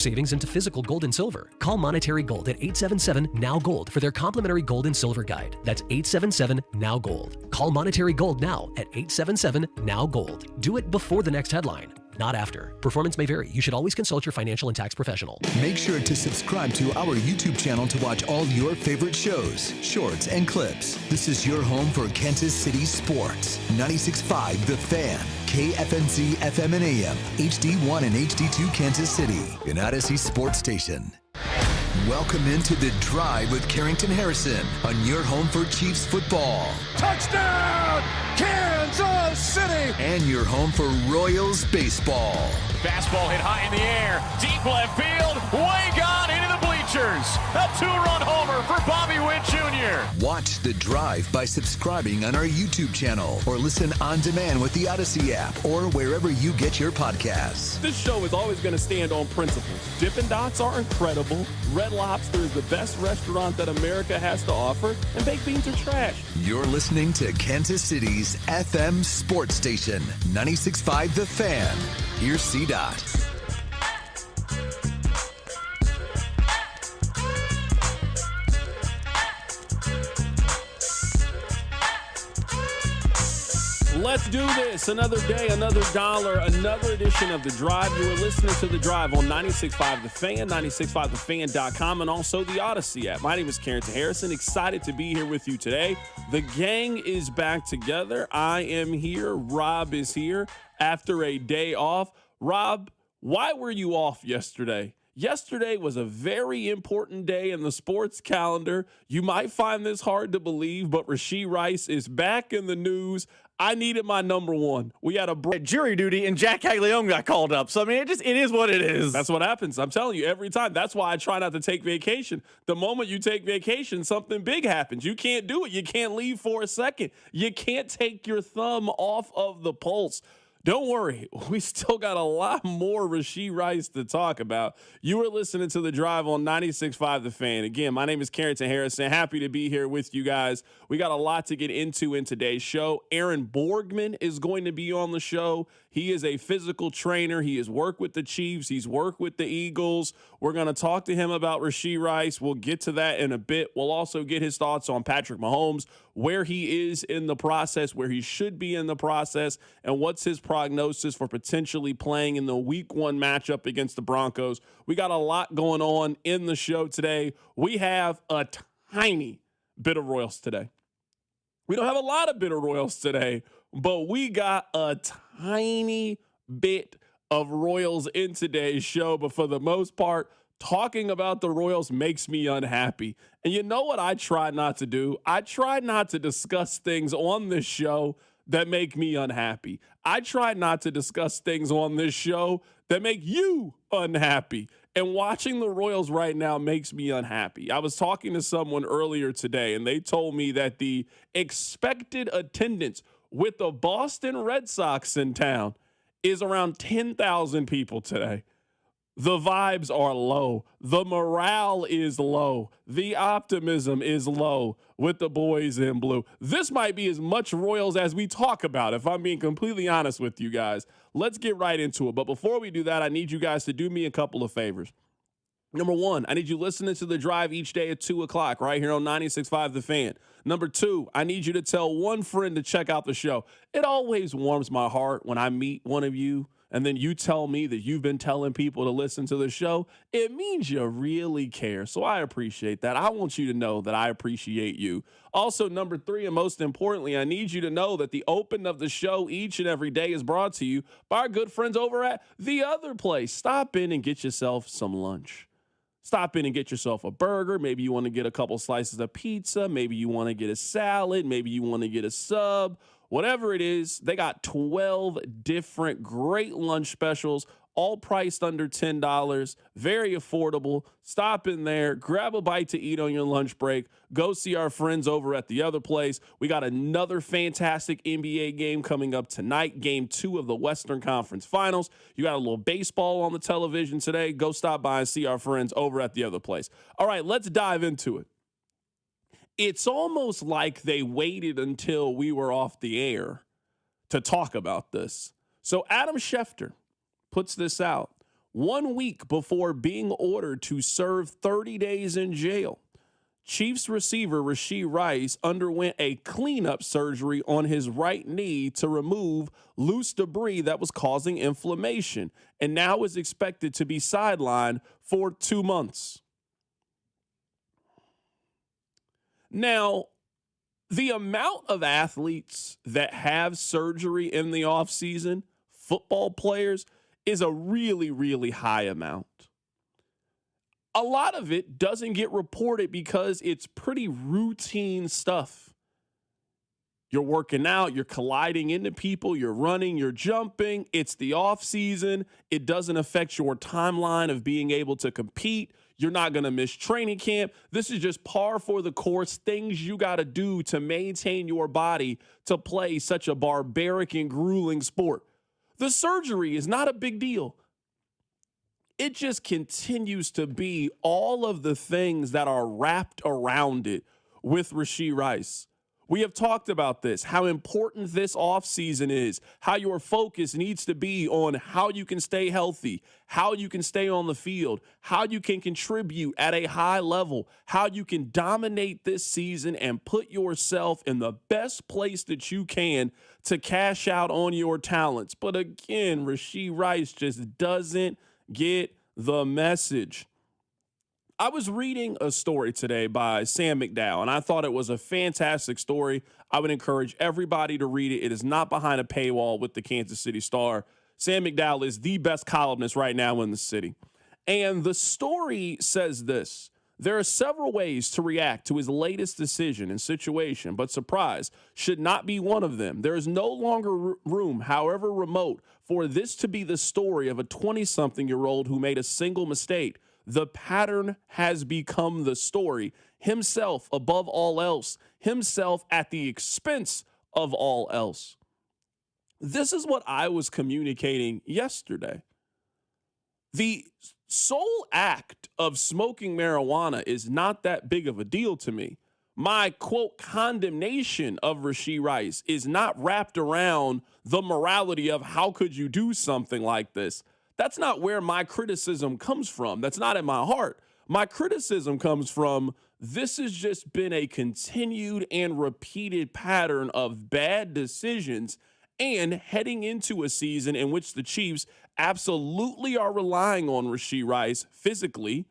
savings into physical gold and silver. Call Monetary Gold at 877-NOW-GOLD for their complimentary gold and silver guide. That's 877-NOW-GOLD. Call Monetary Gold now at 877-NOW-GOLD. Do it before the next headline, not after. Performance may vary. You should always consult your financial and tax professional. Make sure to subscribe to our YouTube channel to watch all your favorite shows, shorts, and clips. This is your home for Kansas City sports. 96.5 The Fan, KFNZ FM and AM, HD1 and HD2 Kansas City, an Odyssey sports station. Welcome into The Drive with Carrington Harrison on your home for Chiefs football. Touchdown, Kansas City! And your home for Royals baseball. Fastball hit high in the air, deep left field, way gone into the bleachers. A two-run homer for Bobby Witt Jr. Watch The Drive by subscribing on our YouTube channel or listen on demand with the Odyssey app or wherever you get your podcasts. This show is always going to stand on principles. Dippin' Dots are incredible. Red Lobster is the best restaurant that America has to offer, and baked beans are trash. You're listening to Kansas City's FM sports station, 96.5 The Fan. Here's C-Dot. Let's do this. Another day, another dollar, another edition of The Drive. You are listening to The Drive on 96.5 The Fan, 96.5thefan.com, and also the Odyssey app. My name is Carrington Harrison. Excited to be here with you today. The gang is back together. I am here. Rob is here after a day off. Rob, why were you off yesterday? Yesterday was a very important day in the sports calendar. You might find this hard to believe, but Rashee Rice is back in the news. I needed my number one. We had a jury duty, and Jack Caglione got called up. So, I mean, it is what it is. That's what happens. I'm telling you, every time. That's why I try not to take vacation. The moment you take vacation, something big happens. You can't do it. You can't leave for a second. You can't take your thumb off of the pulse. Don't worry, we still got a lot more Rashee Rice to talk about. You are listening to The Drive on 96.5 The Fan. Again, my name is Carrington Harrison. Happy to be here with you guys. We got a lot to get into in today's show. Aaron Borgman is going to be on the show. He is a physical trainer. He has worked with the Chiefs. He's worked with the Eagles. We're going to talk to him about Rashee Rice. We'll get to that in a bit. We'll also get his thoughts on Patrick Mahomes, where he is in the process, where he should be in the process, and what's his prognosis for potentially playing in the Week 1 matchup against the Broncos. We got a lot going on in the show today. We have a tiny bit of Royals today. We don't have a lot of bit of Royals today, but we got a tiny bit of Royals in today's show. But for the most part, talking about the Royals makes me unhappy. And you know what I try not to do? I try not to discuss things on this show that make me unhappy. I try not to discuss things on this show that make you unhappy. And watching the Royals right now makes me unhappy. I was talking to someone earlier today, and they told me that the expected attendance with the Boston Red Sox in town is around 10,000 people today. The vibes are low. The morale is low. The optimism is low with the boys in blue. This might be as much Royals as we talk about, if I'm being completely honest with you guys. Let's get right into it. But before we do that, I need you guys to do me a couple of favors. Number one, I need you listening to The Drive each day at 2 o'clock right here on 96.5 The Fan. Number two, I need you to tell one friend to check out the show. It always warms my heart when I meet one of you and then you tell me that you've been telling people to listen to the show. It means you really care. So I appreciate that. I want you to know that I appreciate you. Also, number three, and most importantly, I need you to know that the open of the show each and every day is brought to you by our good friends over at The Other Place. Stop in and get yourself some lunch. Stop in and get yourself a burger. Maybe you want to get a couple slices of pizza. Maybe you want to get a salad. Maybe you want to get a sub. Whatever it is, they got 12 different great lunch specials, all priced under $10, very affordable. Stop in there, grab a bite to eat on your lunch break. Go see our friends over at The Other Place. We got another fantastic NBA game coming up tonight, game 2 of the Western Conference Finals. You got a little baseball on the television today. Go stop by and see our friends over at The Other Place. All right, let's dive into it. It's almost like they waited until we were off the air to talk about this. So Adam Schefter puts this out. 1 week before being ordered to serve 30 days in jail, Chiefs receiver Rashee Rice underwent a cleanup surgery on his right knee to remove loose debris that was causing inflammation, and now is expected to be sidelined for 2 months. Now, the amount of athletes that have surgery in the offseason, football players, is a really, really high amount. A lot of it doesn't get reported because it's pretty routine stuff. You're working out, you're colliding into people, you're running, you're jumping. It's the off season. It doesn't affect your timeline of being able to compete. You're not going to miss training camp. This is just par for the course, things you got to do to maintain your body to play such a barbaric and grueling sport. The surgery is not a big deal. It just continues to be all of the things that are wrapped around it with Rashee Rice. We have talked about this, how important this offseason is, how your focus needs to be on how you can stay healthy, how you can stay on the field, how you can contribute at a high level, how you can dominate this season and put yourself in the best place that you can to cash out on your talents. But again, Rashee Rice just doesn't get the message. I was reading a story today by Sam McDowell, and I thought it was a fantastic story. I would encourage everybody to read it. It is not behind a paywall with the Kansas City Star. Sam McDowell is the best columnist right now in the city. And the story says this: there are several ways to react to his latest decision and situation, but surprise should not be one of them. There is no longer room, however remote, for this to be the story of a 20-something-year-old who made a single mistake. The pattern has become the story. Himself above all else. Himself at the expense of all else. This is what I was communicating yesterday. The sole act of smoking marijuana is not that big of a deal to me. My, quote, condemnation of Rashee Rice is not wrapped around the morality of how could you do something like this. That's not where my criticism comes from. That's not in my heart. My criticism comes from this has just been a continued and repeated pattern of bad decisions and heading into a season in which the Chiefs absolutely are relying on Rashee Rice physically.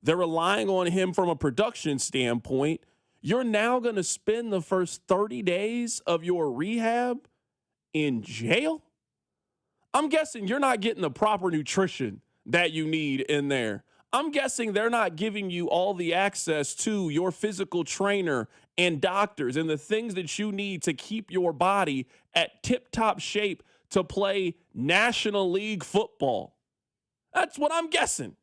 They're relying on him from a production standpoint. You're now going to spend the first 30 days of your rehab in jail? I'm guessing you're not getting the proper nutrition that you need in there. I'm guessing they're not giving you all the access to your physical trainer and doctors and the things that you need to keep your body at tip-top shape to play National League football. That's what I'm guessing.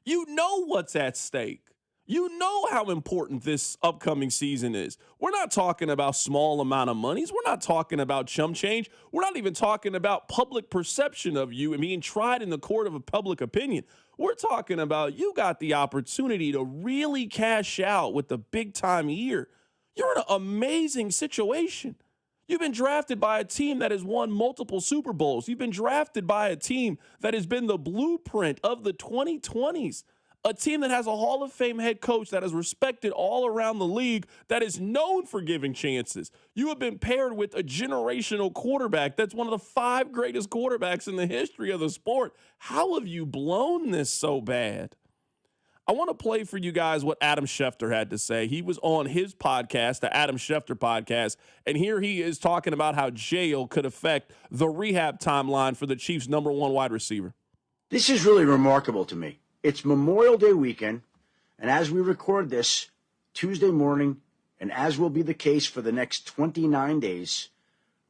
You know what's at stake. You know how important this upcoming season is. We're not talking about small amount of monies. We're not talking about chump change. We're not even talking about public perception of you and being tried in the court of a public opinion. We're talking about you got the opportunity to really cash out with the big time year. You're in an amazing situation. You've been drafted by a team that has won multiple Super Bowls. You've been drafted by a team that has been the blueprint of the 2020s. A team that has a Hall of Fame head coach that is respected all around the league, that is known for giving chances. You have been paired with a generational quarterback that's one of the 5 greatest quarterbacks in the history of the sport. How have you blown this so bad? I want to play for you guys what Adam Schefter had to say. He was on his podcast, the Adam Schefter podcast, and here he is talking about how jail could affect the rehab timeline for the Chiefs' number 1 wide receiver. This is really remarkable to me. It's Memorial Day weekend, and as we record this, Tuesday morning, and as will be the case for the next 29 days,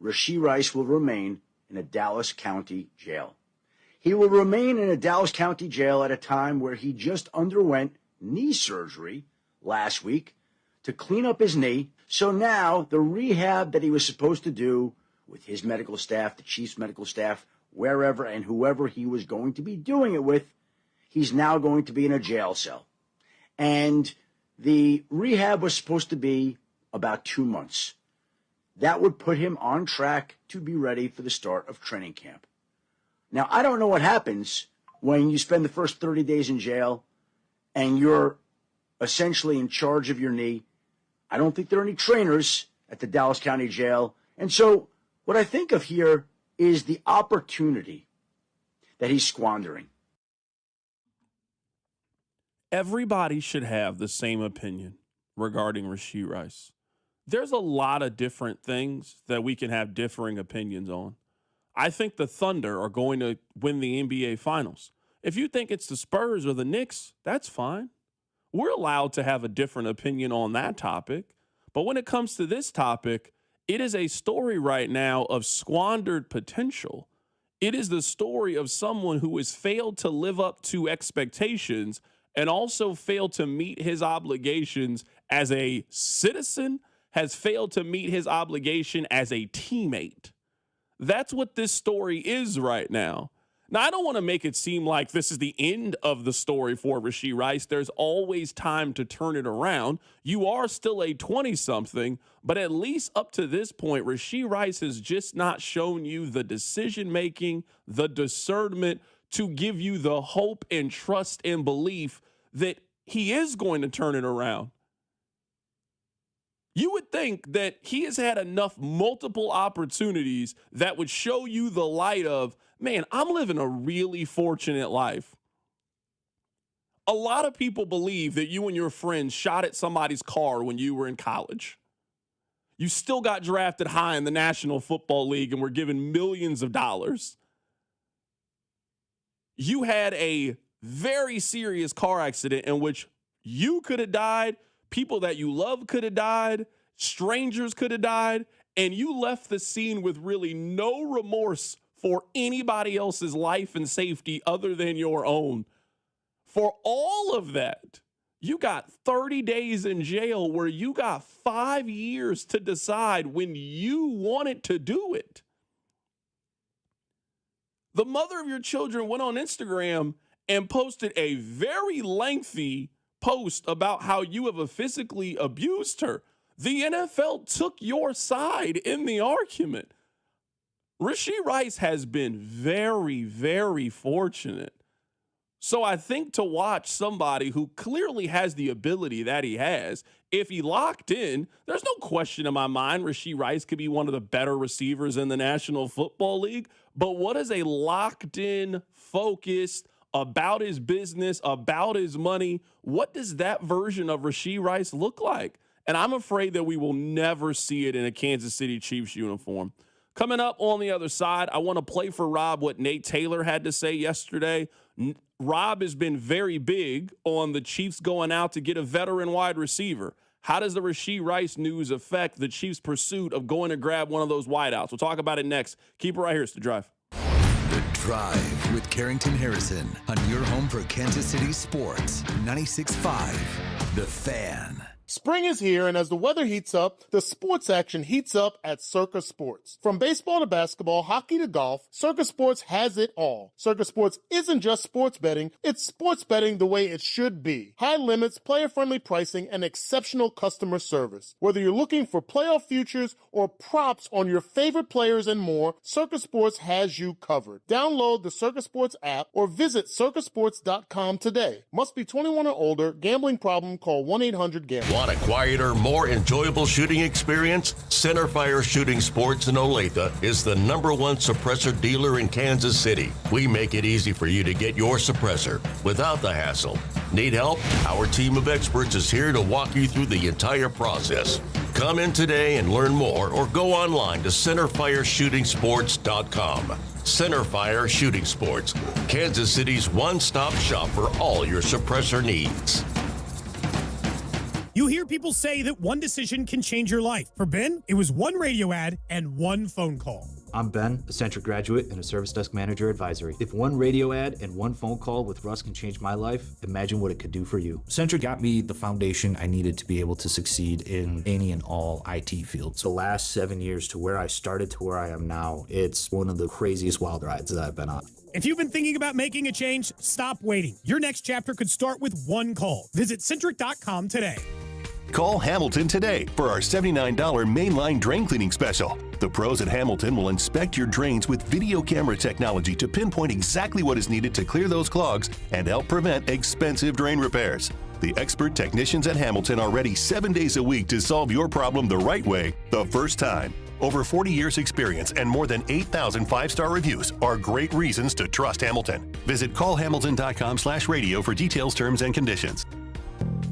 Rashee Rice will remain in a Dallas County jail. He will remain in a Dallas County jail at a time where he just underwent knee surgery last week to clean up his knee. So now the rehab that he was supposed to do with his medical staff, the Chiefs medical staff, wherever and whoever he was going to be doing it with, he's now going to be in a jail cell. And the rehab was supposed to be about 2 months. That would put him on track to be ready for the start of training camp. Now, I don't know what happens when you spend the first 30 days in jail and you're essentially in charge of your knee. I don't think there are any trainers at the Dallas County Jail. And so what I think of here is the opportunity that he's squandering. Everybody should have the same opinion regarding Rashee Rice. There's a lot of different things that we can have differing opinions on. I think the Thunder are going to win the NBA Finals. If you think it's the Spurs or the Knicks, that's fine. We're allowed to have a different opinion on that topic. But when it comes to this topic, it is a story right now of squandered potential. It is the story of someone who has failed to live up to expectations and also failed to meet his obligations as a citizen, has failed to meet his obligation as a teammate. That's what this story is right now. Now, I don't want to make it seem like this is the end of the story for Rashee Rice. There's always time to turn it around. You are still a 20-something, but at least up to this point, Rashee Rice has just not shown you the decision-making, the discernment to give you the hope and trust and belief that he is going to turn it around. You would think that he has had enough multiple opportunities that would show you the light of, man, I'm living a really fortunate life. A lot of people believe that you and your friends shot at somebody's car when you were in college. You still got drafted high in the National Football League and were given millions of dollars. You had a very serious car accident in which you could have died, people that you love could have died, strangers could have died, and you left the scene with really no remorse for anybody else's life and safety other than your own. For all of that, you got 30 days in jail where you got 5 years to decide when you wanted to do it. The mother of your children went on Instagram and posted a very lengthy post about how you have physically abused her. The NFL took your side in the argument. Rashee Rice has been very, very fortunate. So I think to watch somebody who clearly has the ability that he has, if he locked in, there's no question in my mind Rashee Rice could be one of the better receivers in the National Football League. But what is a locked in, focused, about his business, about his money, what does that version of Rashee Rice look like? And I'm afraid that we will never see it in a Kansas City Chiefs uniform. Coming up on the other side, I want to play for Rob what Nate Taylor had to say yesterday. Rob has been very big on the Chiefs going out to get a veteran wide receiver. How does the Rashee Rice news affect the Chiefs' pursuit of going to grab one of those wideouts? We'll talk about it next. Keep it right here. It's The Drive. The Drive with Carrington Harrison on your home for Kansas City sports. 96.5 The Fan. Spring is here, and as the weather heats up, the sports action heats up at Circa Sports. From baseball to basketball, hockey to golf, Circa Sports has it all. Circa Sports isn't just sports betting, it's sports betting the way it should be. High limits, player-friendly pricing, and exceptional customer service. Whether you're looking for playoff futures or props on your favorite players and more, Circa Sports has you covered. Download the Circa Sports app or visit circasports.com today. Must be 21 or older. Gambling problem? Call 1-800-GAMBLER. Want a quieter, more enjoyable shooting experience? Centerfire Shooting Sports in Olathe is the #1 suppressor dealer in Kansas City. We make it easy for you to get your suppressor without the hassle. Need help? Our team of experts is here to walk you through the entire process. Come in today and learn more, or go online to centerfireshootingsports.com. Centerfire Shooting Sports, Kansas City's one-stop shop for all your suppressor needs. You hear people say that one decision can change your life. For Ben, it was one radio ad and one phone call. I'm Ben, a Centric graduate and a service desk manager advisory. If one radio ad and one phone call with Russ can change my life, imagine what it could do for you. Centric got me the foundation I needed to be able to succeed in any and all IT fields. The last 7 years to where I started to where I am now, it's one of the craziest wild rides that I've been on. If you've been thinking about making a change, stop waiting. Your next chapter could start with one call. Visit Centric.com today. Call Hamilton today for our $79 mainline drain cleaning special. The pros at Hamilton will inspect your drains with video camera technology to pinpoint exactly what is needed to clear those clogs and help prevent expensive drain repairs. The expert technicians at Hamilton are ready 7 days a week to solve your problem the right way, the first time. Over 40 years experience and more than 8,000 five-star reviews are great reasons to trust Hamilton. Visit callhamilton.com/radio for details, terms, and conditions.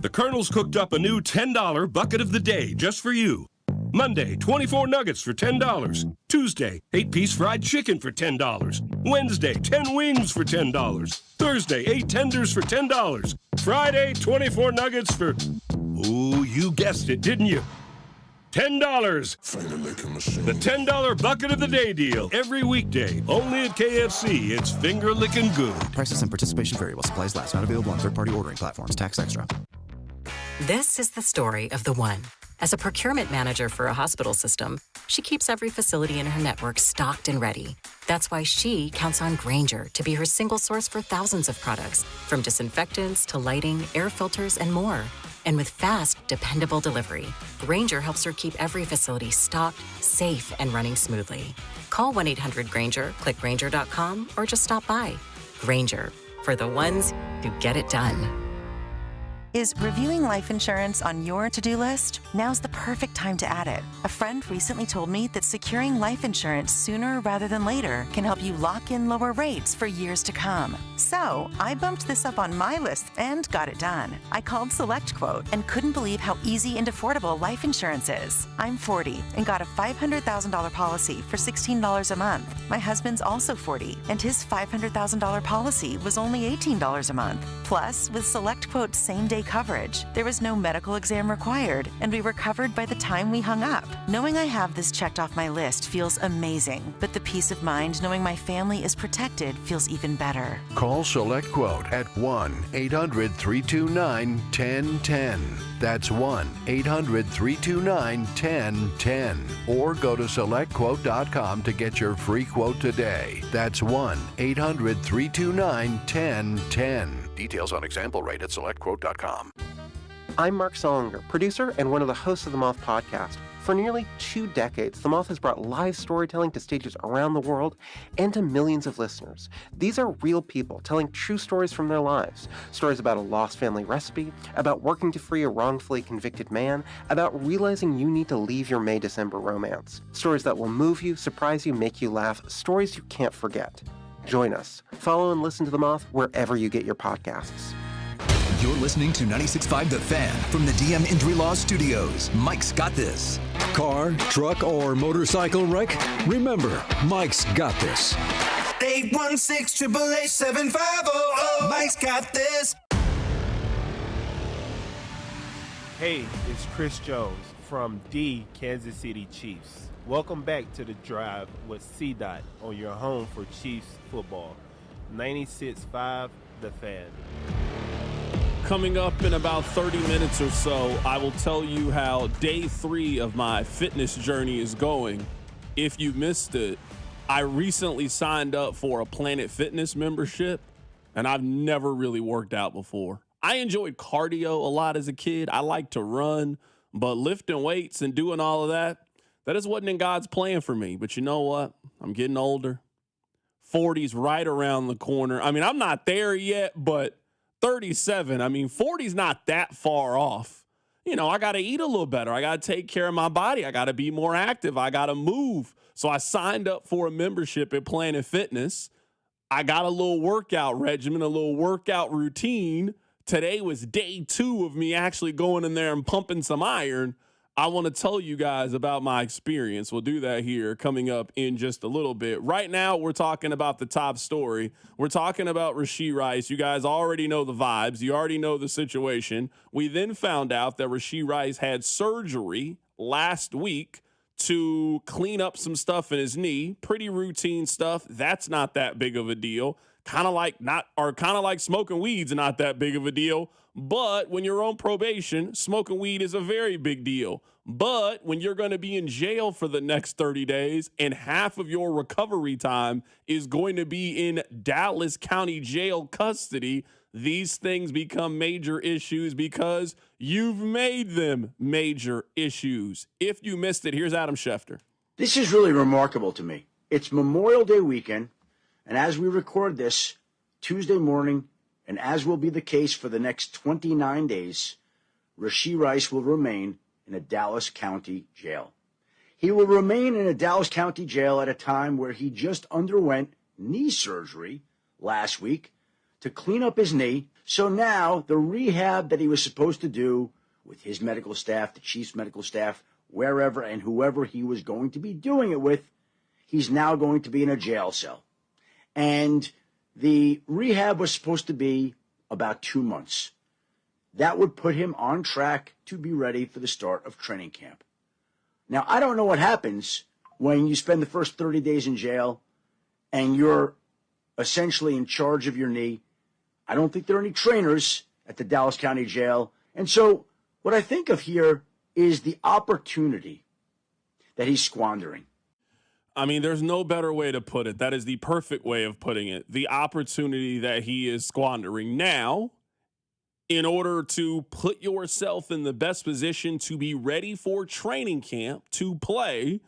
The Colonel's cooked up a new $10 bucket of the day just for you. Monday, 24 nuggets for $10. Tuesday, 8-piece fried chicken for $10. Wednesday, 10 wings for $10. Thursday, 8 tenders for $10. Friday, 24 nuggets for... Ooh, you guessed it, didn't you? $10. The $10 bucket of the day deal. Every weekday. Only at KFC. It's finger licking good. Prices and participation vary while supplies last. Not available on third-party ordering platforms. Tax extra. This is the story of the one. As a procurement manager for a hospital system, she keeps every facility in her network stocked and ready. That's why she counts on Grainger to be her single source for thousands of products, from disinfectants to lighting, air filters, and more. And with fast, dependable delivery, Grainger helps her keep every facility stocked, safe, and running smoothly. Call 1-800-GRAINGER, click Grainger.com, or just stop by. Grainger, for the ones who get it done. Is reviewing life insurance on your to-do list? Now's the perfect time to add it. A friend recently told me that securing life insurance sooner rather than later can help you lock in lower rates for years to come. So I bumped this up on my list and got it done. I called SelectQuote and couldn't believe how easy and affordable life insurance is. I'm 40 and got a $500,000 policy for $16 a month. My husband's also 40 and his $500,000 policy was only $18 a month. Plus, with SelectQuote's same-day coverage, there was no medical exam required, and we were covered by the time we hung up. Knowing I have this checked off my list feels amazing, but the peace of mind knowing my family is protected feels even better. Call SelectQuote at 1-800-329-1010. That's 1-800-329-1010. Or go to SelectQuote.com to get your free quote today. That's 1-800-329-1010. Details on example rate at SelectQuote.com. I'm Mark Solinger, producer and one of the hosts of the Moth podcast. For nearly 2 decades, The Moth has brought live storytelling to stages around the world and to millions of listeners. These are real people telling true stories from their lives. Stories about a lost family recipe, about working to free a wrongfully convicted man, about realizing you need to leave your May-December romance. Stories that will move you, surprise you, make you laugh. Stories you can't forget. Join us. Follow and listen to The Moth wherever you get your podcasts. You're listening to 96.5 The Fan from the DM Injury Law Studios. Mike's got this. Car, truck, or motorcycle wreck? Remember, Mike's got this. 816-888-7500. Mike's got this. Hey, it's Chris Jones from the Kansas City Chiefs. Welcome back to The Drive with C-Dot on your home for Chiefs football. 96.5 The Fan. Coming up in about 30 minutes or so, I will tell you how day 3 of my fitness journey is going. If you missed it, I recently signed up for a Planet Fitness membership, and I've never really worked out before. I enjoyed cardio a lot as a kid. I like to run, but lifting weights and doing all of that, that just wasn't in God's plan for me. But you know what? I'm getting older. 40's right around the corner. I mean, I'm not there yet, but 37. I mean, 40's not that far off. You know, I got to eat a little better. I got to take care of my body. I got to be more active. I got to move. So I signed up for a membership at Planet Fitness. I got a little workout regimen, a little workout routine. Today was day 2 of me actually going in there and pumping some iron. I want to tell you guys about my experience. We'll do that here coming up in just a little bit. Right now, we're talking about the top story. We're talking about Rashee Rice. You guys already know the vibes. You already know the situation. We then found out that Rashee Rice had surgery last week to clean up some stuff in his knee. Pretty routine stuff. That's not that big of a deal. Kind of like smoking weed's not that big of a deal. But when you're on probation, smoking weed is a very big deal. But when you're going to be in jail for the next 30 days and half of your recovery time is going to be in Dallas County Jail custody, these things become major issues because you've made them major issues. If you missed it, here's Adam Schefter. This is really remarkable to me. It's Memorial Day weekend, and as we record this Tuesday morning, and as will be the case for the next 29 days, Rashee Rice will remain in a Dallas County jail. He will remain in a Dallas County jail at a time where he just underwent knee surgery last week to clean up his knee. So now the rehab that he was supposed to do with his medical staff, the chief's medical staff, wherever and whoever he was going to be doing it with, he's now going to be in a jail cell. And the rehab was supposed to be about 2 months. That would put him on track to be ready for the start of training camp. Now, I don't know what happens when you spend the first 30 days in jail and you're essentially in charge of your knee. I don't think there are any trainers at the Dallas County Jail. And so what I think of here is the opportunity that he's squandering. I mean, there's no better way to put it. That is the perfect way of putting it. The opportunity that he is squandering now, in order to put yourself in the best position to be ready for training camp to play,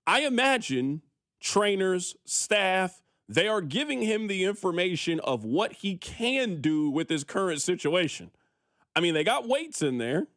I imagine trainers, staff, they are giving him the information of what he can do with his current situation. I mean, they got weights in there.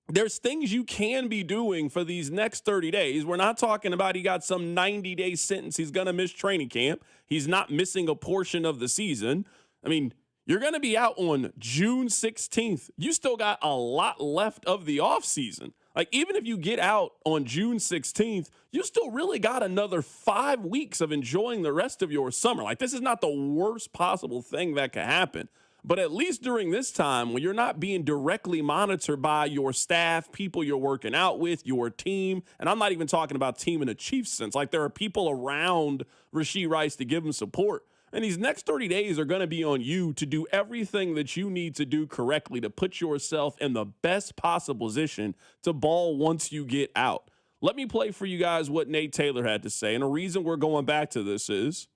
There's things you can be doing for these next 30 days. We're not talking about he got some 90-day sentence. He's going to miss training camp. He's not missing a portion of the season. I mean, you're going to be out on June 16th. You still got a lot left of the offseason. Like, even if you get out on June 16th, you still really got another 5 weeks of enjoying the rest of your summer. Like, this is not the worst possible thing that could happen. But at least during this time, when you're not being directly monitored by your staff, people you're working out with, your team, and I'm not even talking about team in a Chiefs sense. Like, there are people around Rashee Rice to give him support. And these next 30 days are going to be on you to do everything that you need to do correctly to put yourself in the best possible position to ball once you get out. Let me play for you guys what Nate Taylor had to say. And the reason we're going back to this is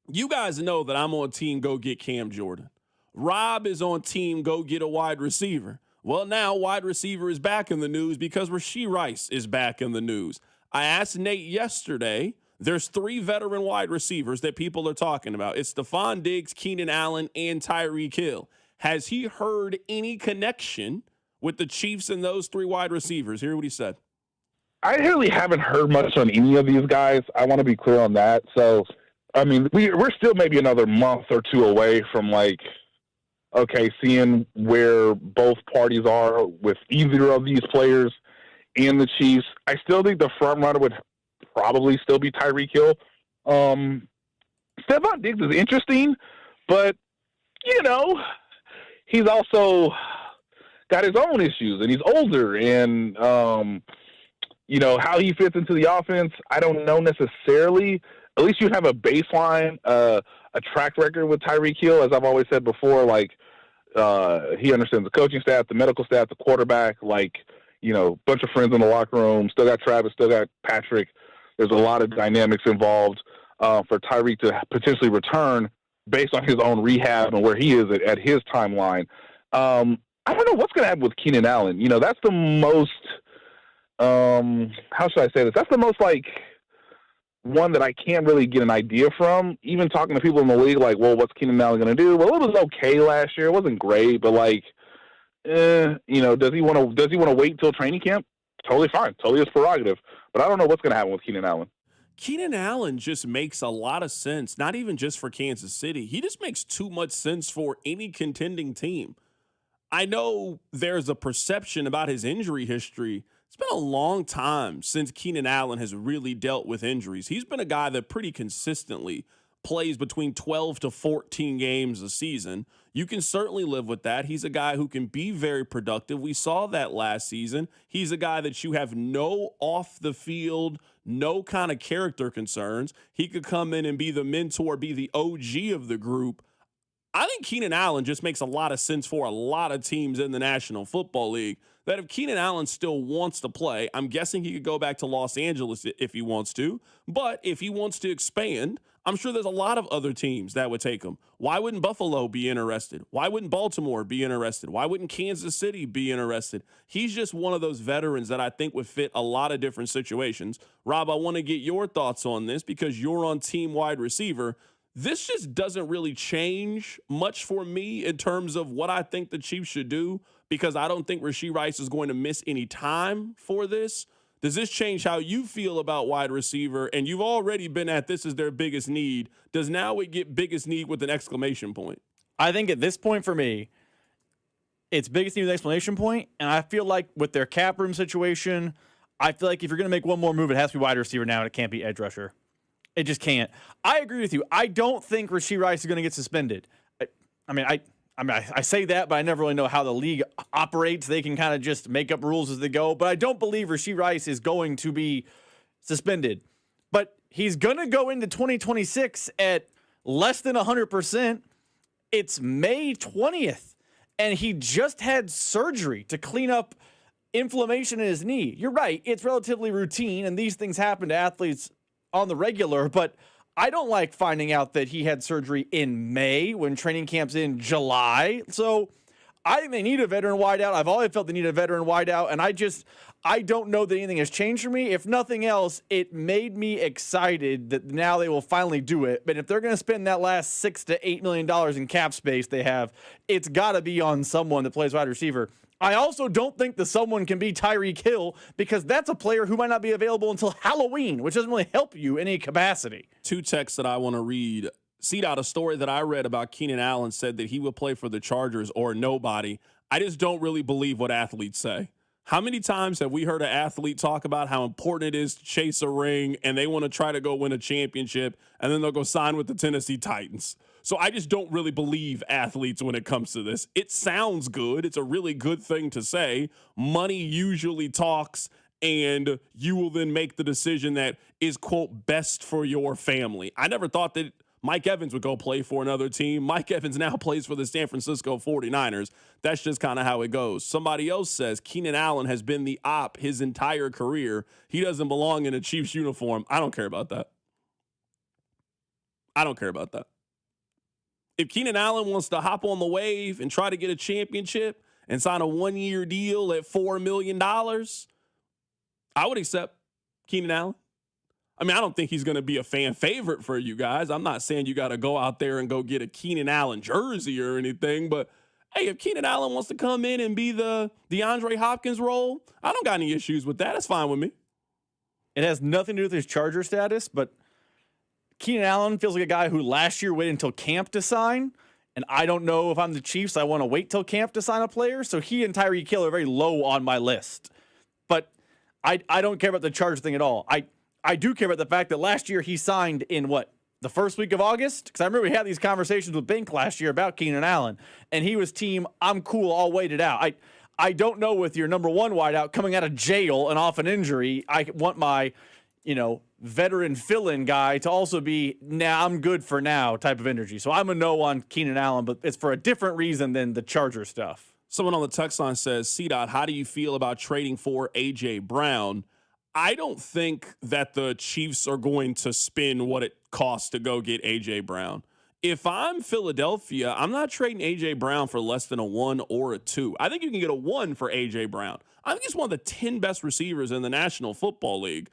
you guys know that I'm on team go get Cam Jordan. Rob is on team go get a wide receiver. Well, now wide receiver is back in the news because Rashee Rice is back in the news. I asked Nate yesterday, there's 3 veteran wide receivers that people are talking about. It's Stephon Diggs, Keenan Allen, and Tyreek Hill. Has he heard any connection with the Chiefs and those 3 wide receivers? Hear what he said. I really haven't heard much on any of these guys. I want to be clear on that. So, I mean, we're still maybe another month or 2 away from, like, okay, seeing where both parties are with either of these players and the Chiefs. I still think the front runner would probably still be Tyreek Hill. Stephon Diggs is interesting, but, you know, he's also got his own issues, and he's older, and, you know, how he fits into the offense, I don't know necessarily. At least you have a baseline, a track record with Tyreek Hill, as I've always said before, like, he understands the coaching staff, the medical staff, the quarterback, like, you know, bunch of friends in the locker room, still got Travis, still got Patrick. There's a lot of dynamics involved for Tyreek to potentially return based on his own rehab and where he is at his timeline. I don't know what's going to happen with Keenan Allen. You know, that's the most, how should I say this? That's the most, like, one that I can't really get an idea from. Even talking to people in the league, like, well, what's Keenan Allen going to do? Well, it was okay last year. It wasn't great, but, like, you know, does he want to wait until training camp? Totally fine. Totally his prerogative. But I don't know what's going to happen with Keenan Allen. Keenan Allen just makes a lot of sense, not even just for Kansas City. He just makes too much sense for any contending team. I know there's a perception about his injury history. It's been a long time since Keenan Allen has really dealt with injuries. He's been a guy that pretty consistently plays between 12 to 14 games a season. You can certainly live with that. He's a guy who can be very productive. We saw that last season. He's a guy that you have no off the field, no kind of character concerns. He could come in and be the mentor, be the OG of the group. I think Keenan Allen just makes a lot of sense for a lot of teams in the National Football League. That if Keenan Allen still wants to play, I'm guessing he could go back to Los Angeles if he wants to. But if he wants to expand, I'm sure there's a lot of other teams that would take him. Why wouldn't Buffalo be interested? Why wouldn't Baltimore be interested? Why wouldn't Kansas City be interested? He's just one of those veterans that I think would fit a lot of different situations. Rob, I want to get your thoughts on this because you're on team wide receiver. This just doesn't really change much for me in terms of what I think the Chiefs should do because I don't think Rashee Rice is going to miss any time for this. Does this change how you feel about wide receiver? And you've already been at this is their biggest need. Does now it get biggest need with an exclamation point? I think at this point for me, it's biggest need with an exclamation point. And I feel like with their cap room situation, I feel like if you're going to make one more move, it has to be wide receiver now, and it can't be edge rusher. It just can't. I agree with you. I don't think Rashee Rice is going to get suspended. I say that, but I never really know how the league operates. They can kind of just make up rules as they go. But I don't believe Rashee Rice is going to be suspended. But he's going to go into 2026 at less than 100%. It's May 20th, and he just had surgery to clean up inflammation in his knee. You're right. It's relatively routine, and these things happen to athletes on the regular, but I don't like finding out that he had surgery in May when training camp's in July. So I think they need a veteran wideout. I've always felt they need a veteran wideout, and I don't know that anything has changed for me. If nothing else, it made me excited that now they will finally do it. But if they're going to spend that last $6 to $8 million in cap space they have, it's got to be on someone that plays wide receiver. I also don't think that someone can be Tyreek Hill because that's a player who might not be available until Halloween, which doesn't really help you in any capacity. Two texts that I want to read. A story that I read about Keenan Allen said that he would play for the Chargers or nobody. I just don't really believe what athletes say. How many times have we heard an athlete talk about how important it is to chase a ring and they want to try to go win a championship and then they'll go sign with the Tennessee Titans? So I just don't really believe athletes when it comes to this. It sounds good. It's a really good thing to say. Money usually talks, and you will then make the decision that is, quote, best for your family. I never thought that Mike Evans would go play for another team. Mike Evans now plays for the San Francisco 49ers. That's just kind of how it goes. Somebody else says Keenan Allen has been the op his entire career. He doesn't belong in a Chiefs uniform. I don't care about that. I don't care about that. If Keenan Allen wants to hop on the wave and try to get a championship and sign a one-year deal at $4 million, I would accept Keenan Allen. I mean, I don't think he's going to be a fan favorite for you guys. I'm not saying you got to go out there and go get a Keenan Allen jersey or anything, but hey, if Keenan Allen wants to come in and be the DeAndre Hopkins role, I don't got any issues with that. That's fine with me. It has nothing to do with his Charger status, but Keenan Allen feels like a guy who last year waited until camp to sign, and I don't know if I'm the Chiefs. I want to wait till camp to sign a player, so he and Tyreek Hill are very low on my list. But I don't care about the Chargers thing at all. I do care about the fact that last year he signed in the first week of August? Because I remember we had these conversations with Bink last year about Keenan Allen, and he was team, I'm cool, I'll wait it out. I don't know with your number one wideout coming out of jail and off an injury, I want my, veteran fill-in guy to also be, I'm good for now type of energy. So I'm a no on Keenan Allen, but it's for a different reason than the Charger stuff. Someone on the text line says, C-Dot, how do you feel about trading for A.J. Brown? I don't think that the Chiefs are going to spend what it costs to go get A.J. Brown. If I'm Philadelphia, I'm not trading A.J. Brown for less than a 1 or a 2. I think you can get a 1 for A.J. Brown. I think he's one of the 10 best receivers in the National Football League.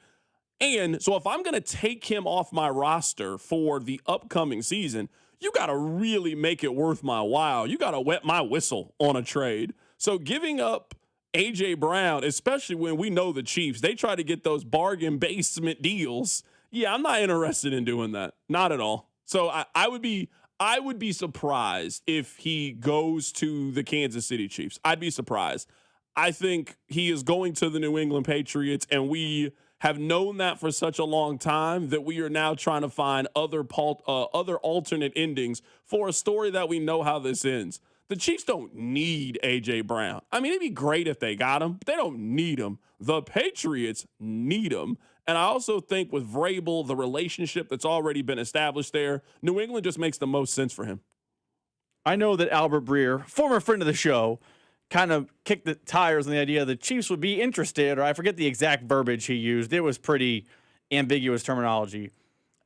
And so if I'm going to take him off my roster for the upcoming season, you got to really make it worth my while. You got to wet my whistle on a trade. So giving up A.J. Brown, especially when we know the Chiefs, they try to get those bargain basement deals. Yeah, I'm not interested in doing that. Not at all. So I would be surprised if he goes to the Kansas City Chiefs. I'd be surprised. I think he is going to the New England Patriots, and we have known that for such a long time that we are now trying to find other alternate endings for a story that we know how this ends. The Chiefs don't need A.J. Brown. I mean, it'd be great if they got him, but they don't need him. The Patriots need him. And I also think with Vrabel, the relationship that's already been established there, New England just makes the most sense for him. I know that Albert Breer, former friend of the show, kind of kicked the tires on the idea the Chiefs would be interested, or I forget the exact verbiage he used. It was pretty ambiguous terminology.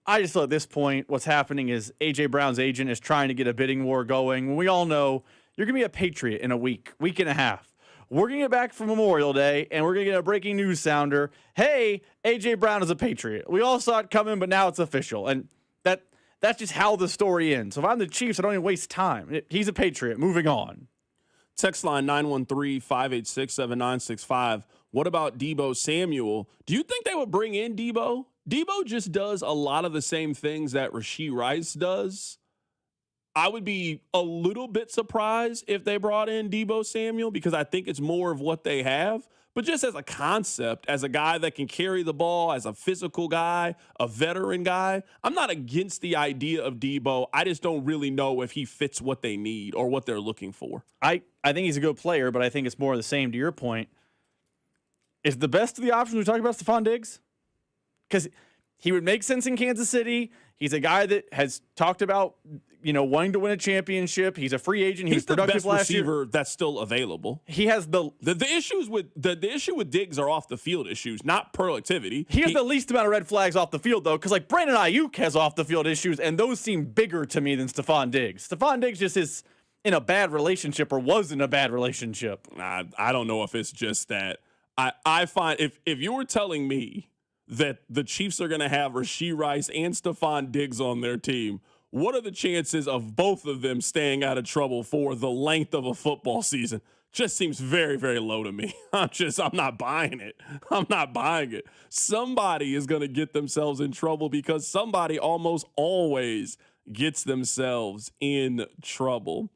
I just feel at this point, what's happening is A.J. Brown's agent is trying to get a bidding war going. When we all know you're going to be a Patriot in a week and a half. We're going to get back from Memorial Day, and we're going to get a breaking news sounder. Hey, A.J. Brown is a Patriot. We all saw it coming, but now it's official. And that's just how the story ends. So if I'm the Chiefs, I don't even waste time. He's a Patriot. Moving on. Text line 913-586-7965. What about Deebo Samuel? Do you think they would bring in Deebo? Deebo just does a lot of the same things that Rashee Rice does. I would be a little bit surprised if they brought in Deebo Samuel because I think it's more of what they have. But just as a concept, as a guy that can carry the ball, as a physical guy, a veteran guy, I'm not against the idea of Deebo. I just don't really know if he fits what they need or what they're looking for. I think he's a good player, but I think it's more of the same to your point. Is the best of the options we talk about Stephon Diggs? Because he would make sense in Kansas City. He's a guy that has talked about, wanting to win a championship. He's a free agent. He's productive the best receiver that's still available. He has the issues with the issue with Diggs are off the field issues, not productivity. He has the least amount of red flags off the field though, because like Brandon Ayuk has off the field issues, and those seem bigger to me than Stephon Diggs. Stephon Diggs just is in a bad relationship or was in a bad relationship. I don't know if it's just that. I find if you were telling me that the Chiefs are going to have Rashee Rice and Stephon Diggs on their team, what are the chances of both of them staying out of trouble for the length of a football season? Just seems very, very low to me. I'm not buying it. I'm not buying it. Somebody is going to get themselves in trouble because somebody almost always gets themselves in trouble.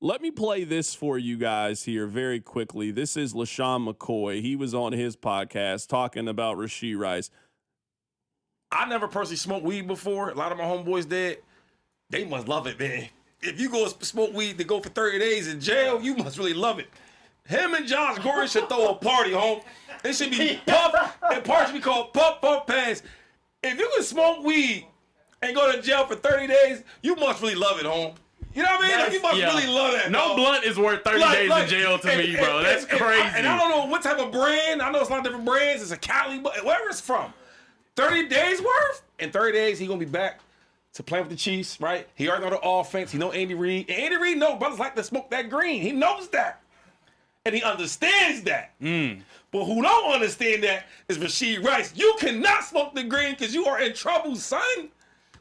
Let me play this for you guys here very quickly. This is LeSean McCoy. He was on his podcast talking about Rashee Rice. I never personally smoked weed before. A lot of my homeboys did. They must love it, man. If you go smoke weed to go for 30 days in jail, you must really love it. Him and Josh Gordon should throw a party, home. It should be puff, and party should be called Puff Puff Pass. If you can smoke weed and go to jail for 30 days, you must really love it, home. You know what I mean? Like, you must really love that. No blunt is worth 30 days in jail to me, bro. That's crazy. And I don't know what type of brand. I know it's a lot of different brands. It's a Cali, wherever it's from. 30 days worth? In 30 days, he's going to be back to play with the Chiefs, right? He already know the offense. He know Andy Reid. And Andy Reid knows brothers like to smoke that green. He knows that. And he understands that. But who don't understand that is Rasheed Rice. You cannot smoke the green because you are in trouble, son.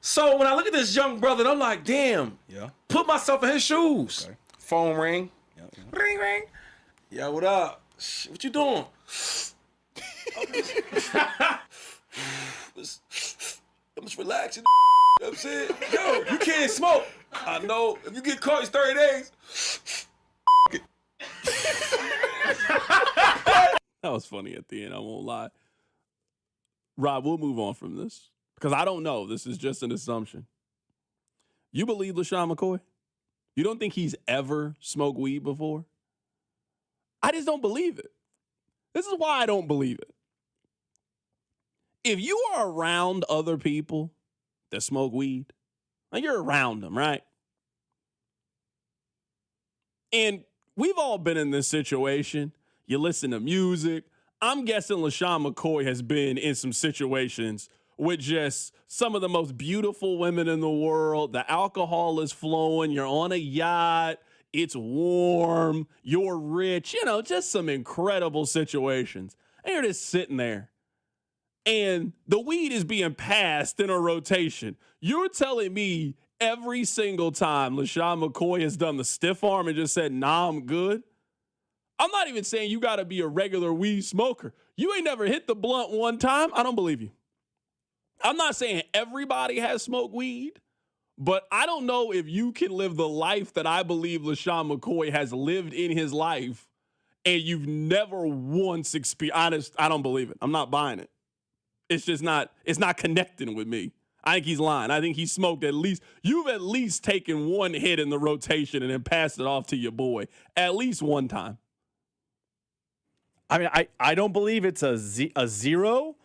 So when I look at this young brother, I'm like, damn. Yeah. Put myself in his shoes. Okay. Phone ring. Yeah. Ring, ring. Yeah, what up? What you doing? I'm just relaxing. You know what I'm saying? Yo, you can't smoke. I know. If you get caught, it's 30 days. That was funny at the end, I won't lie. Rob, we'll move on from this. Because I don't know. This is just an assumption. You believe LeSean McCoy? You don't think he's ever smoked weed before? I just don't believe it. This is why I don't believe it. If you are around other people that smoke weed, and you're around them, right? And we've all been in this situation. You listen to music. I'm guessing LeSean McCoy has been in some situations with just some of the most beautiful women in the world. The alcohol is flowing. You're on a yacht. It's warm. You're rich. Just some incredible situations. And you're just sitting there. And the weed is being passed in a rotation. You're telling me every single time LeSean McCoy has done the stiff arm and just said, nah, I'm good? I'm not even saying you got to be a regular weed smoker. You ain't never hit the blunt one time. I don't believe you. I'm not saying everybody has smoked weed, but I don't know if you can live the life that I believe LeSean McCoy has lived in his life and you've never once experienced. I don't believe it. I'm not buying it. It's just not, it's not connecting with me. I think he's lying. I think he smoked you've at least taken one hit in the rotation and then passed it off to your boy at least one time. I mean, I don't believe it's a zero.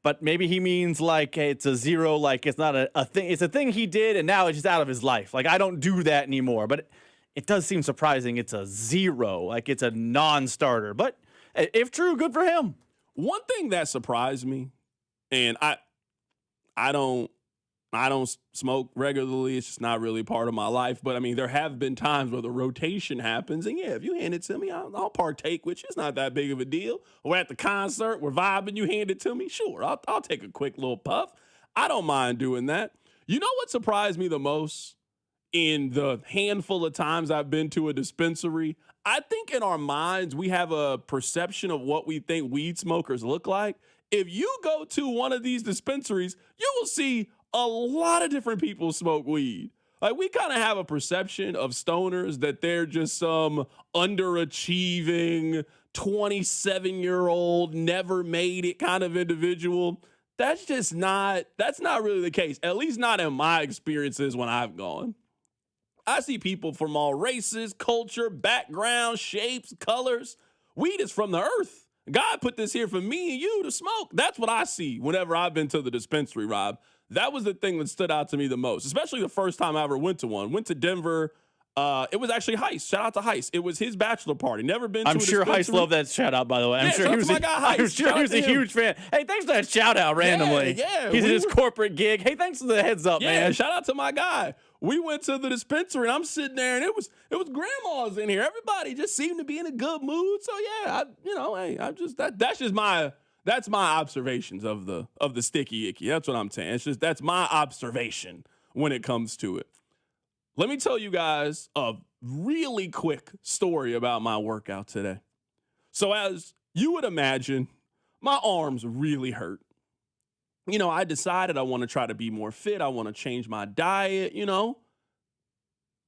But maybe he means like it's a zero, like it's not a thing. It's a thing he did, and now it's just out of his life. Like, I don't do that anymore. But it does seem surprising it's a zero, like it's a non-starter. But if true, good for him. One thing that surprised me, and I don't I don't smoke regularly. It's just not really part of my life. But, I mean, there have been times where the rotation happens. And, yeah, if you hand it to me, I'll partake, which is not that big of a deal. We're at the concert. We're vibing. You hand it to me. Sure, I'll take a quick little puff. I don't mind doing that. You know what surprised me the most in the handful of times I've been to a dispensary? I think in our minds, we have a perception of what we think weed smokers look like. If you go to one of these dispensaries, you will see a lot of different people smoke weed. Like, we kind of have a perception of stoners that they're just some underachieving 27-year-old, never made it kind of individual. That's not really the case, at least not in my experiences when I've gone. I see people from all races, culture, backgrounds, shapes, colors. Weed is from the earth. God put this here for me and you to smoke. That's what I see whenever I've been to the dispensary, Rob. That was the thing that stood out to me the most, especially the first time I ever went to one. Went to Denver. It was actually Heist. Shout out to Heist. It was his bachelor party. Never been to a dispensary. I'm sure Heist loved that shout out, by the way. I'm sure he was a huge fan. Hey, thanks for that shout out randomly. Yeah. He's at his corporate gig. Hey, thanks for the heads up, man. Shout out to my guy. We went to the dispensary, and I'm sitting there, and it was grandmas in here. Everybody just seemed to be in a good mood. So yeah, that's my observations of the sticky icky. That's what I'm saying. That's my observation when it comes to it. Let me tell you guys a really quick story about my workout today. So as you would imagine, my arms really hurt. You know, I decided I want to try to be more fit. I want to change my diet, you know.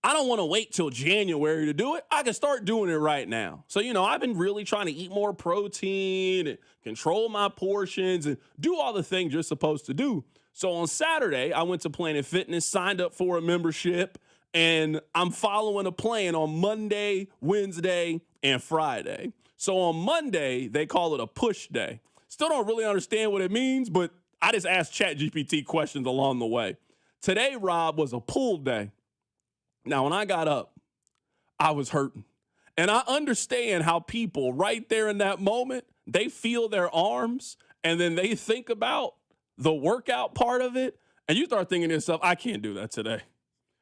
I don't want to wait till January to do it. I can start doing it right now. So, you know, I've been really trying to eat more protein and control my portions and do all the things you're supposed to do. So on Saturday, I went to Planet Fitness, signed up for a membership, and I'm following a plan on Monday, Wednesday, and Friday. So on Monday, they call it a push day. Still don't really understand what it means, but I just asked ChatGPT questions along the way. Today, Rob, was a pull day. Now, when I got up, I was hurting. And I understand how people right there in that moment, they feel their arms and then they think about the workout part of it. And you start thinking to yourself, I can't do that today.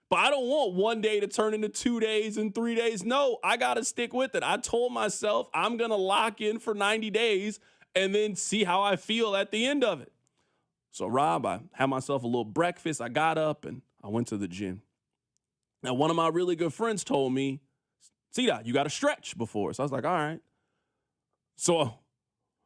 But I don't want one day to turn into 2 days and 3 days. No, I got to stick with it. I told myself I'm going to lock in for 90 days and then see how I feel at the end of it. So, Rob, I had myself a little breakfast. I got up and I went to the gym. Now, one of my really good friends told me, see that, you got to stretch before. So I was like, all right. So,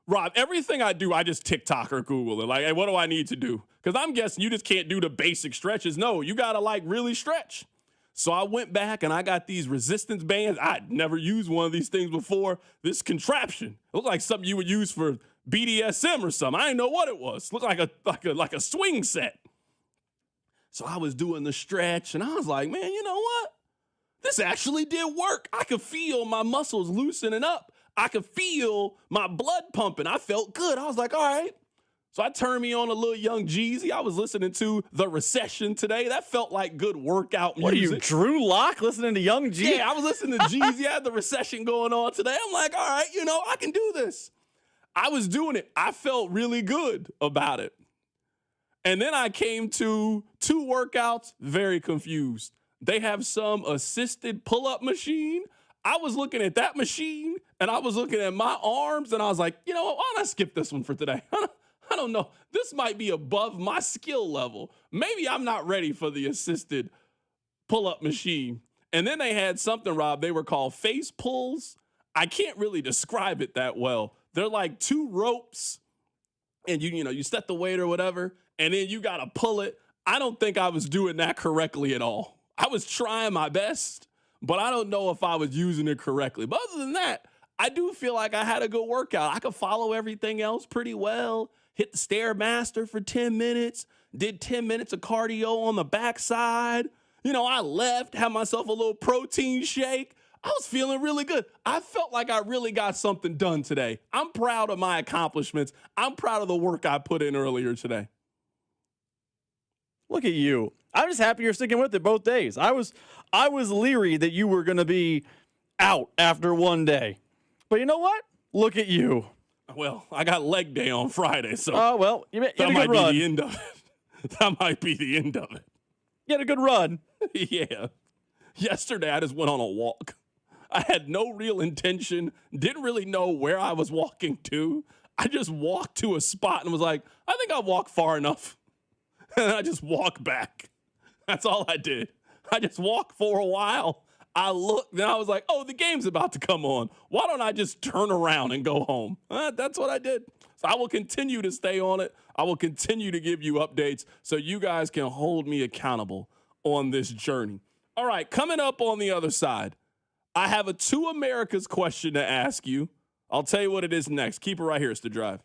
Rob, everything I do, I just TikTok or Google it. Like, hey, what do I need to do? Because I'm guessing you just can't do the basic stretches. No, you got to, like, really stretch. So I went back and I got these resistance bands. I'd never used one of these things before. This contraption. It looked like something you would use for BDSM or something. I didn't know what it was. It looked like a swing set. So I was doing the stretch and I was like, man, you know what? This actually did work. I could feel my muscles loosening up. I could feel my blood pumping. I felt good. I was like, all right. So I turned me on a little Young Jeezy. I was listening to The Recession today. That felt like good workout music. What are you, Drew Lock, listening to Young Jeezy? Yeah, I was listening to Jeezy. I had The Recession going on today. I'm like, all right, you know, I can do this. I was doing it. I felt really good about it. And then I came to 2 workouts, very confused. They have some assisted pull-up machine. I was looking at that machine, and I was looking at my arms, and I was like, you know what, why don't I skip this one for today? I don't know. This might be above my skill level. Maybe I'm not ready for the assisted pull-up machine. And then they had something, Rob, they were called face pulls. I can't really describe it that well. They're like 2 ropes, and you set the weight or whatever, and then you got to pull it. I don't think I was doing that correctly at all. I was trying my best, but I don't know if I was using it correctly. But other than that, I do feel like I had a good workout. I could follow everything else pretty well. Hit the Stairmaster for 10 minutes. Did 10 minutes of cardio on the backside. You know, I left, had myself a little protein shake. I was feeling really good. I felt like I really got something done today. I'm proud of my accomplishments. I'm proud of the work I put in earlier today. Look at you. I'm just happy you're sticking with it both days. I was leery that you were going to be out after one day. But you know what? Look at you. Well, I got leg day on Friday, so well, you had that a might good run. be the end of it. That might be the end of it. You had a good run. Yeah. Yesterday, I just went on a walk. I had no real intention, didn't really know where I was walking to. I just walked to a spot and was like, I think I walked far enough. And I just walked back. That's all I did. I just walked for a while. I looked, and I was like, oh, the game's about to come on. Why don't I just turn around and go home? That's what I did. So I will continue to stay on it. I will continue to give you updates so you guys can hold me accountable on this journey. All right, coming up on the other side, I have a Two Americas question to ask you. I'll tell you what it is next. Keep it right here. It's The Drive.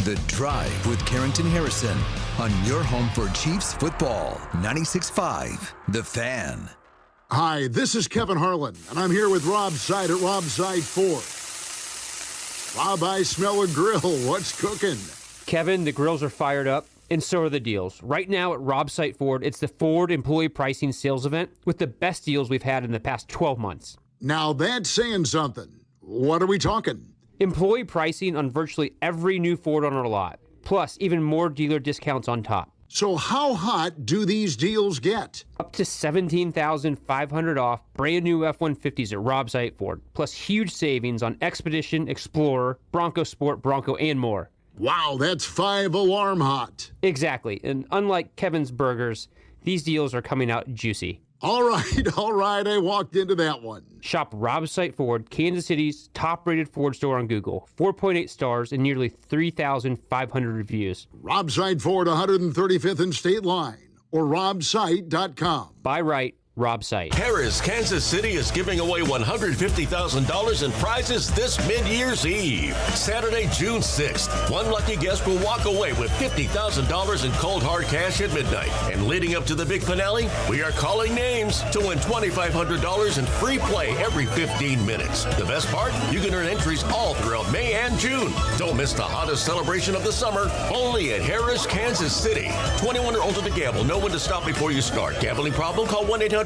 The Drive with Carrington Harrison on your home for Chiefs football. 96.5 The Fan. Hi, this is Kevin Harlan, and I'm here with Rob Side at Rob Side Ford. Rob, I smell a grill. What's cooking? Kevin, the grills are fired up, and so are the deals. Right now at Rob Site Ford, it's the Ford Employee Pricing Sales Event with the best deals we've had in the past 12 months. Now that's saying something. What are we talking? Employee pricing on virtually every new Ford on our lot, plus even more dealer discounts on top. So how hot do these deals get? Up to $17,500 off brand new F-150s at Rob Site Ford, plus huge savings on Expedition, Explorer, Bronco Sport, Bronco, and more. Wow, that's 5 alarm hot. Exactly, and unlike Kevin's Burgers, these deals are coming out juicy. All right, I walked into that one. Shop Rob Site Ford, Kansas City's top-rated Ford store on Google. 4.8 stars and nearly 3,500 reviews. Rob Site Ford, 135th and State Line, or robsite.com. Buy right, Rob Site. Harris, Kansas City is giving away $150,000 in prizes this mid-year's Eve. Saturday, June 6th. One lucky guest will walk away with $50,000 in cold hard cash at midnight. And leading up to the big finale, we are calling names to win $2,500 in free play every 15 minutes. The best part? You can earn entries all throughout May and June. Don't miss the hottest celebration of the summer, only at Harris, Kansas City. 21 or older to gamble. Know when to stop before you start. Gambling problem? Call 1-800-GAMBLER.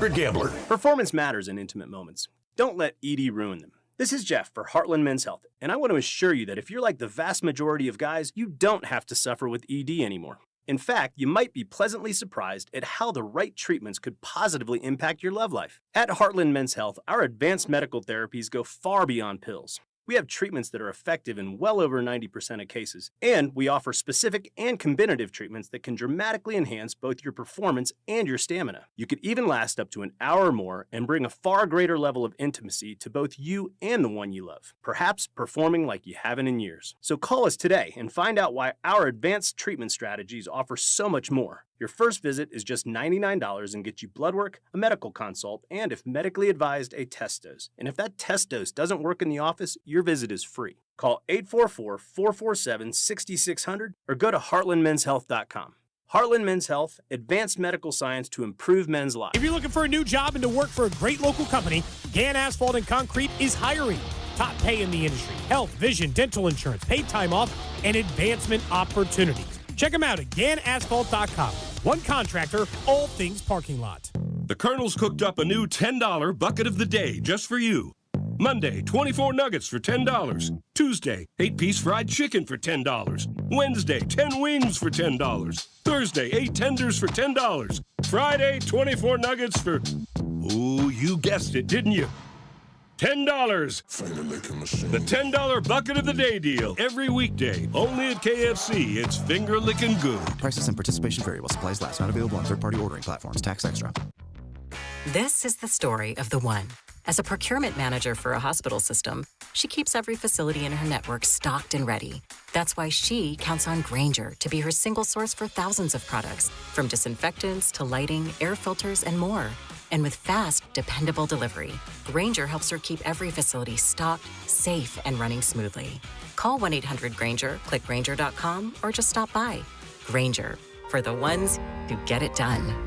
Performance matters in intimate moments. Don't let ED ruin them. This is Jeff for Heartland Men's Health, and I want to assure you that if you're like the vast majority of guys, you don't have to suffer with ED anymore. In fact, you might be pleasantly surprised at how the right treatments could positively impact your love life. At Heartland Men's Health, our advanced medical therapies go far beyond pills. We have treatments that are effective in well over 90% of cases, and we offer specific and combinative treatments that can dramatically enhance both your performance and your stamina. You could even last up to an hour or more and bring a far greater level of intimacy to both you and the one you love, perhaps performing like you haven't in years. So call us today and find out why our advanced treatment strategies offer so much more. Your first visit is just $99 and gets you blood work, a medical consult, and if medically advised, a test dose. And if that test dose doesn't work in the office, your visit is free. Call 844-447-6600 or go to heartlandmenshealth.com. Heartland Men's Health, advanced medical science to improve men's lives. If you're looking for a new job and to work for a great local company, Gann Asphalt and Concrete is hiring. Top pay in the industry, health, vision, dental insurance, paid time off, and advancement opportunities. Check them out at GannAsphalt.com. One contractor, all things parking lot. The Colonel's cooked up a new $10 bucket of the day just for you. Monday, 24 nuggets for $10. Tuesday, 8-piece fried chicken for $10. Wednesday, 10 wings for $10. Thursday, 8 tenders for $10. Friday, 24 nuggets for... Ooh, you guessed it, didn't you? $10. The $10 bucket of the day deal. Every weekday. Only at KFC. It's finger licking good. Prices and participation vary while supplies last. Not available on third-party ordering platforms. Tax extra. This is the story of the one. As a procurement manager for a hospital system, she keeps every facility in her network stocked and ready. That's why she counts on Grainger to be her single source for thousands of products, from disinfectants to lighting, air filters, and more. And with fast, dependable delivery, Grainger helps her keep every facility stocked, safe, and running smoothly. Call 1-800-GRAINGER, click Grainger.com, or just stop by. Grainger, for the ones who get it done.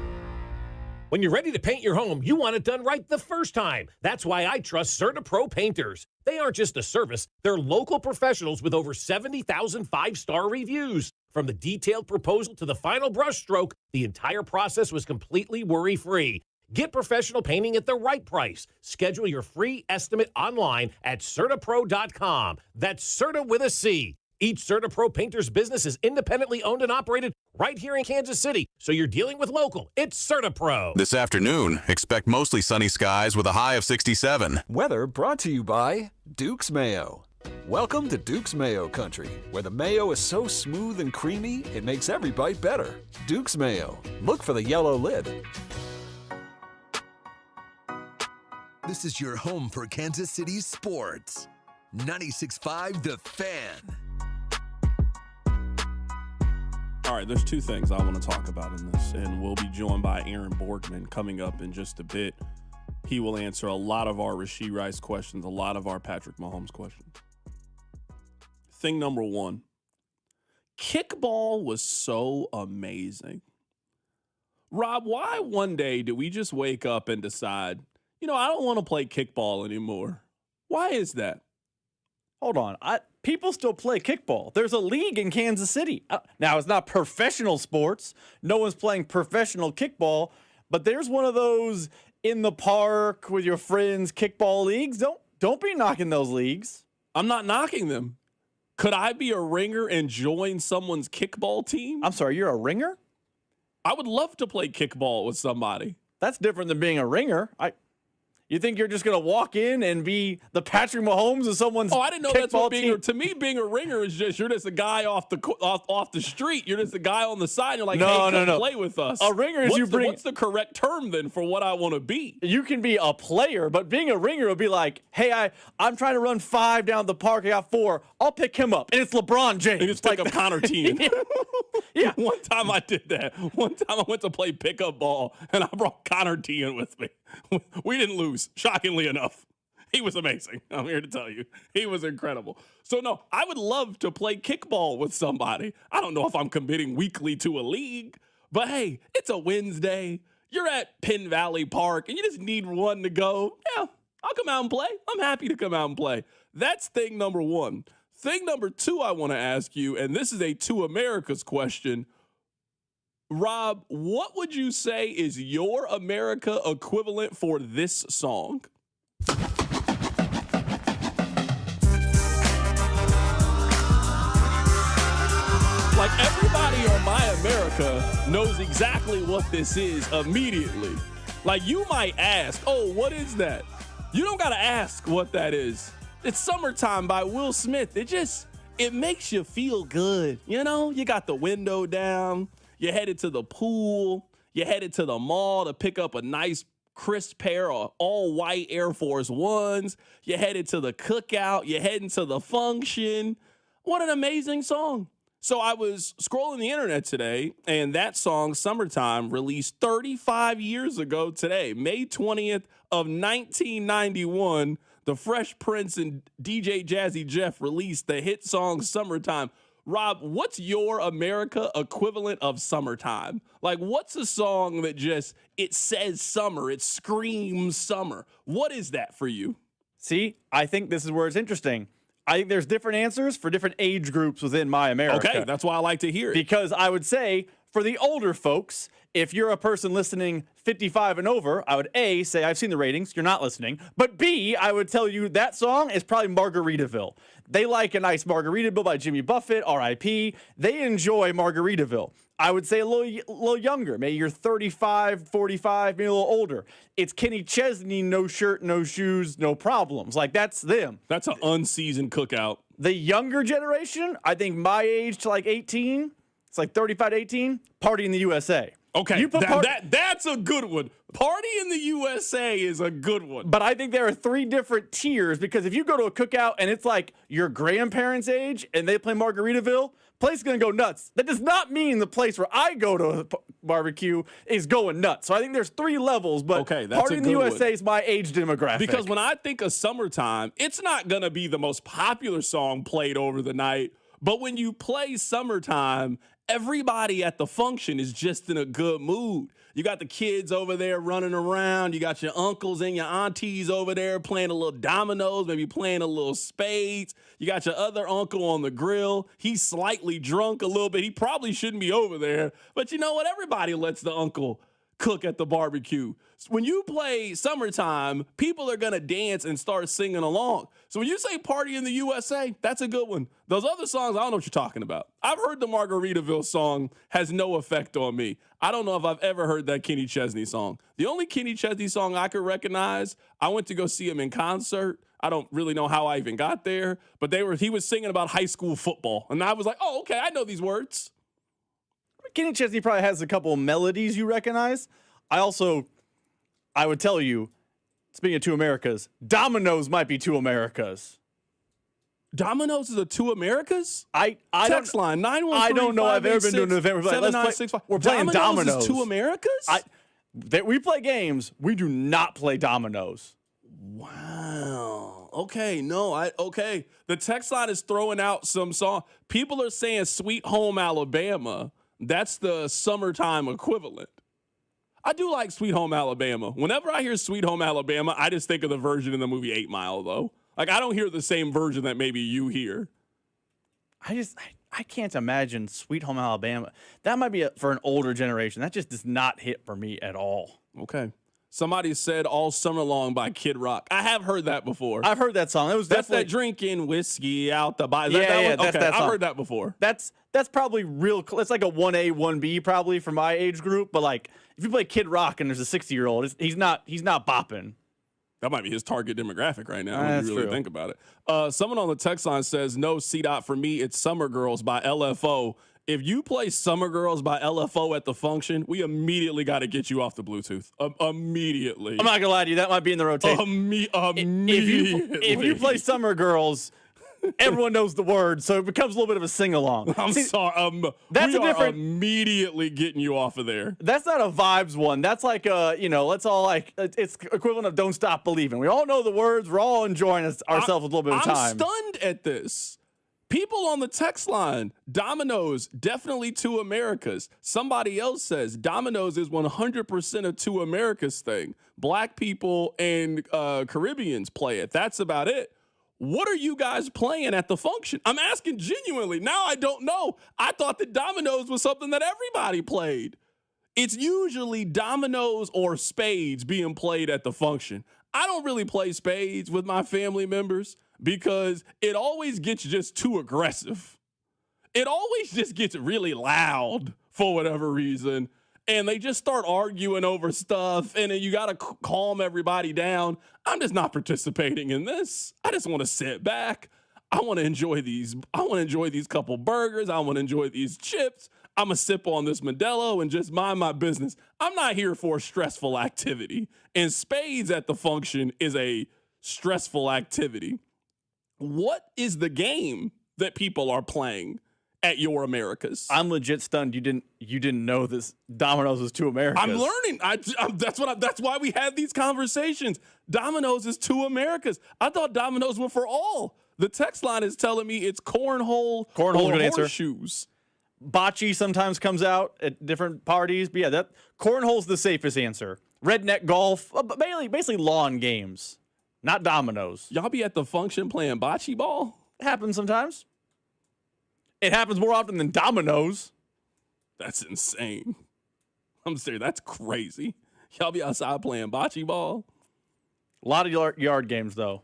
When you're ready to paint your home, you want it done right the first time. That's why I trust CertaPro Painters. They aren't just a service, they're local professionals with over 70,000 five-star reviews. From the detailed proposal to the final brush stroke, the entire process was completely worry-free. Get professional painting at the right price. Schedule your free estimate online at CertaPro.com. That's Certa with a C. Each CertaPro painter's business is independently owned and operated right here in Kansas City, so you're dealing with local. It's CertaPro. This afternoon, expect mostly sunny skies with a high of 67. Weather brought to you by Duke's Mayo. Welcome to Duke's Mayo Country, where the mayo is so smooth and creamy, it makes every bite better. Duke's Mayo. Look for the yellow lid. This is your home for Kansas City sports. 96.5 The Fan. All right, there's two things I want to talk about in this, and we'll be joined by Aaron Borgman coming up in just a bit. He will answer a lot of our Rashee Rice questions, a lot of our Patrick Mahomes questions. Thing number one, kickball was so amazing. Rob, why one day did we just wake up and decide, I don't want to play kickball anymore? Why is that? Hold on. People still play kickball. There's a league in Kansas City. Now, it's not professional sports. No one's playing professional kickball, but there's one of those in the park with your friends kickball leagues. Don't be knocking those leagues. I'm not knocking them. Could I be a ringer and join someone's kickball team? I'm sorry, you're a ringer? I would love to play kickball with somebody. That's different than being a ringer. You think you're just going to walk in and be the Patrick Mahomes of someone's I didn't know that's what team? To me, being a ringer is just, you're just a guy off the street. You're just a guy on the side. You're like, no. play with us. A ringer is what's the correct term then for what I want to be? You can be a player, but being a ringer would be like, hey, I'm trying to run 5 down the park. I got 4. I'll pick him up. And it's LeBron James. And just pick up Connor Tien. Yeah. One time I did that. One time I went to play pickup ball, and I brought Connor Tien with me. We didn't lose, shockingly enough. He was amazing. I'm here to tell you. He was incredible. So, no, I would love to play kickball with somebody. I don't know if I'm committing weekly to a league, but hey, it's a Wednesday. You're at Penn Valley Park, and you just need one to go. Yeah, I'll come out and play. I'm happy to come out and play. That's thing number one. Thing number two I want to ask you, and this is a To America's question. Rob, what would you say is your America equivalent for this song? Like, everybody on My America knows exactly what this is immediately. Like, you might ask, oh, what is that? You don't got to ask what that is. It's Summertime by Will Smith. It makes you feel good. You got the window down. You're headed to the pool. You're headed to the mall to pick up a nice crisp pair of all-white Air Force Ones. You're headed to the cookout. You're heading to the function. What an amazing song. So I was scrolling the internet today, and that song, Summertime, released 35 years ago today, May 20th of 1991. The Fresh Prince and DJ Jazzy Jeff released the hit song Summertime. Rob, what's your America equivalent of Summertime? Like, what's a song that it says summer, it screams summer? What is that for you? See, I think this is where it's interesting. I think there's different answers for different age groups within My America. Okay, that's why I like to hear it. Because I would say, for the older folks, if you're a person listening 55 and over, I would A, say I've seen the ratings, you're not listening. But B, I would tell you that song is probably Margaritaville. They like a nice Margaritaville by Jimmy Buffett, R.I.P. They enjoy Margaritaville. I would say a little younger. Maybe you're 35, 45, maybe a little older. It's Kenny Chesney, no shirt, no shoes, no problems. Like, that's them. That's an unseasoned cookout. The younger generation, I think my age to like 18, it's like 35 to 18, Party in the USA. Okay, that's a good one. Party in the USA is a good one. But I think there are 3 different tiers, because if you go to a cookout and it's like your grandparents' age and they play Margaritaville, place is going to go nuts. That does not mean the place where I go to a barbecue is going nuts. So I think there's 3 levels, but Party in the USA is my age demographic. Because when I think of Summertime, it's not going to be the most popular song played over the night. But when you play Summertime, everybody at the function is just in a good mood. You got the kids over there running around. You got your uncles and your aunties over there playing a little dominoes, maybe playing a little spades. You got your other uncle on the grill. He's slightly drunk a little bit. He probably shouldn't be over there. But you know what? Everybody lets the uncle cook at the barbecue. When you play Summertime, people are going to dance and start singing along. So when you say Party in the USA, that's a good one. Those other songs, I don't know what you're talking about. I've heard the Margaritaville song has no effect on me. I don't know if I've ever heard that Kenny Chesney song. The only Kenny Chesney song I could recognize, I went to go see him in concert. I don't really know how I even got there, but he was singing about high school football. And I was like, oh, okay, I know these words. Kenny Chesney probably has a couple melodies you recognize. I would tell you, speaking of two Americas, Domino's might be two Americas. Domino's is a two Americas? Text line 913. I don't know. I've ever been to an event where we're playing Domino's. Is two Americas? We play games. We do not play Domino's. Wow. Okay. No. Okay. The text line is throwing out some song. People are saying Sweet Home Alabama. That's the summertime equivalent. I do like Sweet Home Alabama. Whenever I hear Sweet Home Alabama, I just think of the version in the movie 8 Mile, though. Like, I don't hear the same version that maybe you hear. I can't imagine Sweet Home Alabama. That might be for an older generation. That just does not hit for me at all. Okay. Somebody said All Summer Long by Kid Rock. I have heard that before. I've heard that song. That's that drinking whiskey out the bottle. That's that song. I've heard that before. That's probably real. It's like a 1A, 1B probably for my age group. But like, if you play Kid Rock and there's a 60-year-old, he's not bopping. That might be his target demographic right now when you really think about it. Someone on the text line says, no, C-Dot, for me, it's Summer Girls by LFO. If you play Summer Girls by LFO at the function, we immediately got to get you off the Bluetooth. Immediately. I'm not going to lie to you. That might be in the rotation. Immediately. If you play Summer Girls, everyone knows the words, so it becomes a little bit of a sing-along. I'm sorry. That's we are immediately getting you off of there. That's not a vibes one. That's like, let's all like, it's equivalent of Don't Stop Believing. We all know the words. We're all enjoying ourselves a little bit of time. I'm stunned at this. People on the text line, Domino's, definitely two Americas. Somebody else says Domino's is 100% a two Americas thing. Black people and Caribbeans play it. That's about it. What are you guys playing at the function? I'm asking genuinely. Now I don't know. I thought that Domino's was something that everybody played. It's usually dominoes or spades being played at the function. I don't really play spades with my family members because it always gets just too aggressive. It always just gets really loud for whatever reason. And they just start arguing over stuff, and then you got to calm everybody down. I'm just not participating in this. I just want to sit back. I want to enjoy these. I want to enjoy these couple burgers. I want to enjoy these chips. I'm going to sip on this Modelo and just mind my business. I'm not here for a stressful activity. And spades at the function is a stressful activity. What is the game that people are playing at your Americas? I'm legit stunned. You didn't know this. Domino's is two Americas. I'm learning. That's why we had these conversations. Domino's is two Americas. I thought Domino's were for all. The text line is telling me it's cornhole or good answer. horseshoes. Bocce sometimes comes out at different parties. But yeah, that cornhole's the safest answer. Redneck golf, basically lawn games, not dominoes. Y'all be at the function playing bocce ball? It happens sometimes. It happens more often than dominoes. That's insane. I'm serious. That's crazy. Y'all be outside playing bocce ball? A lot of yard games, though.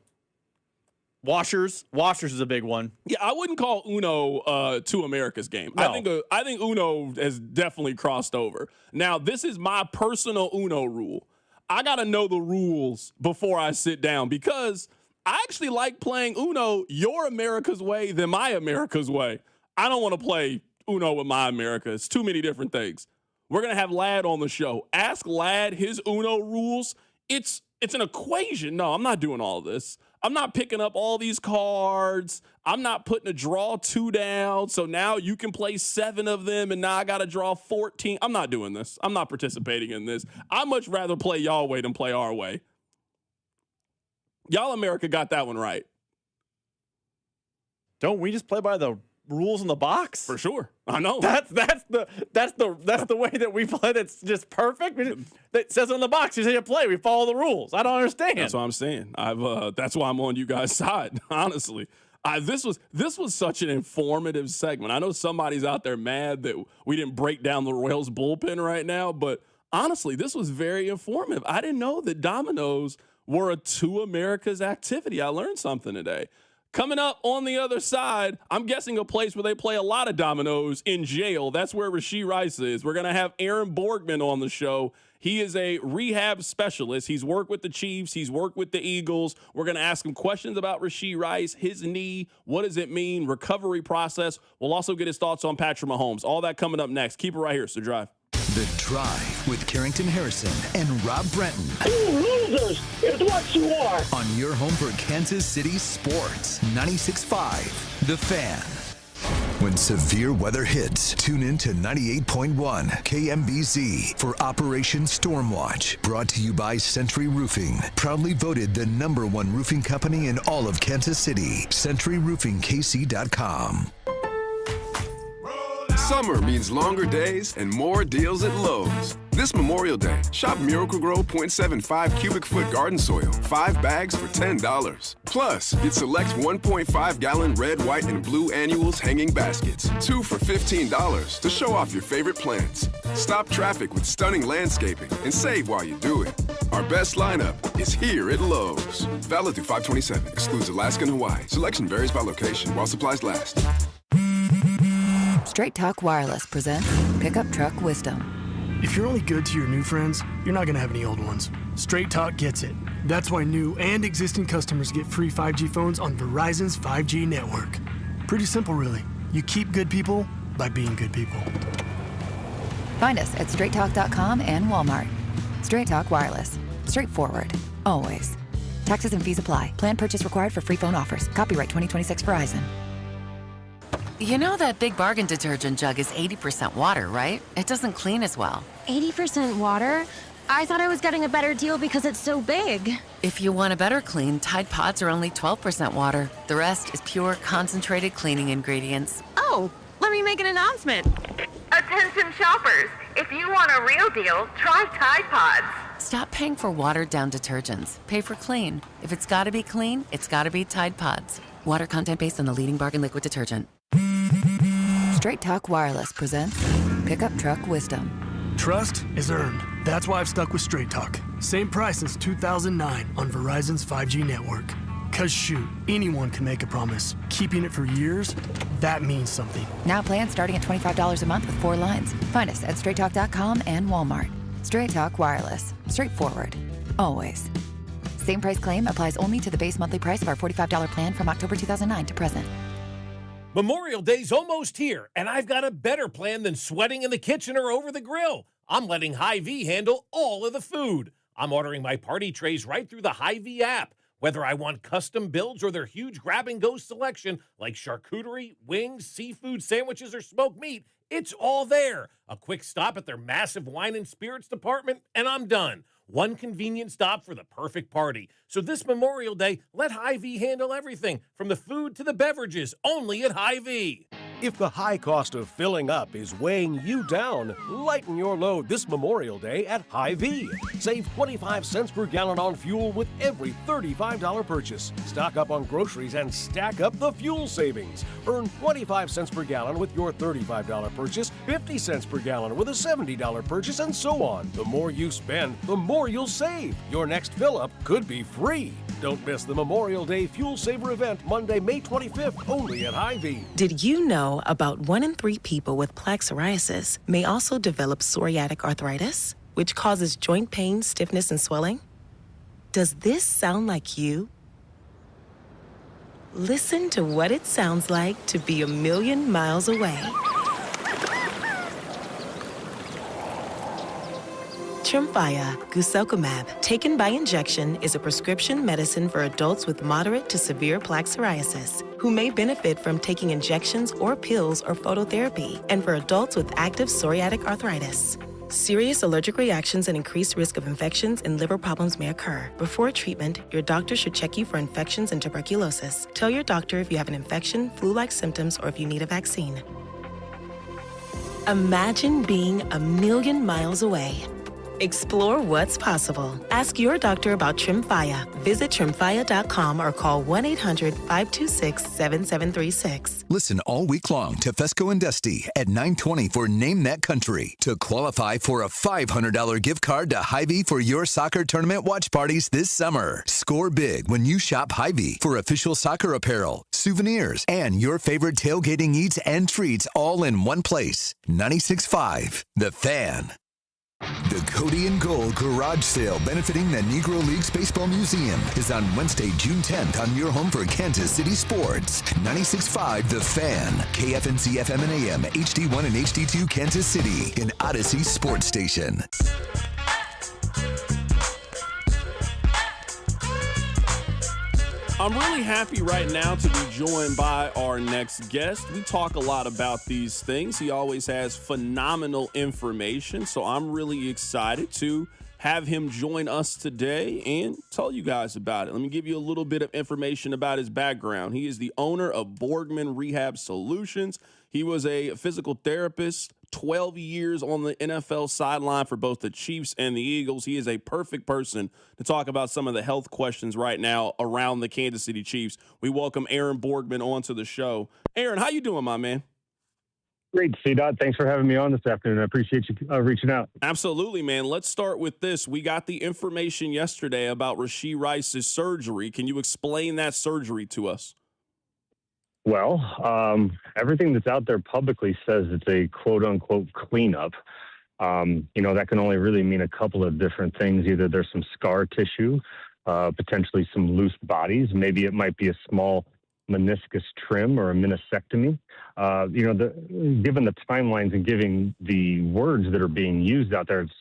Washers is a big one. Yeah, I wouldn't call Uno two America's game. No. I think Uno has definitely crossed over. Now, this is my personal Uno rule. I got to know the rules before I sit down because I actually like playing Uno your America's way than my America's way. I don't want to play Uno with my America. It's too many different things. We're going to have Lad on the show. Ask Lad his Uno rules. It's an equation. No, I'm not doing all this. I'm not picking up all these cards. I'm not putting a draw 2 down. So now you can play 7 of them, and now I got to draw 14. I'm not doing this. I'm not participating in this. I'd much rather play y'all way than play our way. Y'all America got that one right. Don't we just play by the rules in the box? For sure. I know. That's the way that we play. That's just perfect. It says on the box, you say you play. We follow the rules. I don't understand. That's what I'm saying. That's why I'm on you guys' side, honestly. This was such an informative segment. I know somebody's out there mad that we didn't break down the Royals bullpen right now, but honestly, this was very informative. I didn't know that dominoes were a Two Americas activity. I learned something today. Coming up on the other side, I'm guessing a place where they play a lot of dominoes in jail. That's where Rashee Rice is. We're going to have Aaron Borgman on the show. He is a rehab specialist. He's worked with the Chiefs. He's worked with the Eagles. We're going to ask him questions about Rashee Rice, his knee, what does it mean, recovery process. We'll also get his thoughts on Patrick Mahomes. All that coming up next. Keep it right here. It's The Drive. The Drive with Carrington Harrison and Rob Brenton. You losers is what you are. On your home for Kansas City sports. 96.5 The Fan. When severe weather hits, tune in to 98.1 KMBZ for Operation Stormwatch. Brought to you by Century Roofing. Proudly voted the #1 roofing company in all of Kansas City. CenturyRoofingKC.com. Summer means longer days and more deals at Lowe's. This Memorial Day, shop Miracle-Gro 0.75 cubic foot garden soil, 5 bags for $10. Plus, get select 1.5-gallon red, white, and blue annuals hanging baskets, 2 for $15 to show off your favorite plants. Stop traffic with stunning landscaping and save while you do it. Our best lineup is here at Lowe's. Valid through 5/27, excludes Alaska and Hawaii. Selection varies by location while supplies last. Straight Talk Wireless presents Pickup Truck Wisdom. If you're only good to your new friends, you're not going to have any old ones. Straight Talk gets it. That's why new and existing customers get free 5G phones on Verizon's 5G network. Pretty simple, really. You keep good people by being good people. Find us at straighttalk.com and Walmart. Straight Talk Wireless. Straightforward. Always. Taxes and fees apply. Plan purchase required for free phone offers. Copyright 2026 Verizon. You know that Big Bargain detergent jug is 80% water, right? It doesn't clean as well. 80% water? I thought I was getting a better deal because it's so big. If you want a better clean, Tide Pods are only 12% water. The rest is pure, concentrated cleaning ingredients. Oh, let me make an announcement. Attention shoppers, if you want a real deal, try Tide Pods. Stop paying for watered-down detergents. Pay for clean. If it's gotta be clean, it's gotta be Tide Pods. Water content based on the leading bargain liquid detergent. Straight Talk Wireless presents Pickup Truck Wisdom. Trust is earned. That's why I've stuck with Straight Talk. Same price since 2009 on Verizon's 5G network. Cause shoot, anyone can make a promise. Keeping it for years, that means something. Now plans starting at $25 a month with 4 lines. Find us at straighttalk.com and Walmart. Straight Talk Wireless. Straightforward. Always. Same price claim applies only to the base monthly price of our $45 plan from October 2009 to present. Memorial Day's almost here, and I've got a better plan than sweating in the kitchen or over the grill. I'm letting Hy-Vee handle all of the food. I'm ordering my party trays right through the Hy-Vee app. Whether I want custom builds or their huge grab-and-go selection, like charcuterie, wings, seafood, sandwiches, or smoked meat, it's all there. A quick stop at their massive wine and spirits department, and I'm done. One convenient stop for the perfect party. So this Memorial Day, let Hy-Vee handle everything, from the food to the beverages, only at Hy-Vee. If the high cost of filling up is weighing you down, lighten your load this Memorial Day at Hy-Vee. Save 25 cents per gallon on fuel with every $35 purchase. Stock up on groceries and stack up the fuel savings. Earn 25 cents per gallon with your $35 purchase, 50 cents per gallon with a $70 purchase, and so on. The more you spend, the more you'll save. Your next fill-up could be free. Don't miss the Memorial Day Fuel Saver event Monday, May 25th, only at Hy-Vee. Did you know about 1 in 3 people with plaque psoriasis may also develop psoriatic arthritis, which causes joint pain, stiffness, and swelling? Does this sound like you? Listen to what it sounds like to be a million miles away. Tremfya guselkumab, taken by injection, is a prescription medicine for adults with moderate to severe plaque psoriasis who may benefit from taking injections or pills or phototherapy, and for adults with active psoriatic arthritis. Serious allergic reactions and increased risk of infections and liver problems may occur. Before treatment, your doctor should check you for infections and tuberculosis. Tell your doctor if you have an infection, flu-like symptoms, or if you need a vaccine. Imagine being a million miles away. Explore what's possible. Ask your doctor about Tremfya. Visit tremfya.com or call 1-800-526-7736. Listen all week long to Fesco and Dusty at 9:20 for Name That Country to qualify for a $500 gift card to Hy-Vee for your soccer tournament watch parties this summer. Score big when you shop Hy-Vee for official soccer apparel, souvenirs, and your favorite tailgating eats and treats all in one place. 96.5 The Fan. The Cody and Gold Garage Sale benefiting the Negro Leagues Baseball Museum is on Wednesday, June 10th on your home for Kansas City sports. 96.5 The Fan, KFNC FM and AM, HD1 and HD2 Kansas City, an Odyssey sports station. I'm really happy right now to be joined by our next guest. We talk a lot about these things. He always has phenomenal information, so I'm really excited to have him join us today and tell you guys about it. Let me give you a little bit of information about his background. He is the owner of Borgman Rehab Solutions. He was a physical therapist, 12 years on the NFL sideline for both the Chiefs and the Eagles. He is a perfect person to talk about some of the health questions right now around the Kansas City Chiefs. We welcome Aaron Borgman onto the show. Aaron, how you doing, my man? Great, C-Dot. Thanks for having me on this afternoon. I appreciate you reaching out. Absolutely, man. Let's start with this. We got the information yesterday about Rashee Rice's surgery. Can you explain that surgery to us? Well, everything that's out there publicly says it's a quote-unquote cleanup. That can only really mean a couple of different things. Either there's some scar tissue, potentially some loose bodies. Maybe it might be a small meniscus trim or a meniscectomy. Given the timelines and giving the words that are being used out there, it's,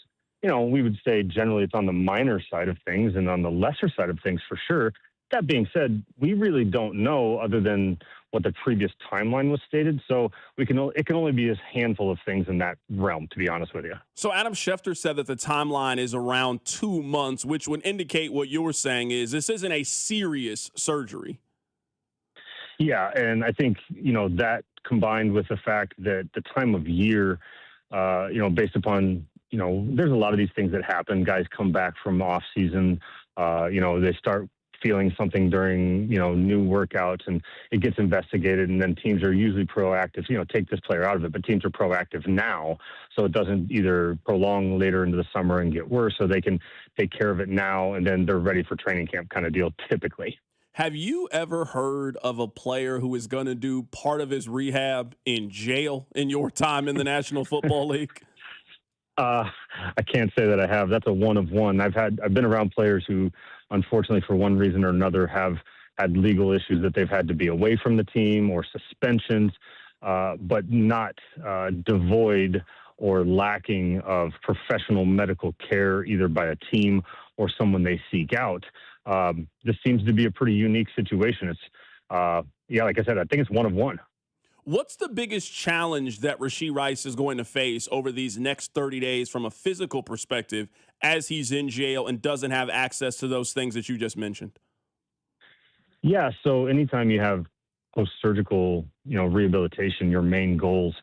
we would say generally it's on the minor side of things and on the lesser side of things for sure. That being said, we really don't know other than what the previous timeline was stated. So it can only be a handful of things in that realm, to be honest with you. So Adam Schefter said that the timeline is around 2 months, which would indicate what you were saying is this isn't a serious surgery. Yeah, and I think, that combined with the fact that the time of year, based upon, there's a lot of these things that happen. Guys come back from off season, they start feeling something during, new workouts and it gets investigated, and then teams are usually proactive, take this player out of it, but teams are proactive now so it doesn't either prolong later into the summer and get worse, so they can take care of it now and then they're ready for training camp kind of deal typically. Have you ever heard of a player who is going to do part of his rehab in jail in your time in the National Football League? I can't say that I have. That's a one of one. I've been around players who, unfortunately, for one reason or another, have had legal issues that they've had to be away from the team or suspensions, but not devoid or lacking of professional medical care, either by a team or someone they seek out. This seems to be a pretty unique situation. It's, like I said, I think it's one of one. What's the biggest challenge that Rashee Rice is going to face over these next 30 days from a physical perspective as he's in jail and doesn't have access to those things that you just mentioned? Yeah, so anytime you have post-surgical, rehabilitation, your main goals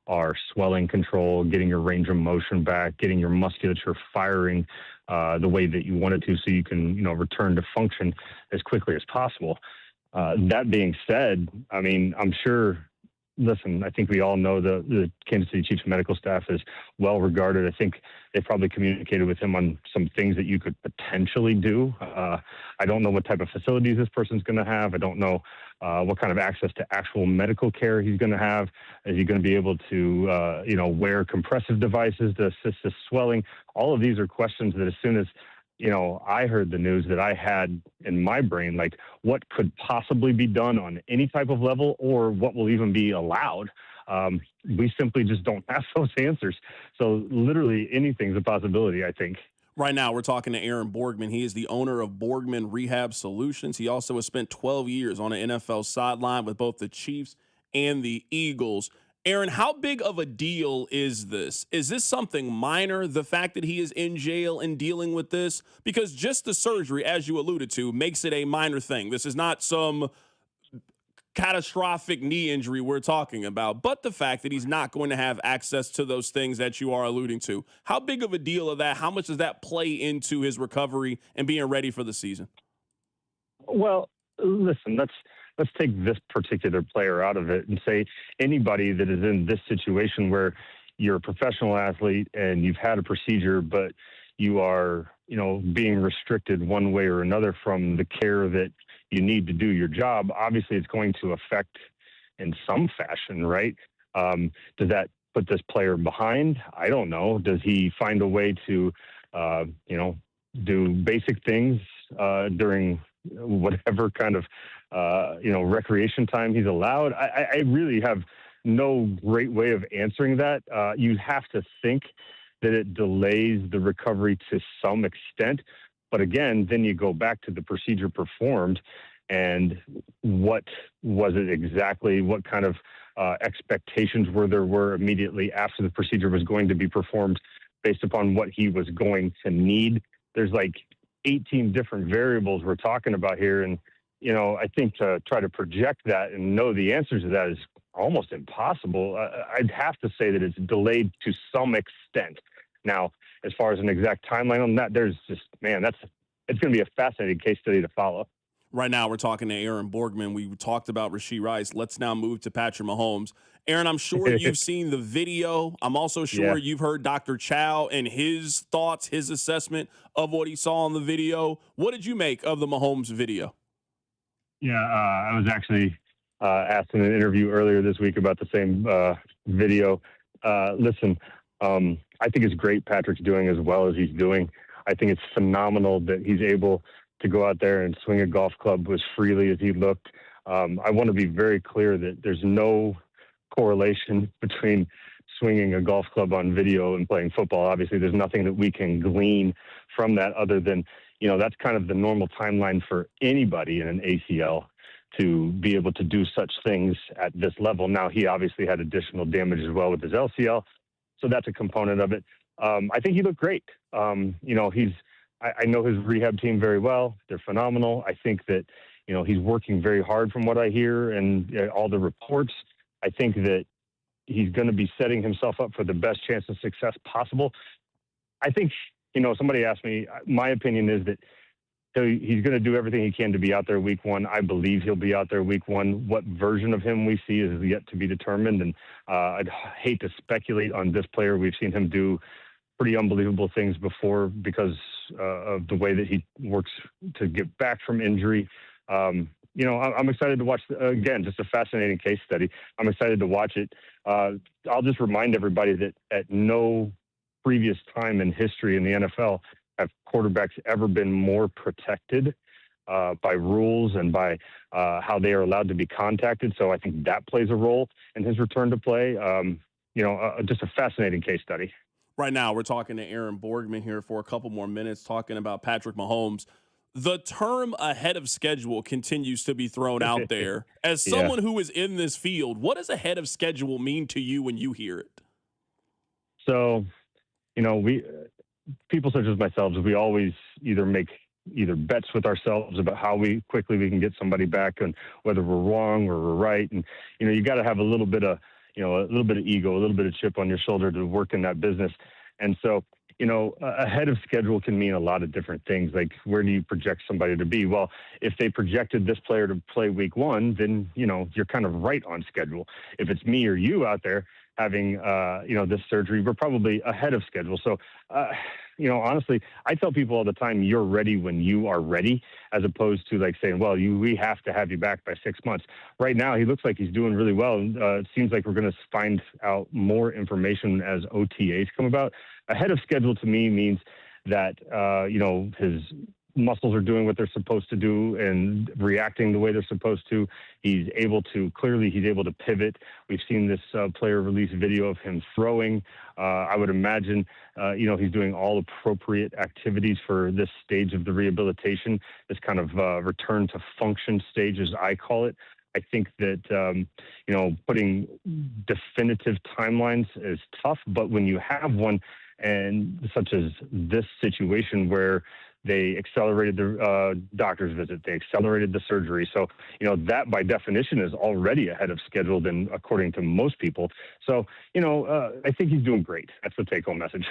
are swelling control, getting your range of motion back, getting your musculature firing the way that you want it to so you can, return to function as quickly as possible. That being said, I mean, I'm sure... Listen, I think we all know the Kansas City Chiefs medical staff is well regarded. I think they probably communicated with him on some things that you could potentially do. I don't know what type of facilities this person's going to have. I don't know what kind of access to actual medical care he's going to have. Is he going to be able to, wear compressive devices to assist his swelling? All of these are questions that as soon as I heard the news that I had in my brain, like what could possibly be done on any type of level or what will even be allowed. We simply just don't have those answers. So literally anything's a possibility, I think. Right now, we're talking to Aaron Borgman. He is the owner of Borgman Rehab Solutions. He also has spent 12 years on an NFL sideline with both the Chiefs and the Eagles. Aaron, how big of a deal is this? Is this something minor, the fact that he is in jail and dealing with this? Because just the surgery, as you alluded to, makes it a minor thing. This is not some catastrophic knee injury we're talking about, but the fact that he's not going to have access to those things that you are alluding to. How big of a deal of that? How much does that play into his recovery and being ready for the season? Well, listen, let's take this particular player out of it and say anybody that is in this situation where you're a professional athlete and you've had a procedure, but you are, being restricted one way or another from the care that you need to do your job. Obviously, it's going to affect in some fashion, right? Does that put this player behind? I don't know. Does he find a way to, do basic things during whatever kind of, recreation time he's allowed? I really have no great way of answering that. You have to think that it delays the recovery to some extent. But again, then you go back to the procedure performed and what was it exactly? What kind of expectations were immediately after the procedure was going to be performed based upon what he was going to need? There's like 18 different variables we're talking about here. And, I think to try to project that and know the answers to that is almost impossible. I'd have to say that it's delayed to some extent. Now, as far as an exact timeline on that, there's just, it's going to be a fascinating case study to follow. Right now, we're talking to Aaron Borgman. We talked about Rashee Rice. Let's now move to Patrick Mahomes. Aaron, I'm sure you've seen the video. I'm also sure you've heard Dr. Chow and his thoughts, his assessment of what he saw on the video. What did you make of the Mahomes video? Yeah, I was actually asked in an interview earlier this week about the same video. Listen, I think it's great Patrick's doing as well as he's doing. I think it's phenomenal that he's able to go out there and swing a golf club as freely as he looked. I want to be very clear that there's no correlation between swinging a golf club on video and playing football. Obviously, there's nothing that we can glean from that other than, that's kind of the normal timeline for anybody in an ACL to be able to do such things at this level. Now, he obviously had additional damage as well with his LCL, so that's a component of it. I think he looked great. I know his rehab team very well. They're phenomenal. I think that, he's working very hard from what I hear and all the reports. I think that he's going to be setting himself up for the best chance of success possible. I think, somebody asked me, my opinion is that he's going to do everything he can to be out there week one. I believe he'll be out there week one. What version of him we see is yet to be determined. And I'd hate to speculate on this player. We've seen him do pretty unbelievable things before because of the way that he works to get back from injury. I'm excited to watch, again, just a fascinating case study. I'm excited to watch it. I'll just remind everybody that at no previous time in history in the NFL have quarterbacks ever been more protected by rules and by how they are allowed to be contacted. So I think that plays a role in his return to play. Just a fascinating case study. Right now, we're talking to Aaron Borgman here for a couple more minutes, talking about Patrick Mahomes. The term ahead of schedule continues to be thrown out there. As someone who is in this field, what does ahead of schedule mean to you when you hear it? So, people such as myself, we always make bets with ourselves about how quickly we can get somebody back and whether we're wrong or we're right. And, you got to have a little bit of ego, a little bit of chip on your shoulder to work in that business. And so, ahead of schedule can mean a lot of different things. Like, where do you project somebody to be? Well, if they projected this player to play week one, then, you're kind of right on schedule. If it's me or you out there having, this surgery, we're probably ahead of schedule. So, honestly, I tell people all the time, you're ready when you are ready, as opposed to like saying, well, we have to have you back by 6 months. Right now, he looks like he's doing really well. It seems like we're going to find out more information as OTAs come about. Ahead of schedule to me means that, his muscles are doing what they're supposed to do and reacting the way they're supposed to. He's able to pivot. We've seen this player release video of him throwing. I would imagine, he's doing all appropriate activities for this stage of the rehabilitation, this kind of return to function stage, as I call it. I think that, putting definitive timelines is tough, but when you have one, and such as this situation where They accelerated the doctor's visit. They accelerated the surgery. So, that by definition is already ahead of schedule than according to most people. So, I think he's doing great. That's the take-home message.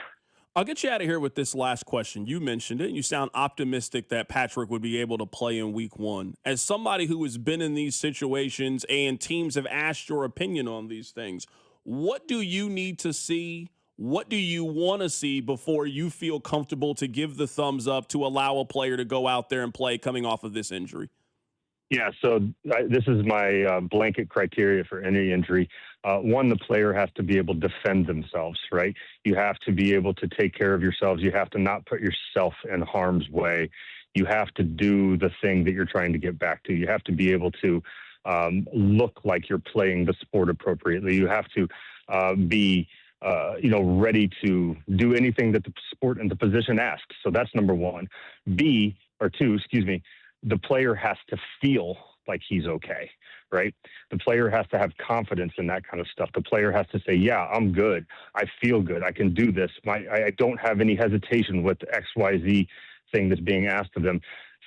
I'll get you out of here with this last question. You mentioned it. You sound optimistic that Patrick would be able to play in week 1. As somebody who has been in these situations and teams have asked your opinion on these things, what do you need to see? What do you want to see before you feel comfortable to give the thumbs up to allow a player to go out there and play coming off of this injury? Yeah, so this is my blanket criteria for any injury. One, the player has to be able to defend themselves, right? You have to be able to take care of yourselves. You have to not put yourself in harm's way. You have to do the thing that you're trying to get back to. You have to be able to look like you're playing the sport appropriately. You have to be ready to do anything that the sport and the position asks. So that's number one. Two, the player has to feel like he's okay, right? The player has to have confidence in that kind of stuff. The player has to say, yeah, I'm good. I feel good. I can do this. I don't have any hesitation with the XYZ thing that's being asked of them.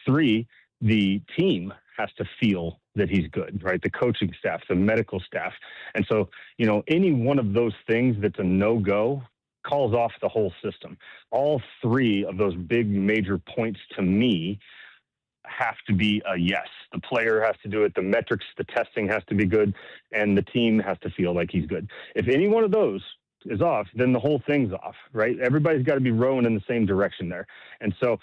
3, the team has to feel that he's good, right? The coaching staff, the medical staff. And so, any one of those things that's a no-go calls off the whole system. All 3 of those big major points to me have to be a yes. The player has to do it. The metrics, the testing has to be good, and the team has to feel like he's good. If any one of those is off, then the whole thing's off, right? Everybody's got to be rowing in the same direction there. And so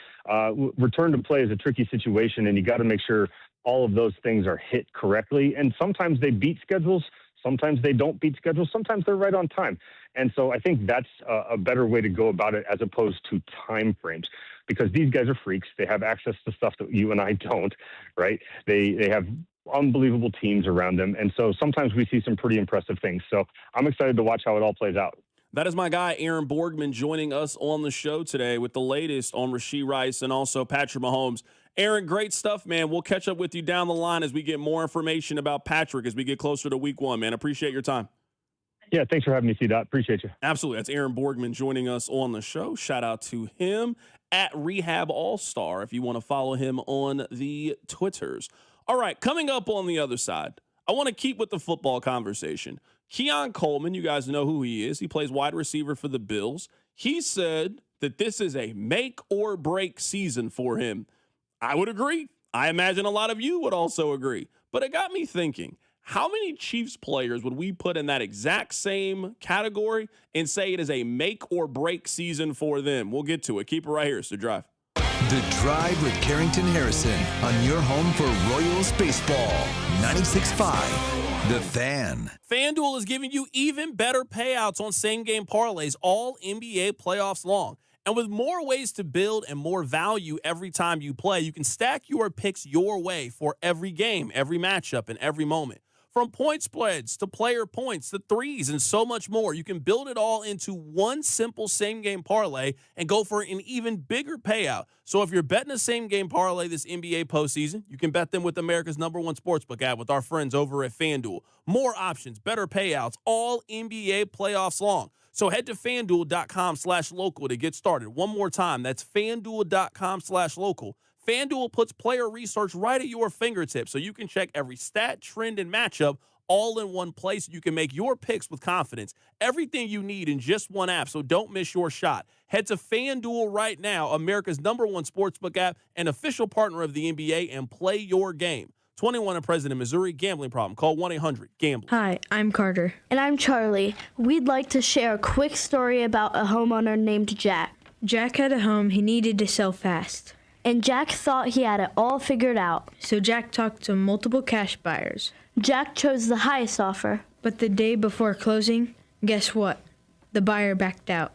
return to play is a tricky situation, and you got to make sure all of those things are hit correctly. And sometimes they beat schedules. Sometimes they don't beat schedules. Sometimes they're right on time. And so I think that's a better way to go about it as opposed to time frames, because these guys are freaks. They have access to stuff that you and I don't, right? They have unbelievable teams around them. And so sometimes we see some pretty impressive things. So I'm excited to watch how it all plays out. That is my guy, Aaron Borgman, joining us on the show today with the latest on Rashee Rice and also Patrick Mahomes. Aaron, great stuff, man. We'll catch up with you down the line as we get more information about Patrick as we get closer to week 1, man. Appreciate your time. Yeah, thanks for having me, C-Dot. Appreciate you. Absolutely. That's Aaron Borgman joining us on the show. Shout out to him at Rehab All-Star if you want to follow him on the Twitters. All right, coming up on the other side, I want to keep with the football conversation. Keon Coleman, you guys know who he is. He plays wide receiver for the Bills. He said that this is a make or break season for him. I would agree. I imagine a lot of you would also agree. But it got me thinking, how many Chiefs players would we put in that exact same category and say it is a make or break season for them? We'll get to it. Keep it right here. It's The Drive. The Drive with Carrington Harrison on your home for Royals baseball. 96.5, The Fan. FanDuel is giving you even better payouts on same-game parlays all NBA playoffs long. And with more ways to build and more value every time you play, you can stack your picks your way for every game, every matchup, and every moment. From point spreads to player points to threes and so much more, you can build it all into one simple same-game parlay and go for an even bigger payout. So if you're betting a same-game parlay this NBA postseason, you can bet them with America's #1 sportsbook app with our friends over at FanDuel. More options, better payouts, all NBA playoffs long. So head to FanDuel.com/local to get started. One more time, that's FanDuel.com/local. FanDuel puts player research right at your fingertips so you can check every stat, trend, and matchup all in one place. You can make your picks with confidence. Everything you need in just one app, so don't miss your shot. Head to FanDuel right now, America's #1 sportsbook app and official partner of the NBA, and play your game. 21 and present in Missouri. Gambling problem. Call 1-800-GAMBLER. Hi, I'm Carter. And I'm Charlie. We'd like to share a quick story about a homeowner named Jack. Jack had a home he needed to sell fast. And Jack thought he had it all figured out. So Jack talked to multiple cash buyers. Jack chose the highest offer. But the day before closing, guess what? The buyer backed out.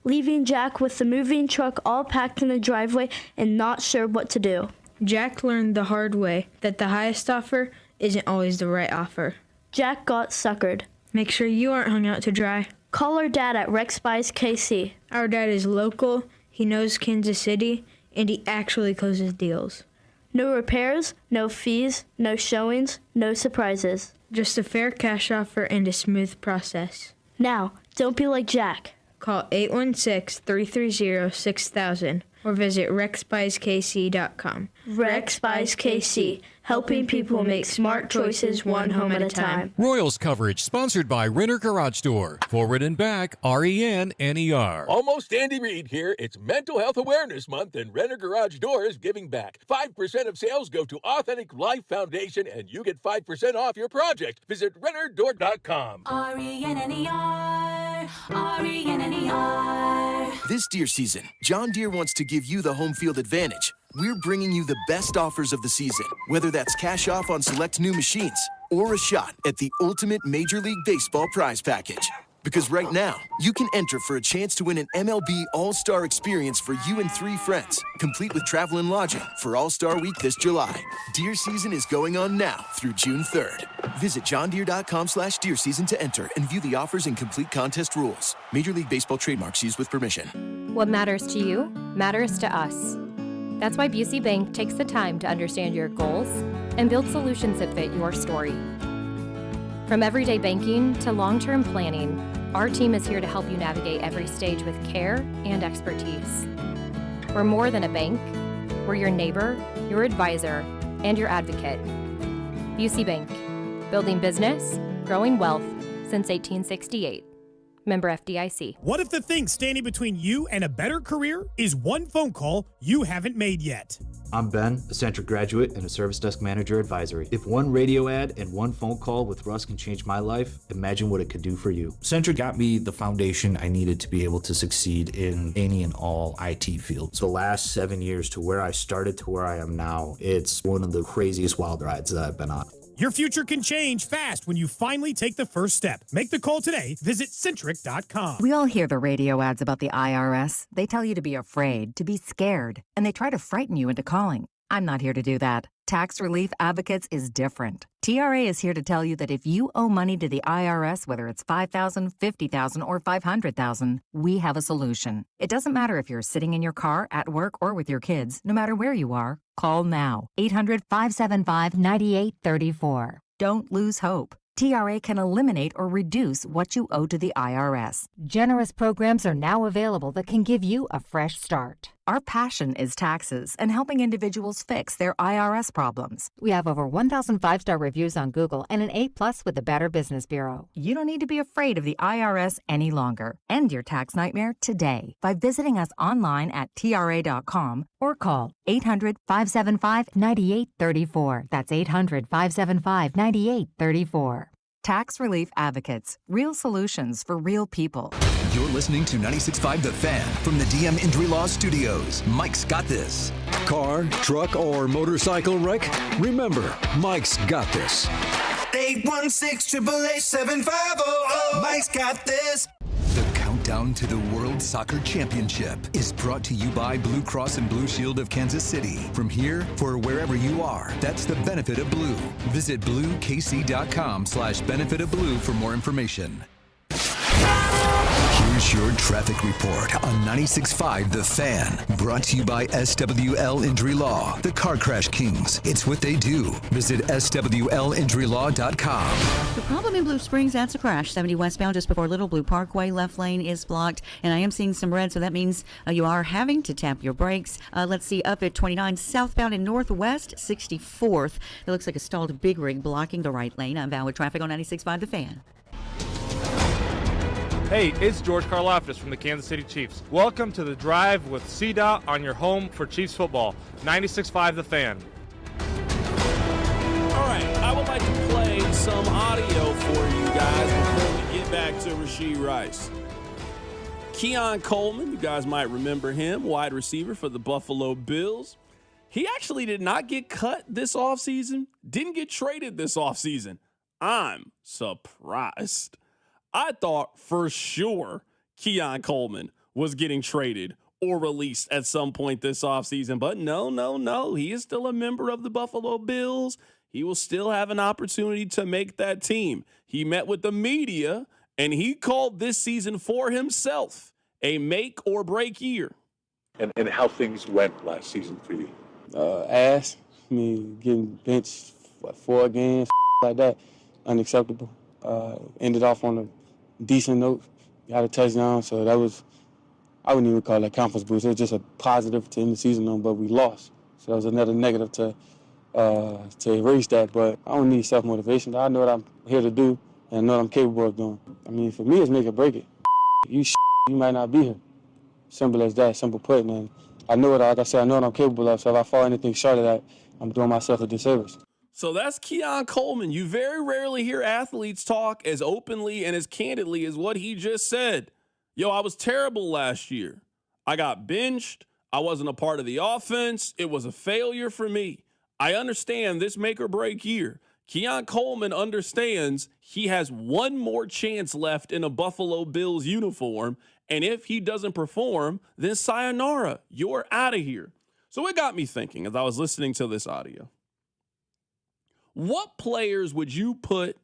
Leaving Jack with the moving truck all packed in the driveway and not sure what to do. Jack learned the hard way that the highest offer isn't always the right offer. Jack got suckered. Make sure you aren't hung out to dry. Call our dad at Rex Buys KC. Our dad is local, he knows Kansas City, and he actually closes deals. No repairs, no fees, no showings, no surprises. Just a fair cash offer and a smooth process. Now, don't be like Jack. Call 816-330-6000 or visit rexbuyskc.com. Rex Buys KC, helping people make smart choices one home at a time. Royals coverage sponsored by Renner Garage Door. Forward and back, RENNER. Almost Andy Reid here. It's Mental Health Awareness Month, and Renner Garage Door is giving back. 5% of sales go to Authentic Life Foundation, and you get 5% off your project. Visit rennerdoor.com. RENNER, RENNER. This deer season, John Deere wants to give you the home field advantage. We're bringing you the best offers of the season, whether that's cash off on select new machines or a shot at the ultimate Major League Baseball prize package. Because right now, you can enter for a chance to win an MLB All-Star experience for you and 3 friends, complete with travel and lodging for All-Star Week this July. Deer season is going on now through June 3rd. Visit johndeere.com/deer season to enter and view the offers and complete contest rules. Major League Baseball trademarks used with permission. What matters to you matters to us. That's why Busey Bank takes the time to understand your goals and build solutions that fit your story. From everyday banking to long-term planning, our team is here to help you navigate every stage with care and expertise. We're more than a bank. We're your neighbor, your advisor, and your advocate. Busey Bank, building business, growing wealth since 1868. Member FDIC. What if the thing standing between you and a better career is one phone call you haven't made yet? I'm Ben, a Centric graduate and a Service Desk Manager Advisory. If one radio ad and one phone call with Russ can change my life, imagine what it could do for you. Centric got me the foundation I needed to be able to succeed in any and all IT fields. The last 7 years to where I started to where I am now, it's one of the craziest wild rides that I've been on. Your future can change fast when you finally take the first step. Make the call today. Visit Centric.com. We all hear the radio ads about the IRS. They tell you to be afraid, to be scared, and they try to frighten you into calling. I'm not here to do that. Tax Relief Advocates is different. TRA is here to tell you that if you owe money to the IRS, whether it's $5,000, $50,000, or $500,000, we have a solution. It doesn't matter if you're sitting in your car, at work, or with your kids. No matter where you are, call now. 800-575-9834. Don't lose hope. TRA can eliminate or reduce what you owe to the IRS. Generous programs are now available that can give you a fresh start. Our passion is taxes and helping individuals fix their IRS problems. We have over 1,000 5-star reviews on Google and an A+ with the Better Business Bureau. You don't need to be afraid of the IRS any longer. End your tax nightmare today by visiting us online at TRA.com or call 800-575-9834. That's 800-575-9834. Tax Relief Advocates. Real solutions for real people. You're listening to 96.5 The Fan from the DM Injury Law Studios. Mike's got this. Car, truck, or motorcycle wreck? Remember, Mike's got this. 816-888-7500. Mike's got this. The countdown to the World Soccer Championship is brought to you by Blue Cross and Blue Shield of Kansas City. From here, for wherever you are, that's the benefit of blue. Visit bluekc.com/benefit of blue for more information. Here's your traffic report on 96.5 The Fan. Brought to you by SWL Injury Law, the Car Crash Kings. It's what they do. Visit SWLinjurylaw.com. The problem in Blue Springs, that's a crash. 70 westbound just before Little Blue Parkway. Left lane is blocked. And I am seeing some red, so that means you are having to tap your brakes. Let's see, up at 29 southbound and northwest, 64th. It looks like a stalled big rig blocking the right lane. I'm Val with traffic on 96.5 The Fan. Hey, it's George Karlaftis from the Kansas City Chiefs. Welcome to the Drive with CDOT on your home for Chiefs football. 96.5 The Fan. All right, I would like to play some audio for you guys before we get back to Rashee Rice. Keon Coleman, you guys might remember him, wide receiver for the Buffalo Bills. He actually did not get cut this offseason, didn't get traded this offseason. I'm surprised. I thought for sure Keon Coleman was getting traded or released at some point this offseason, but no. He is still a member of the Buffalo Bills. He will still have an opportunity to make that team. He met with the media, and he called this season for himself a make or break year. And how things went last season for you? Ass. I mean, getting benched 4 games, like that, unacceptable. Ended off on a decent note, got a touchdown, so that was, I wouldn't even call that conference boost. It was just a positive to end the season, but we lost. So that was another negative to erase that. But I don't need self-motivation. I know what I'm here to do and I know what I'm capable of doing. I mean, for me, it's make or break it. You might not be here. Simple as that, simple put. And I know what, like I said, I know what I'm capable of. So if I fall anything short of that, I'm doing myself a disservice. So that's Keon Coleman. You very rarely hear athletes talk as openly and as candidly as what he just said. Yo, I was terrible last year. I got benched. I wasn't a part of the offense. It was a failure for me. I understand this make or break year. Keon Coleman understands he has one more chance left in a Buffalo Bills uniform. And if he doesn't perform, then sayonara, you're out of here. So it got me thinking as I was listening to this audio. What players would you put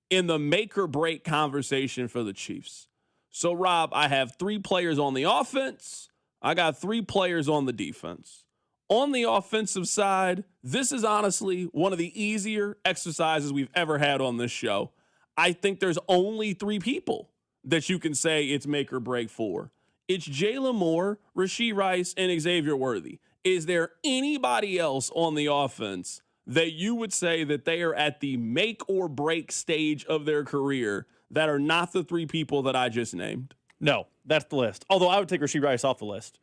in the make or break conversation for the Chiefs? So, Rob, I have 3 players on the offense. I got 3 players on the defense. On the offensive side, this is honestly one of the easier exercises we've ever had on this show. I think there's only 3 people that you can say it's make or break for. It's Jalen Moore, Rashee Rice, and Xavier Worthy. Is there anybody else on the offense that you would say that they are at the make or break stage of their career that are not the 3 people that I just named? No, that's the list. Although I would take Rashee Rice off the list.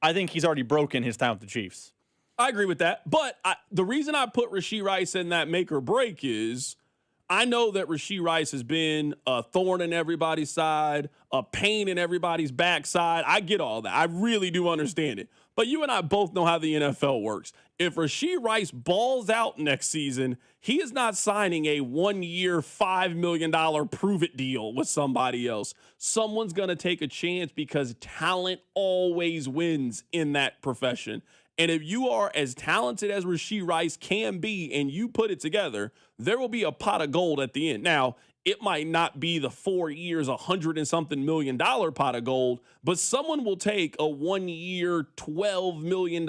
I think he's already broken his time with the Chiefs. I agree with that. But the reason I put Rashee Rice in that make or break is I know that Rashee Rice has been a thorn in everybody's side, a pain in everybody's backside. I get all that. I really do understand it. But you and I both know how the NFL works. If Rashee Rice balls out next season, he is not signing a 1-year, $5 million prove-it deal with somebody else. Someone's going to take a chance because talent always wins in that profession. And if you are as talented as Rashee Rice can be and you put it together, there will be a pot of gold at the end. Now, it might not be the 4 years, $100 and something million pot of gold, but someone will take a 1 year, $12 million,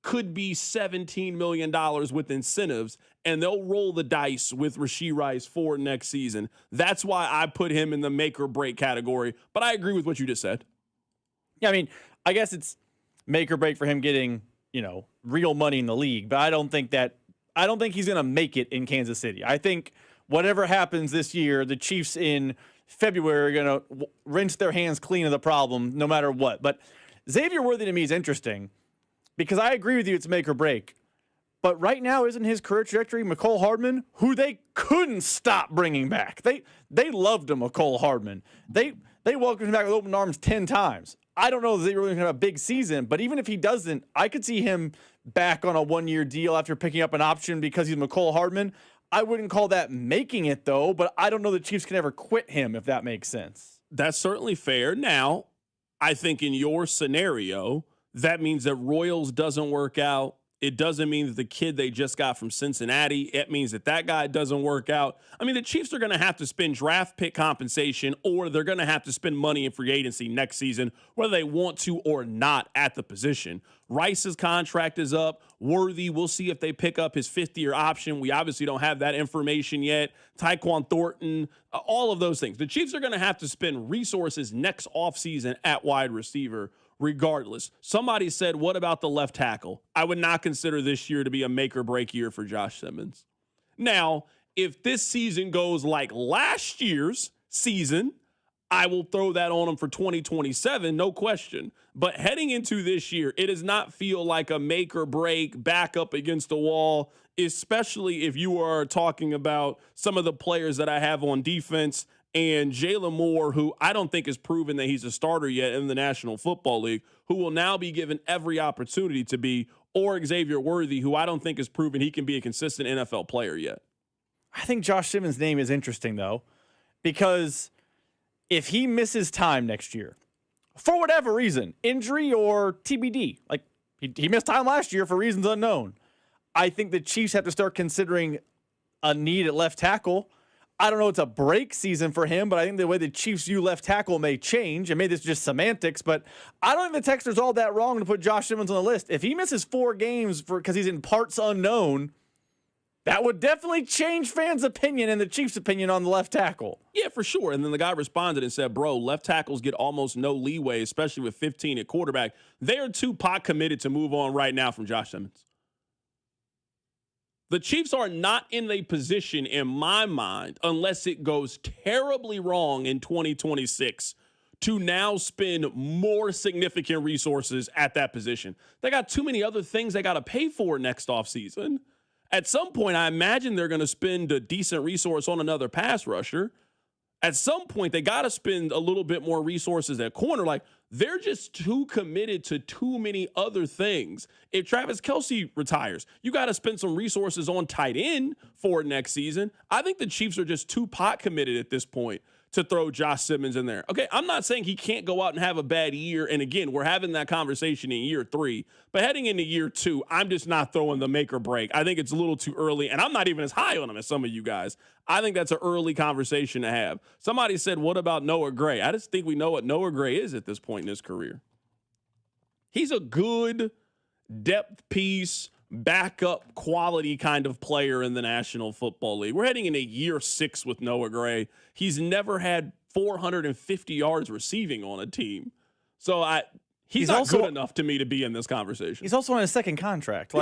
could be $17 million with incentives, and they'll roll the dice with Rashee Rice for next season. That's why I put him in the make or break category. But I agree with what you just said. Yeah, I mean, I guess it's make or break for him getting, real money in the league, but I don't think he's going to make it in Kansas City. I think whatever happens this year, the Chiefs in February are going to rinse their hands clean of the problem no matter what. But Xavier Worthy to me is interesting because I agree with you, it's make or break. But right now, isn't his career trajectory Mecole Hardman, who they couldn't stop bringing back? They loved him, Mecole Hardman. They welcomed him back with open arms 10 times. I don't know if Xavier Worthy's going to have a big season, but even if he doesn't, I could see him back on a 1-year deal after picking up an option because he's Mecole Hardman. I wouldn't call that making it, though, but I don't know the Chiefs can ever quit him, if that makes sense. That's certainly fair. Now, I think in your scenario, that means that Royals doesn't work out. It doesn't mean that the kid they just got from Cincinnati, it means that guy doesn't work out. I mean, the Chiefs are going to have to spend draft pick compensation or they're going to have to spend money in free agency next season, whether they want to or not at the position. Rice's contract is up. Worthy, we'll see if they pick up his 5th-year option. We obviously don't have that information yet. Tyquan Thornton, all of those things. The Chiefs are going to have to spend resources next offseason at wide receiver. Regardless, somebody said, what about the left tackle? I would not consider this year to be a make or break year for Josh Simmons. Now, if this season goes like last year's season, I will throw that on him for 2027, no question. But heading into this year, it does not feel like a make or break, back up against the wall, especially if you are talking about some of the players that I have on defense and Jalen Moore, who I don't think has proven that he's a starter yet in the National Football League, who will now be given every opportunity to be, or Xavier Worthy, who I don't think has proven he can be a consistent NFL player yet. I think Josh Simmons' name is interesting, though, because if he misses time next year, for whatever reason, injury or TBD, like he missed time last year for reasons unknown, I think the Chiefs have to start considering a need at left tackle. I don't know it's a break season for him, but I think the way the Chiefs view left tackle may change. And maybe it's just semantics, but I don't think the texter's all that wrong to put Josh Simmons on the list. If he misses 4 games because he's in parts unknown, That would definitely change fans' opinion and the Chiefs' opinion on the left tackle. Yeah, for sure. And then the guy responded and said, bro, left tackles get almost no leeway, especially with 15 at quarterback. They are too pot committed to move on right now from Josh Simmons. The Chiefs are not in a position, in my mind, unless it goes terribly wrong in 2026, to now spend more significant resources at that position. They got too many other things they got to pay for next offseason. At some point, I imagine they're going to spend a decent resource on another pass rusher. At some point, they got to spend a little bit more resources at corner. Like, they're just too committed to too many other things. If Travis Kelce retires, you got to spend some resources on tight end for next season. I think the Chiefs are just too pot committed at this point to throw Josh Simmons in there. Okay, I'm not saying he can't go out and have a bad year. And again, we're having that conversation in year 3. But heading into year 2, I'm just not throwing the make or break. I think it's a little too early. And I'm not even as high on him as some of you guys. I think that's an early conversation to have. Somebody said, what about Noah Gray? I just think we know what Noah Gray is at this point in his career. He's a good depth piece, backup quality kind of player in the National Football League. We're heading into year 6 with Noah Gray. He's never had 450 yards receiving on a team. So he's not also good enough to me to be in this conversation. He's also on his second contract.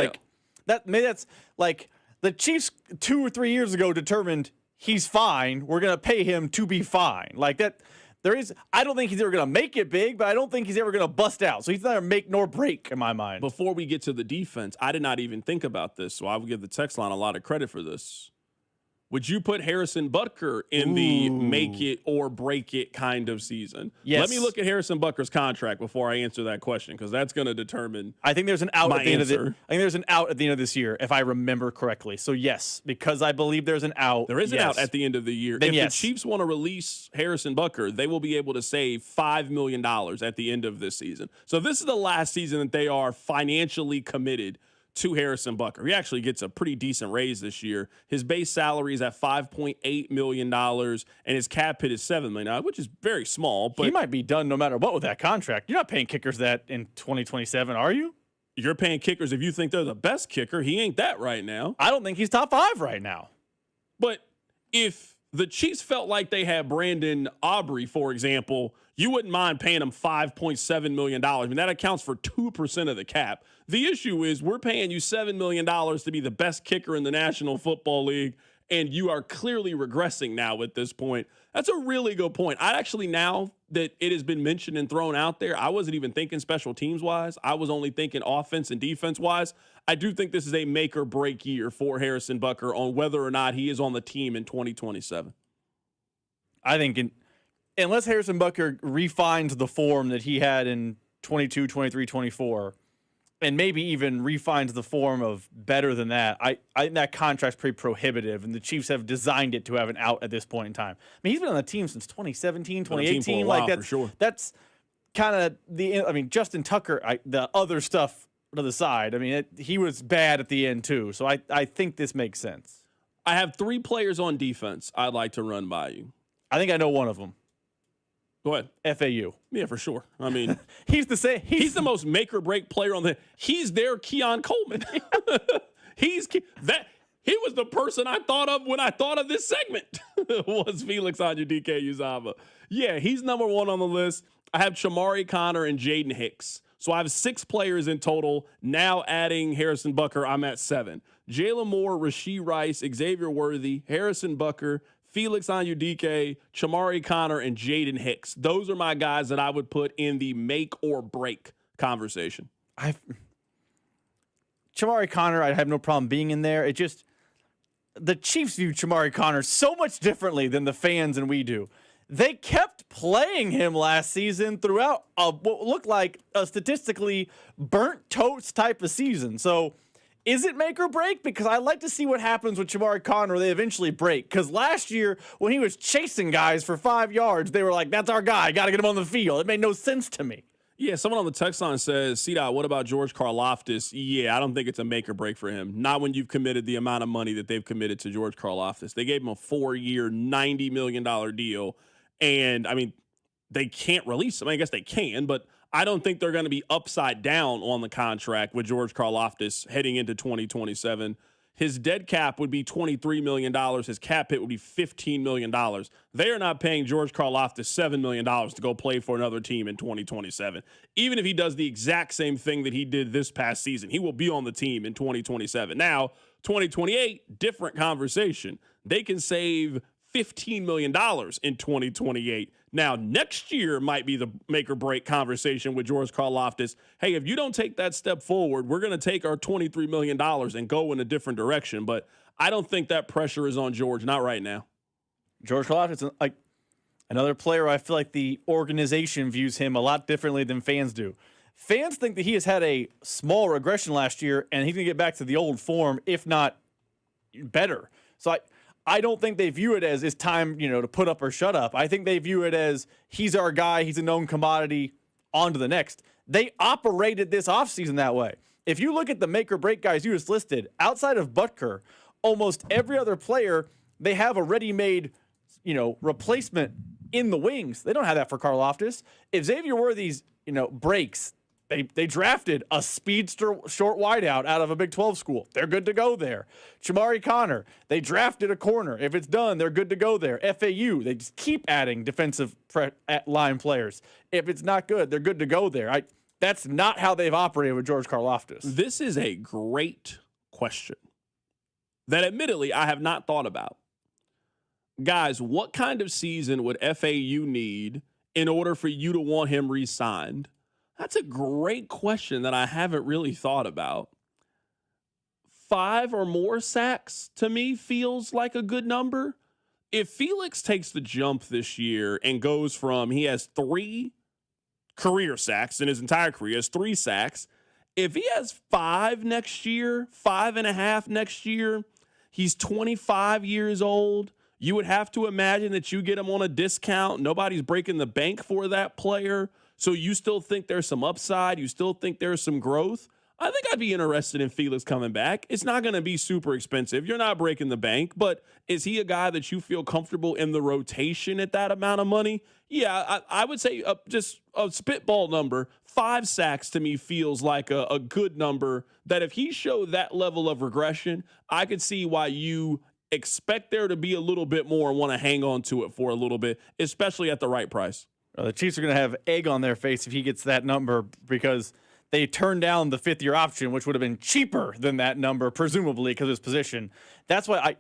That's like the Chiefs 2 or 3 years ago determined he's fine. We're going to pay him to be fine. Like that. I don't think he's ever going to make it big, but I don't think he's ever going to bust out. So he's neither make nor break in my mind. Before we get to the defense, I did not even think about this, so I would give the text line a lot of credit for this. Would you put Harrison Butker in the make it or break it kind of season? Yes. Let me look at Harrison Butker's contract before I answer that question, because that's going to determine. I think there's an out at the end of I think there's an out at the end of this year, if I remember correctly. So yes, because I believe there's an out. There is an out at the end of the year. Then if yes. the Chiefs want to release Harrison Butker, they will be able to save $5 million at the end of this season. So this is the last season that they are financially committed to Harrison Butker. He actually gets a pretty decent raise this year. His base salary is at $5.8 million, and his cap hit is $7 million, which is very small. But he might be done no matter what with that contract. You're not paying kickers that in 2027, are you? You're paying kickers if you think they're the best kicker. He ain't that right now. I don't think he's top 5 right now. But if the Chiefs felt like they had Brandon Aubrey, for example, you wouldn't mind paying him $5.7 million. I mean, that accounts for 2% of the cap. The issue is we're paying you $7 million to be the best kicker in the National Football League, and you are clearly regressing now at this point. That's a really good point. I actually, now that it has been mentioned and thrown out there, I wasn't even thinking special teams-wise. I was only thinking offense and defense-wise. I do think this is a make or break year for Harrison Butker on whether or not he is on the team in 2027. I think unless Harrison Butker refines the form that he had in 22, 23, 24, and maybe even refines the form of better than that, I think that contract's pretty prohibitive, and the Chiefs have designed it to have an out at this point in time. I mean, he's been on the team since 2017, 2018. Like that's, for sure. That's kind of Justin Tucker, the other stuff to the side. I mean, he was bad at the end too, so I think this makes sense. I have 3 players on defense I'd like to run by you. I think I know one of them. Go ahead. FAU. Yeah, for sure. I mean, he's the most make or break player on he's their Keon Coleman. He was the person I thought of when I thought of this segment was Felix Anudike-Uzomah. Yeah, he's number 1 on the list. I have Chamari Connor and Jaden Hicks. So I have 6 players in total. Now adding Harrison Butker, I'm at 7. Jalen Moore, Rashee Rice, Xavier Worthy, Harrison Butker, Felix Anudike, Chamari Connor, and Jaden Hicks. Those are my guys that I would put in the make or break conversation. Chamari Connor, I have no problem being in there. The Chiefs view Chamari Connor so much differently than the fans and we do. They kept playing him last season throughout what looked like a statistically burnt toast type of season. So is it make or break? Because I like to see what happens with Chamari Connor when they eventually break. Because last year, when he was chasing guys for 5 yards, they were like, that's our guy. Got to get him on the field. It made no sense to me. Yeah, someone on the text line says, C-Dot, what about George Karlaftis? Yeah, I don't think it's a make or break for him. Not when you've committed the amount of money that they've committed to George Karlaftis. They gave him a 4-year, $90 million deal. And, I mean, they can't release him. I guess they can, but I don't think they're going to be upside down on the contract with George Karlaftis heading into 2027. his dead cap would be $23 million. His cap hit would be $15 million. They are not paying George Karlaftis $7 million to go play for another team in 2027. Even if he does the exact same thing that he did this past season, he will be on the team in 2027. Now, 2028, different conversation. They can save $15 million in 2028. Now, next year might be the make or break conversation with George Karlaftis. Hey, if you don't take that step forward, we're going to take our $23 million and go in a different direction. But I don't think that pressure is on George, not right now. George Karlaftis, like another player, I feel like the organization views him a lot differently than fans do. Fans think that he has had a small regression last year, and he's going to get back to the old form, if not better. So I don't think they view it as it's time, to put up or shut up. I think they view it as he's our guy, he's a known commodity, on to the next. They operated this offseason that way. If you look at the make or break guys you just listed, outside of Butker, almost every other player, they have a ready-made, replacement in the wings. They don't have that for Karlaftis. If Xavier Worthy's, breaks, They drafted a speedster short wideout out of a Big 12 school. They're good to go there. Chamari Connor, they drafted a corner. If it's done, they're good to go there. FAU, they just keep adding defensive line players. If it's not good, they're good to go there. That's not how they've operated with George Karlaftis. This is a great question that admittedly I have not thought about. Guys, what kind of season would FAU need in order for you to want him re-signed? That's a great question that I haven't really thought about. 5 or more sacks to me feels like a good number. If Felix takes the jump this year and goes from, he has 3 career sacks in his entire career, he has 3 sacks. If he has 5 next year, 5.5 next year, he's 25 years old. You would have to imagine that you get him on a discount. Nobody's breaking the bank for that player. So you still think there's some upside? You still think there's some growth? I think I'd be interested in Felix coming back. It's not going to be super expensive. You're not breaking the bank, but is he a guy that you feel comfortable in the rotation at that amount of money? Yeah, I would say just a spitball number. 5 sacks to me feels like a good number that if he showed that level of regression, I could see why you expect there to be a little bit more and want to hang on to it for a little bit, especially at the right price. The Chiefs are going to have egg on their face if he gets that number because they turned down the 5th-year option, which would have been cheaper than that number, presumably because of his position. That's why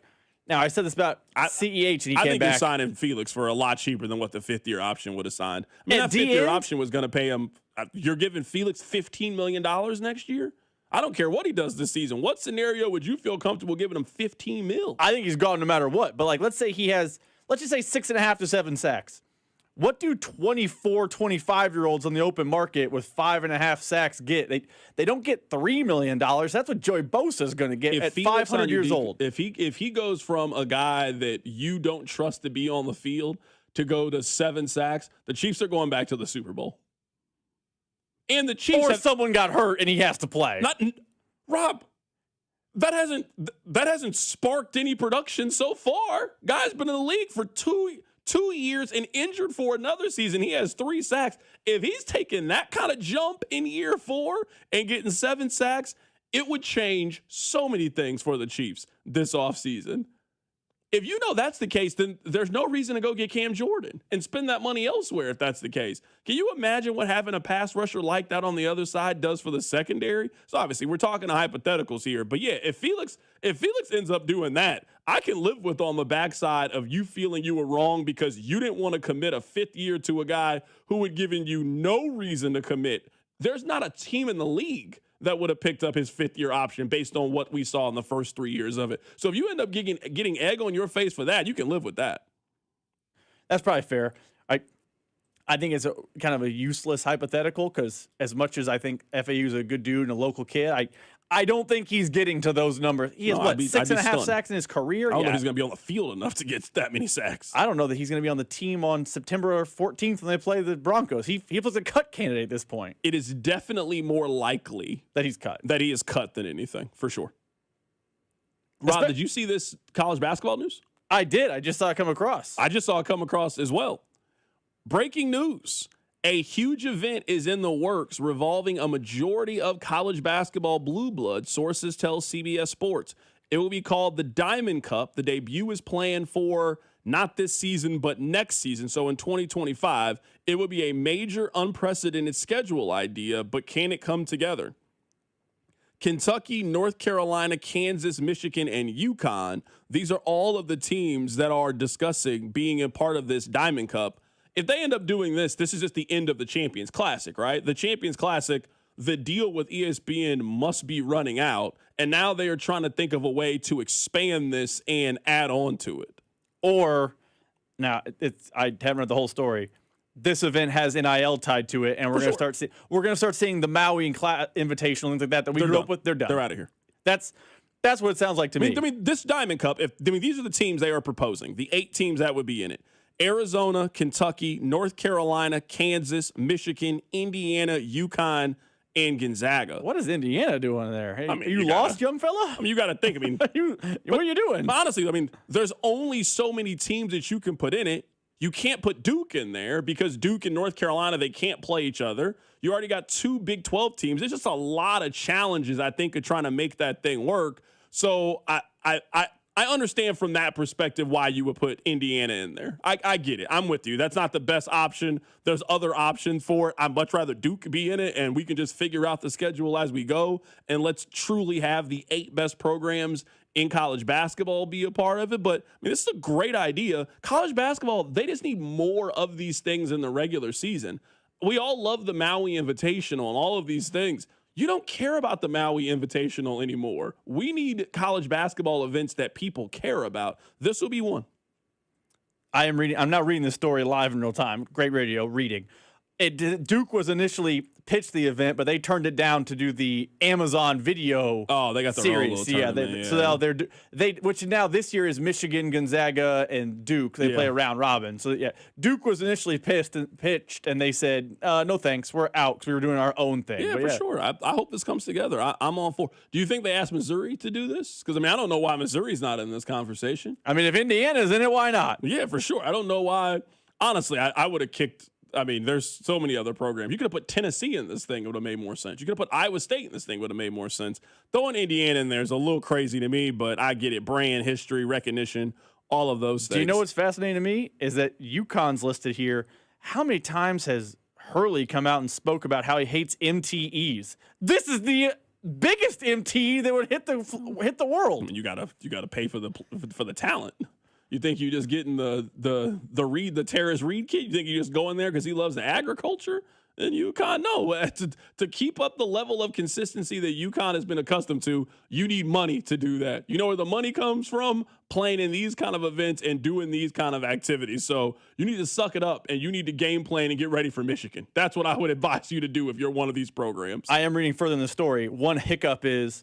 I said this about CEH, and he came back. I think you're signing Felix for a lot cheaper than what the 5th-year option would have signed. I mean, that 5th-year option was going to pay him. You're giving Felix $15 million next year? I don't care what he does this season. What scenario would you feel comfortable giving him $15 million? I think he's gone no matter what. But let's say he has, let's just say 6.5 to 7 sacks. What do 24, 25-year-olds on the open market with 5.5 sacks get? They don't get $3 million. That's what Joey Bosa is going to get at 500 years old. If he goes from a guy that you don't trust to be on the field to go to 7 sacks, the Chiefs are going back to the Super Bowl. And the Chiefs someone got hurt and he has to play. Rob, that hasn't sparked any production so far. Guy's been in the league for 2 years and injured for another season. He has 3 sacks. If he's taking that kind of jump in year 4 and getting 7 sacks, it would change so many things for the Chiefs this offseason. If you know that's the case, then there's no reason to go get Cam Jordan and spend that money elsewhere if that's the case. Can you imagine what having a pass rusher like that on the other side does for the secondary? So obviously we're talking hypotheticals here. But yeah, if Felix ends up doing that, I can live with on the backside of you feeling you were wrong because you didn't want to commit a 5th year to a guy who had given you no reason to commit. There's not a team in the league that would have picked up his 5th-year option based on what we saw in the first 3 years of it. So if you end up getting egg on your face for that, you can live with that. That's probably fair. I think it's kind of a useless hypothetical because as much as I think FAU is a good dude and a local kid, I don't think he's getting to those numbers. He has, 6.5 sacks in his career? I don't know if he's going to be on the field enough to get that many sacks. I don't know that he's going to be on the team on September 14th when they play the Broncos. He was a cut candidate at this point. It is definitely more likely that he's cut. That he is cut than anything, for sure. Rob, did you see this college basketball news? I did. I just saw it come across. I just saw it come across as well. Breaking news. A huge event is in the works revolving a majority of college basketball blue blood, sources tell CBS Sports. It will be called the Diamond Cup. The debut is planned for not this season, but next season. So in 2025, it would be a major unprecedented schedule idea, but can it come together? Kentucky, North Carolina, Kansas, Michigan, and UConn. These are all of the teams that are discussing being a part of this Diamond Cup. If they end up doing this, this is just the end of the Champions Classic, right? The Champions Classic, the deal with ESPN must be running out, and now they are trying to think of a way to expand this and add on to it. Or, now, I haven't read the whole story. This event has NIL tied to it, and we're going to start seeing the Maui and Invitational and things like that we grew up with. They're done. They're out of here. That's what it sounds like to me. I mean, this Diamond Cup. These are the teams they are proposing. The 8 teams that would be in it: Arizona, Kentucky, North Carolina, Kansas, Michigan, Indiana, UConn, and Gonzaga. What is Indiana doing there? Hey, you lost, young fella? I mean, you got to think. I mean, what are you doing? Honestly, I mean, there's only so many teams that you can put in it. You can't put Duke in there because Duke and North Carolina, they can't play each other. You already got 2 Big 12 teams. There's just a lot of challenges, I think, of trying to make that thing work. So I understand from that perspective why you would put Indiana in there. I get it. I'm with you. That's not the best option. There's other options for it. I'd much rather Duke be in it, and we can just figure out the schedule as we go, and let's truly have the 8 best programs in college basketball be a part of it. But I mean, this is a great idea. College basketball, they just need more of these things in the regular season. We all love the Maui Invitational and all of these things. You don't care about the Maui Invitational anymore. We need college basketball events that people care about. This will be one. I'm not reading this story live in real time. Great radio reading. Duke was initially pitched the event, but they turned it down to do the Amazon video. Oh, they got the series. So which now this year is Michigan, Gonzaga, and Duke. They play a round robin. So Duke was initially pitched, and they said, "No thanks, we're out because we were doing our own thing." Yeah, for sure. I hope this comes together. I'm all for. Do you think they asked Missouri to do this? Because I mean, I don't know why Missouri's not in this conversation. I mean, if Indiana's in it, why not? Yeah, for sure. I don't know why. Honestly, I would have kicked. I mean, there's so many other programs. You could have put Tennessee in this thing. It would have made more sense. You could have put Iowa State in this thing. It would have made more sense. Throwing Indiana in there is a little crazy to me, but I get it. Brand, history, recognition, all of those things. Do you know what's fascinating to me is that UConn's listed here. How many times has Hurley come out and spoke about how he hates MTEs? This is the biggest MTE that would hit the world. I mean, you gotta pay for the talent. You think you just getting the Terrace Reed kid? You think you just go in there because he loves the agriculture? And UConn, no. To keep up the level of consistency that UConn has been accustomed to, you need money to do that. You know where the money comes from? Playing in these kind of events and doing these kind of activities. So you need to suck it up, and you need to game plan and get ready for Michigan. That's what I would advise you to do if you're one of these programs. I am reading further in the story. One hiccup is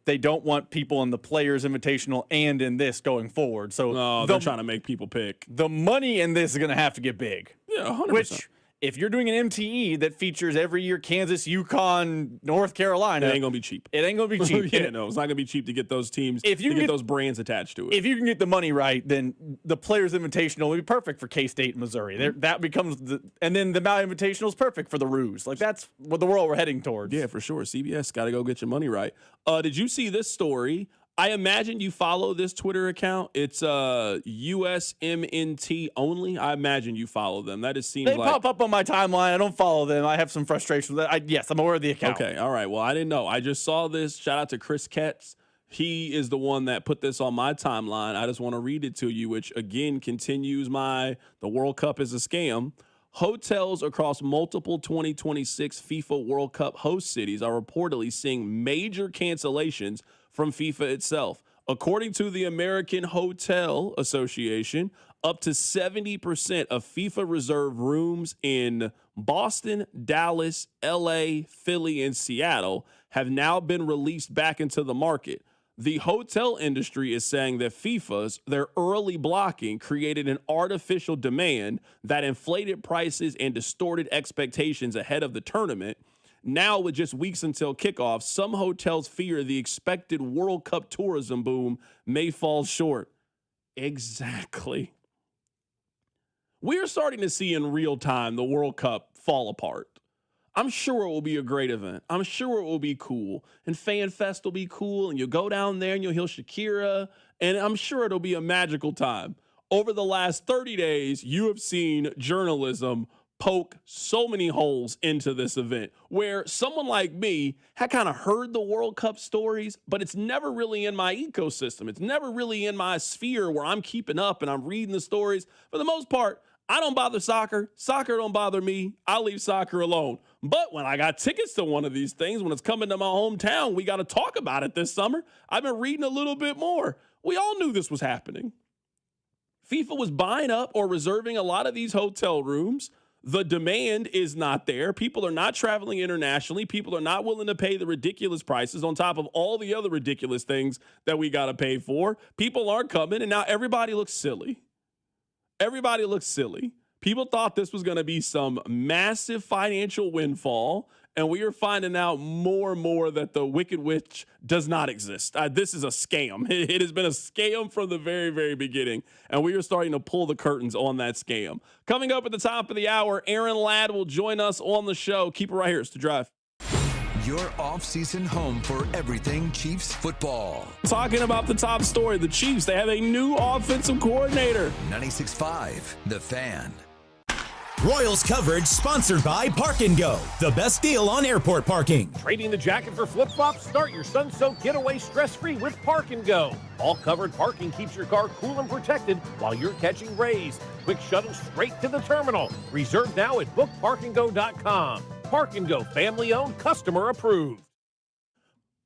they don't want people in the Players Invitational and in this going forward. So they're trying to make people pick. The money in this is going to have to get big. Yeah, 100%. Which, if you're doing an MTE that features every year Kansas, UConn, North Carolina, it ain't going to be cheap. It ain't going to be cheap. Yeah, no, it's not going to be cheap to get those teams, to get those brands attached to it. If you can get the money right, then the Players Invitational will be perfect for K-State and Missouri. That becomes and then the Maui Invitational is perfect for the Roos. Like, that's what the world we're heading towards. Yeah, for sure. CBS got to go get your money right. Did you see this story? I imagine you follow this Twitter account. It's USMNT only. I imagine you follow them. That just seems they pop up on my timeline. I don't follow them. I have some frustration with that. Yes, I'm aware of the account. Okay, all right. Well, I didn't know. I just saw this. Shout out to Chris Ketz. He is the one that put this on my timeline. I just want to read it to you, which again continues the World Cup is a scam. Hotels across multiple 2026 FIFA World Cup host cities are reportedly seeing major cancellations from FIFA itself. According to the American Hotel Association, up to 70% of FIFA reserved rooms in Boston, Dallas, LA, Philly, and Seattle have now been released back into the market. The hotel industry is saying that their early blocking created an artificial demand that inflated prices and distorted expectations ahead of the tournament. Now, with just weeks until kickoff, some hotels fear the expected World Cup tourism boom may fall short. Exactly. We're starting to see in real time the World Cup fall apart. I'm sure it will be a great event. I'm sure it will be cool. And Fan Fest will be cool. And you'll go down there and you'll hear Shakira. And I'm sure it'll be a magical time. Over the last 30 days, you have seen journalism poke so many holes into this event where someone like me had kind of heard the World Cup stories, but it's never really in my ecosystem. It's never really in my sphere where I'm keeping up and I'm reading the stories. For the most part, I don't bother soccer. Soccer don't bother me. I leave soccer alone. But when I got tickets to one of these things, when it's coming to my hometown, we got to talk about it this summer. I've been reading a little bit more. We all knew this was happening. FIFA was buying up or reserving a lot of these hotel rooms. The demand is not there. People are not traveling internationally. People are not willing to pay the ridiculous prices on top of all the other ridiculous things that we got to pay for. People aren't coming, and now everybody looks silly. Everybody looks silly. People thought this was going to be some massive financial windfall, and we are finding out more and more that the Wicked Witch does not exist. This is a scam. It has been a scam from the very, very beginning, and we are starting to pull the curtains on that scam. Coming up at the top of the hour, Aaron Ladd will join us on the show. Keep it right here. It's The Drive. Your off-season home for everything Chiefs football. Talking about the top story, the Chiefs, they have a new offensive coordinator. 96.5, The Fan. Royals coverage sponsored by Park and Go, the best deal on airport parking. Trading the jacket for flip-flops? Start your sun-soaked getaway stress-free with Park and Go. All covered parking keeps your car cool and protected while you're catching rays. Quick shuttle straight to the terminal. Reserve now at bookparkandgo.com. Park and Go, family-owned, customer approved.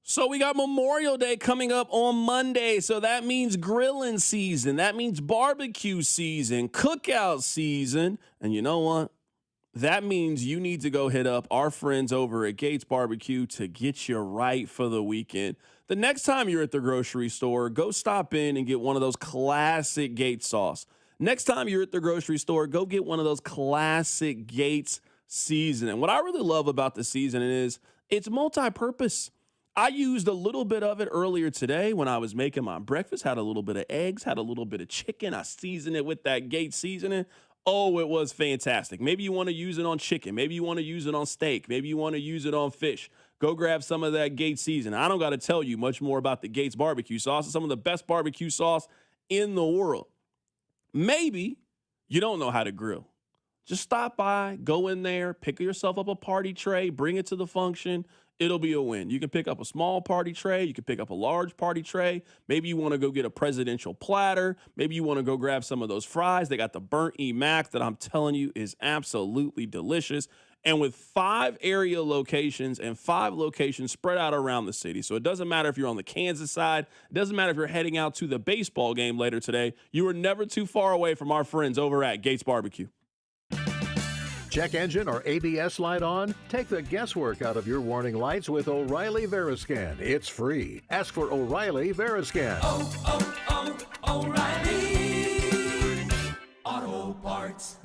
So we got Memorial Day coming up on Monday. So that means grilling season. That means barbecue season, cookout season. And you know what? That means you need to go hit up our friends over at Gates Barbecue to get you right for the weekend. The next time you're at the grocery store, go stop in and get one of those classic Gates sauce. Next time you're at the grocery store, go get one of those classic Gates seasoning. What I really love about the seasoning is it's multi-purpose. I used a little bit of it earlier today when I was making my breakfast, had a little bit of eggs, had a little bit of chicken. I seasoned it with that Gates seasoning. Oh, it was fantastic. Maybe you want to use it on chicken. Maybe you want to use it on steak. Maybe you want to use it on fish. Go grab some of that Gates seasoning. I don't got to tell you much more about the Gates barbecue sauce. It's some of the best barbecue sauce in the world. Maybe you don't know how to grill. Just stop by, go in there, pick yourself up a party tray, bring it to the function. It'll be a win. You can pick up a small party tray. You can pick up a large party tray. Maybe you want to go get a presidential platter. Maybe you want to go grab some of those fries. They got the burnt E-Mac that I'm telling you is absolutely delicious. And with 5 area locations and 5 locations spread out around the city. So it doesn't matter if you're on the Kansas side. It doesn't matter if you're heading out to the baseball game later today. You are never too far away from our friends over at Gates Barbecue. Check engine or ABS light on? Take the guesswork out of your warning lights with O'Reilly Veriscan. It's free. Ask for O'Reilly Veriscan. O'Reilly Auto Parts.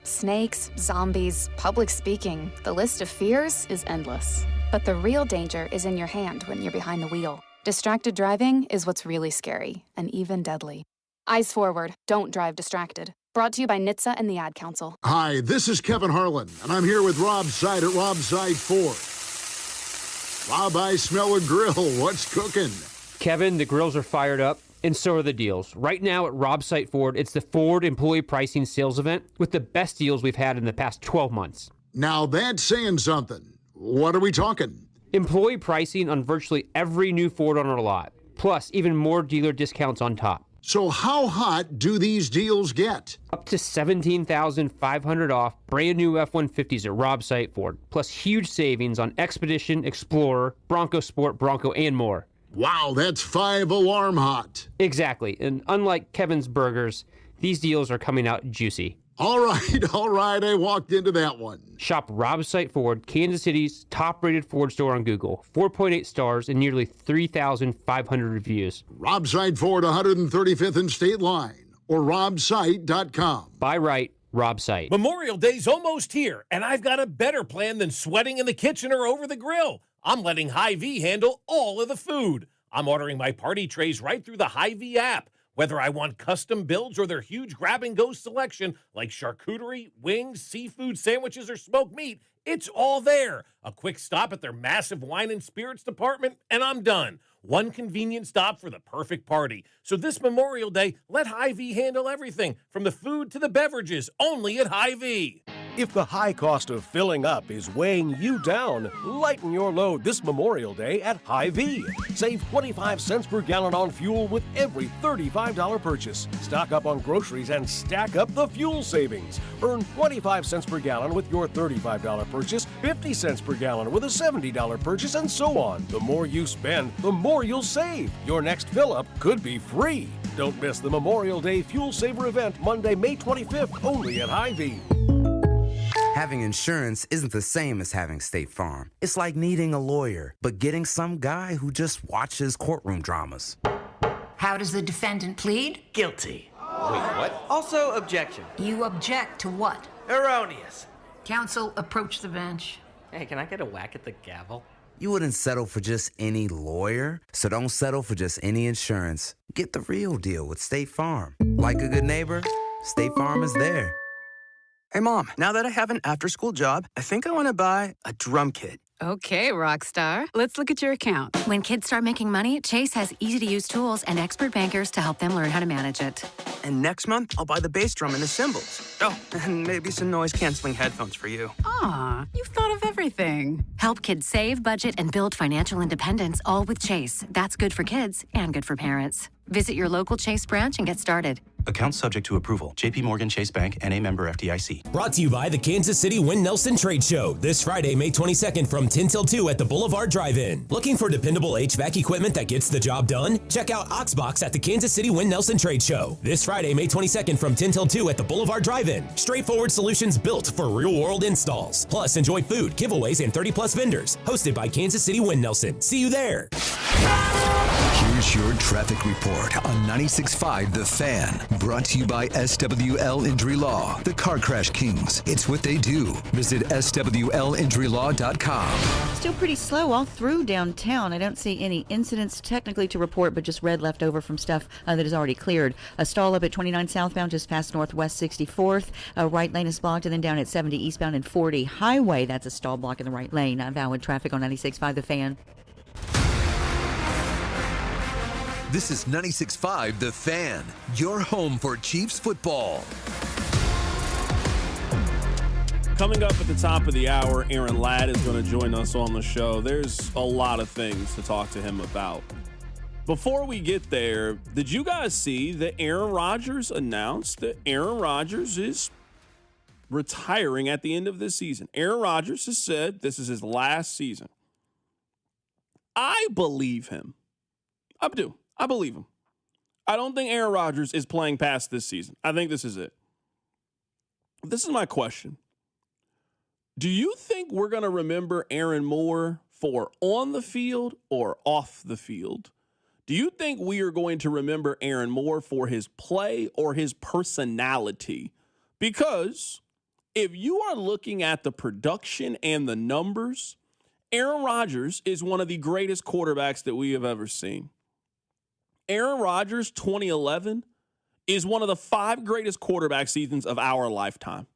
Snakes, zombies, public speaking. The list of fears is endless. But the real danger is in your hand when you're behind the wheel. Distracted driving is what's really scary and even deadly. Eyes forward. Don't drive distracted. Brought to you by NHTSA and the Ad Council. Hi, this is Kevin Harlan, and I'm here with Rob Seid at Rob Seid Ford. Rob, I smell a grill. What's cooking? Kevin, the grills are fired up, and so are the deals. Right now at Rob Seid Ford, it's the Ford Employee Pricing Sales Event with the best deals we've had in the past 12 months. Now that's saying something. What are we talking? Employee pricing on virtually every new Ford on our lot, plus even more dealer discounts on top. So how hot do these deals get? Up to $17,500 off brand new F-150s at Rob Seid Ford, plus huge savings on Expedition, Explorer, Bronco Sport, Bronco, and more. Wow, that's 5 alarm hot. Exactly, and unlike Kevin's Burgers, these deals are coming out juicy. All right, I walked into that one. Shop Rob Seid Ford, Kansas City's top-rated Ford store on Google. 4.8 stars and nearly 3,500 reviews. Rob Seid Ford, 135th and State Line, or robseid.com. Buy right, Rob Seid. Memorial Day's almost here, and I've got a better plan than sweating in the kitchen or over the grill. I'm letting Hy-Vee handle all of the food. I'm ordering my party trays right through the Hy-Vee app. Whether I want custom builds or their huge grab-and-go selection like charcuterie, wings, seafood, sandwiches, or smoked meat, it's all there. A quick stop at their massive wine and spirits department, and I'm done. One convenient stop for the perfect party. So this Memorial Day, let Hy-Vee handle everything, from the food to the beverages, only at Hy-Vee. If the high cost of filling up is weighing you down, lighten your load this Memorial Day at Hy-Vee. Save 25 cents per gallon on fuel with every $35 purchase. Stock up on groceries and stack up the fuel savings. Earn 25 cents per gallon with your $35 purchase, 50 cents per gallon with a $70 purchase, and so on. The more you spend, the more you'll save. Your next fill-up could be free. Don't miss the Memorial Day Fuel Saver event Monday, May 25th, only at Hy-Vee. Having insurance isn't the same as having State Farm. It's like needing a lawyer, but getting some guy who just watches courtroom dramas. How does the defendant plead? Guilty. Wait, what? Also, objection. You object to what? Erroneous. Counsel, approach the bench. Hey, can I get a whack at the gavel? You wouldn't settle for just any lawyer, so don't settle for just any insurance. Get the real deal with State Farm. Like a good neighbor, State Farm is there. Hey, Mom, now that I have an after-school job, I think I want to buy a drum kit. Okay, Rockstar. Let's look at your account. When kids start making money, Chase has easy-to-use tools and expert bankers to help them learn how to manage it. And next month, I'll buy the bass drum and the cymbals. Oh, and maybe some noise-canceling headphones for you. Aw, you've thought of everything. Help kids save, budget, and build financial independence, all with Chase. That's good for kids and good for parents. Visit your local Chase branch and get started. Account subject to approval. J.P. Morgan Chase Bank, N.A. member FDIC. Brought to you by the Kansas City Win Nelson Trade Show this Friday, May 22nd from 10 till 2 at the Boulevard Drive-In. Looking for dependable HVAC equipment that gets the job done? Check out Oxbox at the Kansas City Win Nelson Trade Show this Friday, May 22nd from 10 till 2 at the Boulevard Drive-In. Straightforward solutions built for real-world installs. Plus, enjoy food, giveaways, and 30-plus vendors. Hosted by Kansas City Win Nelson. See you there. Here's your traffic report on 96.5 The Fan. Brought to you by SWL Injury Law, the Car Crash Kings. It's what they do. Visit SWLinjurylaw.com. Still pretty slow all through downtown. I don't see any incidents technically to report, but just red left over from stuff that is already cleared. A stall up at 29 southbound just past Northwest 64th. Right lane is blocked, and then down at 70 eastbound and 40 highway. That's a stall block in the right lane. Valid traffic on 96.5 The Fan. This is 96.5 The Fan, your home for Chiefs football. Coming up at the top of the hour, Aaron Ladd is going to join us on the show. There's a lot of things to talk to him about. Before we get there, did you guys see that Aaron Rodgers announced that Aaron Rodgers is retiring at the end of this season? Aaron Rodgers has said this is his last season. I believe him. I do. I believe him. I don't think Aaron Rodgers is playing past this season. I think this is it. This is my question. Do you think we're going to remember Aaron more for on the field or off the field? Do you think we are going to remember Aaron more for his play or his personality? Because if you are looking at the production and the numbers, Aaron Rodgers is one of the greatest quarterbacks that we have ever seen. Aaron Rodgers, 2011, is one of the 5 greatest quarterback seasons of our lifetime.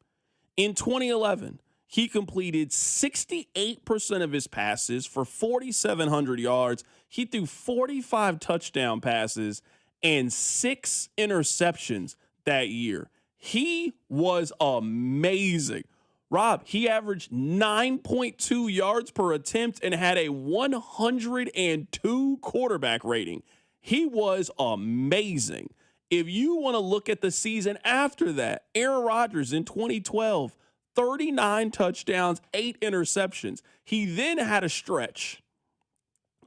In 2011, he completed 68% of his passes for 4,700 yards. He threw 45 touchdown passes and 6 interceptions that year. He was amazing. Rob, he averaged 9.2 yards per attempt and had a 102 quarterback rating. He was amazing. If you want to look at the season after that, Aaron Rodgers in 2012, 39 touchdowns, 8 interceptions. He then had a stretch.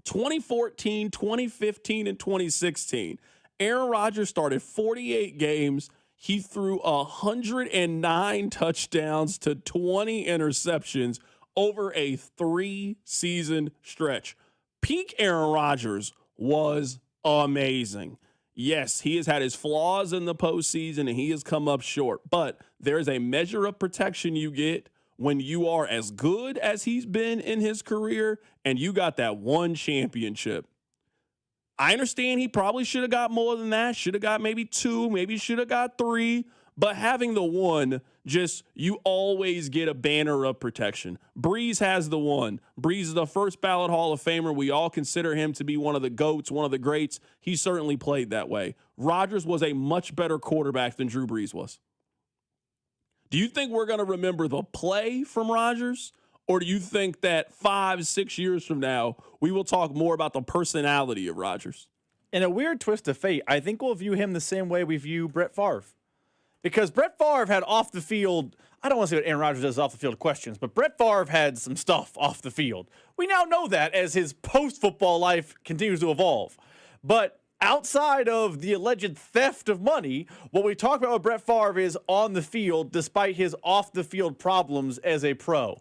2014, 2015, and 2016. Aaron Rodgers started 48 games. He threw 109 touchdowns to 20 interceptions over a 3-season stretch. Peak Aaron Rodgers was amazing. Yes, he has had his flaws in the postseason and he has come up short, but there's a measure of protection you get when you are as good as he's been in his career and you got that one championship. I understand he probably should have got more than that, should have got maybe 2, maybe should have got 3. But having the 1, just you always get a banner of protection. Breeze has the 1. Breeze is the first ballot Hall of Famer. We all consider him to be one of the GOATs, one of the greats. He certainly played that way. Rodgers was a much better quarterback than Drew Brees was. Do you think we're going to remember the play from Rodgers? Or do you think that 5-6 years from now, we will talk more about the personality of Rodgers? In a weird twist of fate, I think we'll view him the same way we view Brett Favre. Because Brett Favre had off the field, I don't want to say what Aaron Rodgers does off the field questions, but Brett Favre had some stuff off the field. We now know that as his post-football life continues to evolve. But outside of the alleged theft of money, what we talk about with Brett Favre is on the field, despite his off-the-field problems as a pro.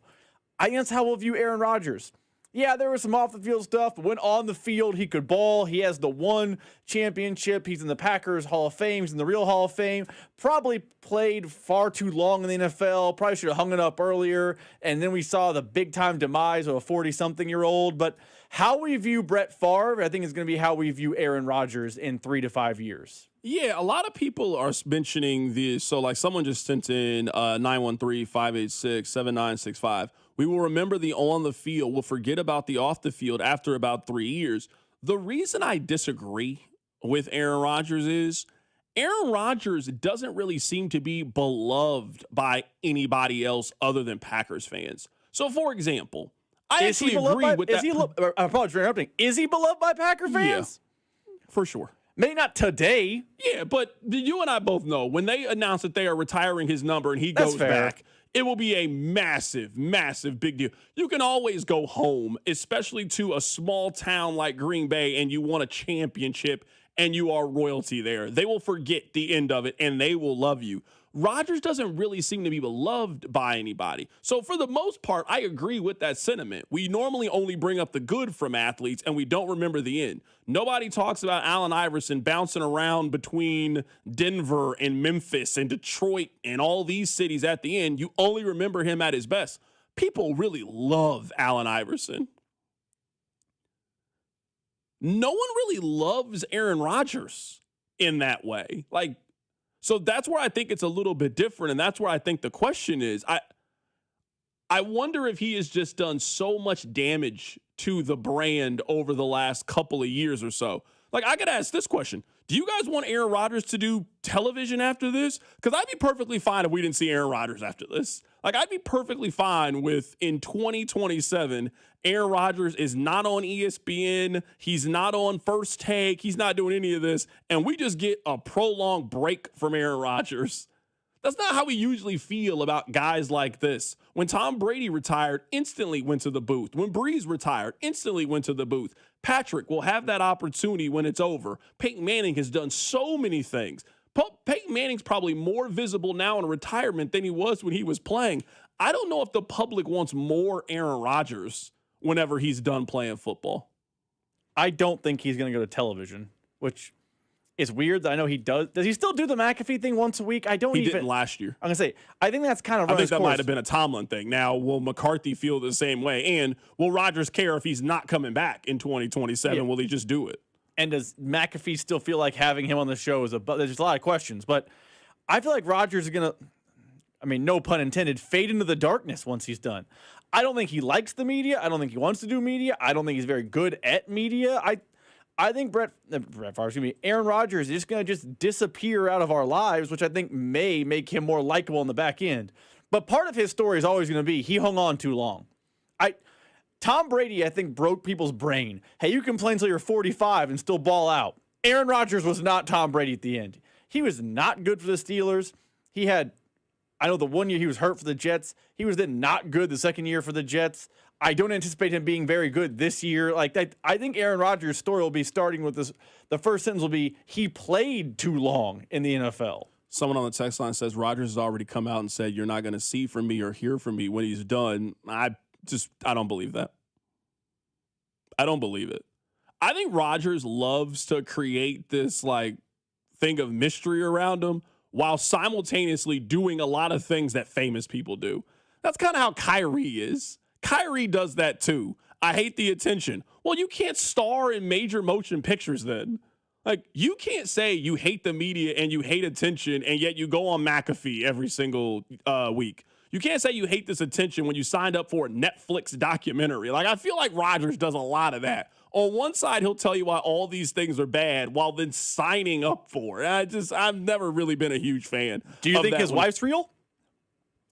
I think that's how we'll view Aaron Rodgers. Yeah, there was some off-the-field stuff, but when on the field, he could ball. He has the 1 championship. He's in the Packers Hall of Fame. He's in the real Hall of Fame. Probably played far too long in the NFL. Probably should have hung it up earlier. And then we saw the big-time demise of a 40-something-year-old. But how we view Brett Favre, I think, is going to be how we view Aaron Rodgers in 3 to 5 years. Yeah, a lot of people are mentioning this. So, like, someone just sent in 913-586-7965. We will remember the on the field. We'll forget about the off the field after about 3 years. The reason I disagree with Aaron Rodgers is Aaron Rodgers doesn't really seem to be beloved by anybody else other than Packers fans. So, for example, I actually agree with that. I apologize for interrupting. Is he beloved by Packer fans? Yeah, for sure. Maybe not today. Yeah, but you and I both know when they announce that they are retiring his number and he goes back, it will be a massive, massive big deal. You can always go home, especially to a small town like Green Bay, and you won a championship and you are royalty there. They will forget the end of it and they will love you. Rodgers doesn't really seem to be beloved by anybody. So for the most part, I agree with that sentiment. We normally only bring up the good from athletes and we don't remember the end. Nobody talks about Allen Iverson bouncing around between Denver and Memphis and Detroit and all these cities at the end. You only remember him at his best. People really love Allen Iverson. No one really loves Aaron Rodgers in that way. So that's where I think it's a little bit different, and that's where I think the question is. I wonder if he has just done so much damage to the brand over the last couple of years or so. Like, I could ask this question. Do you guys want Aaron Rodgers to do television after this? Because I'd be perfectly fine if we didn't see Aaron Rodgers after this. Like, I'd be perfectly fine with, in 2027, Aaron Rodgers is not on ESPN. He's not on First Take. He's not doing any of this. And we just get a prolonged break from Aaron Rodgers. That's not how we usually feel about guys like this. When Tom Brady retired, instantly went to the booth. When Breeze retired, instantly went to the booth. Patrick will have that opportunity when it's over. Peyton Manning has done so many things. Peyton Manning's probably more visible now in retirement than he was when he was playing. I don't know if the public wants more Aaron Rodgers whenever he's done playing football. I don't think he's going to go to television, which is weird. I know he does. Does he still do the McAfee thing once a week? He didn't last year. I'm going to say, I think that's kind of I think that might have been a Tomlin thing. Now, will McCarthy feel the same way? And will Rodgers care if he's not coming back in 2027? Yeah. Will he just do it? And does McAfee still feel like having him on the show is there's just a lot of questions. But I feel like Rodgers is going to, I mean, no pun intended, fade into the darkness once he's done. I don't think he likes the media. I don't think he wants to do media. I don't think he's very good at media. I think Aaron Rodgers is just going to just disappear out of our lives, which I think may make him more likable on the back end. But part of his story is always going to be he hung on too long. Tom Brady, I think, broke people's brain. Hey, you can play until you're 45 and still ball out. Aaron Rodgers was not Tom Brady at the end. He was not good for the Steelers. He had, I know the 1 year he was hurt for the Jets. He was then not good the second year for the Jets. I don't anticipate him being very good this year. I think Aaron Rodgers' story will be starting with this. The first sentence will be, he played too long in the NFL. Someone on the text line says Rodgers has already come out and said, you're not going to see from me or hear from me when he's done. I don't believe that. I don't believe it. I think Rodgers loves to create this thing of mystery around him while simultaneously doing a lot of things that famous people do. That's kind of how Kyrie is. Kyrie does that too. I hate the attention. Well, you can't star in major motion pictures then. Like, you can't say you hate the media and you hate attention, and yet you go on McAfee every single week. You can't say you hate this attention when you signed up for a Netflix documentary. Like, I feel like Rodgers does a lot of that. On one side, he'll tell you why all these things are bad while then signing up for it. I've never really been a huge fan. Do you think his wife's real?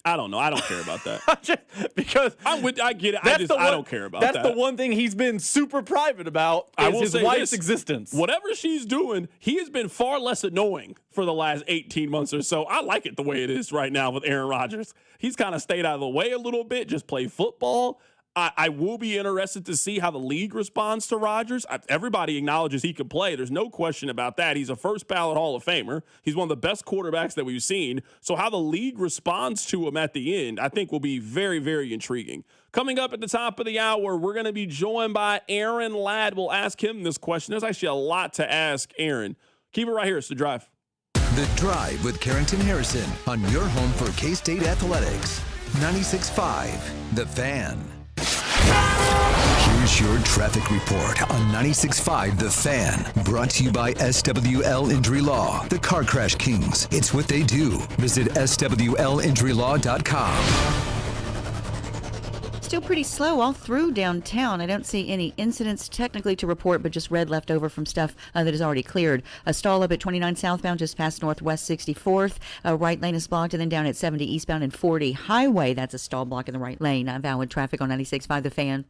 I don't know. I don't care about that. Because I get it. I don't care about that. That's the one thing he's been super private about is his wife's existence. Whatever she's doing, he has been far less annoying for the last 18 months or so. I like it the way it is right now with Aaron Rodgers. He's kind of stayed out of the way a little bit, just play football. I will be interested to see how the league responds to Rodgers. Everybody acknowledges he can play. There's no question about that. He's a first ballot Hall of Famer. He's one of the best quarterbacks that we've seen. So how the league responds to him at the end, I think will be very, very intriguing. Coming up at the top of the hour, we're going to be joined by Aaron Ladd. We'll ask him this question. There's actually a lot to ask Aaron. Keep it right here. It's The Drive. The Drive with Carrington Harrison on your home for K-State Athletics. 96.5 The Fan. Here's your traffic report on 96.5 The Fan. Brought to you by SWL Injury Law, the Car Crash Kings. It's what they do. Visit SWLinjurylaw.com. Still pretty slow all through downtown. I don't see any incidents technically to report, but just red left over from stuff that is already cleared. A stall up at 29 southbound just past Northwest 64th. Right lane is blocked, and then down at 70 eastbound and 40 highway. That's a stall block in the right lane. Valid traffic on 96.5 The Fan.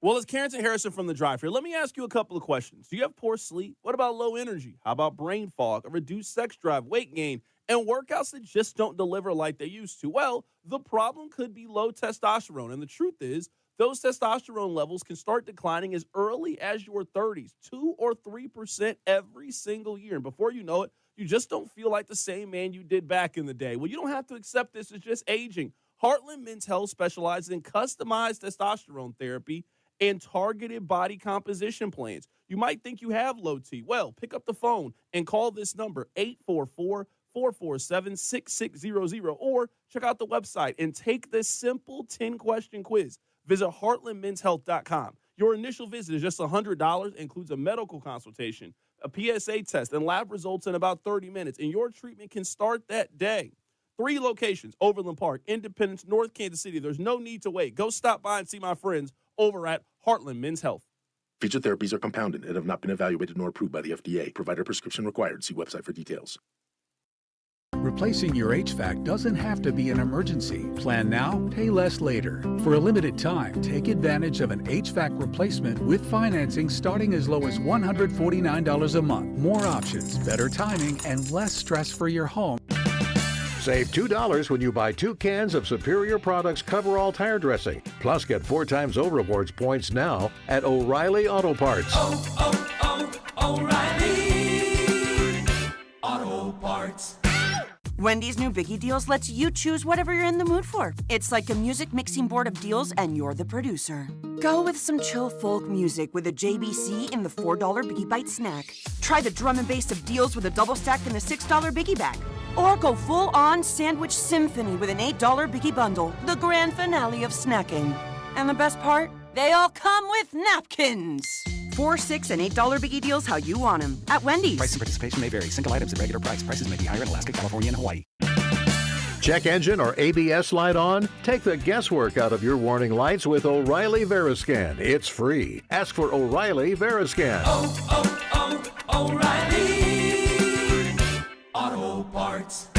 Well, it's Carrington Harrison from The Drive here. Let me ask you a couple of questions. Do you have poor sleep? What about low energy? How about brain fog, a reduced sex drive, weight gain, and workouts that just don't deliver like they used to? Well, the problem could be low testosterone. And the truth is, those testosterone levels can start declining as early as your 30s, 2 or 3% every single year. And before you know it, you just don't feel like the same man you did back in the day. Well, you don't have to accept this as just aging. Heartland Men's Health specializes in customized testosterone therapy and targeted body composition plans. You might think you have low T. Well, pick up the phone and call this number, 844-447-6600, or check out the website and take this simple 10-question quiz. Visit heartlandmenshealth.com. Your initial visit is just $100, includes a medical consultation, a PSA test, and lab results in about 30 minutes, and your treatment can start that day. 3 locations, Overland Park, Independence, North Kansas City. There's no need to wait. Go stop by and see my friends over at Heartland Men's Health. Featured therapies are compounded and have not been evaluated nor approved by the FDA. Provider prescription required. See website for details. Replacing your HVAC doesn't have to be an emergency. Plan now, pay less later. For a limited time, take advantage of an HVAC replacement with financing starting as low as $149 a month. More options, better timing, and less stress for your home. Save $2 when you buy 2 cans of Superior Products Coverall tire dressing. Plus, get 4 times O Rewards points now at O'Reilly Auto Parts. O'Reilly Auto Parts. Wendy's new Biggie Deals lets you choose whatever you're in the mood for. It's like a music mixing board of deals, and you're the producer. Go with some chill folk music with a JBC in the $4 Biggie Bite snack. Try the drum and bass of deals with a double stack in the $6 Biggie Bag. Or go full-on sandwich symphony with an $8 Biggie Bundle, the grand finale of snacking. And the best part? They all come with napkins. 4, 6, and $8 Biggie Deals how you want them at Wendy's. Price and participation may vary. Single items at regular price. Prices may be higher in Alaska, California, and Hawaii. Check engine or ABS light on? Take the guesswork out of your warning lights with O'Reilly Veriscan. It's free. Ask for O'Reilly Veriscan. O'Reilly Auto Parts.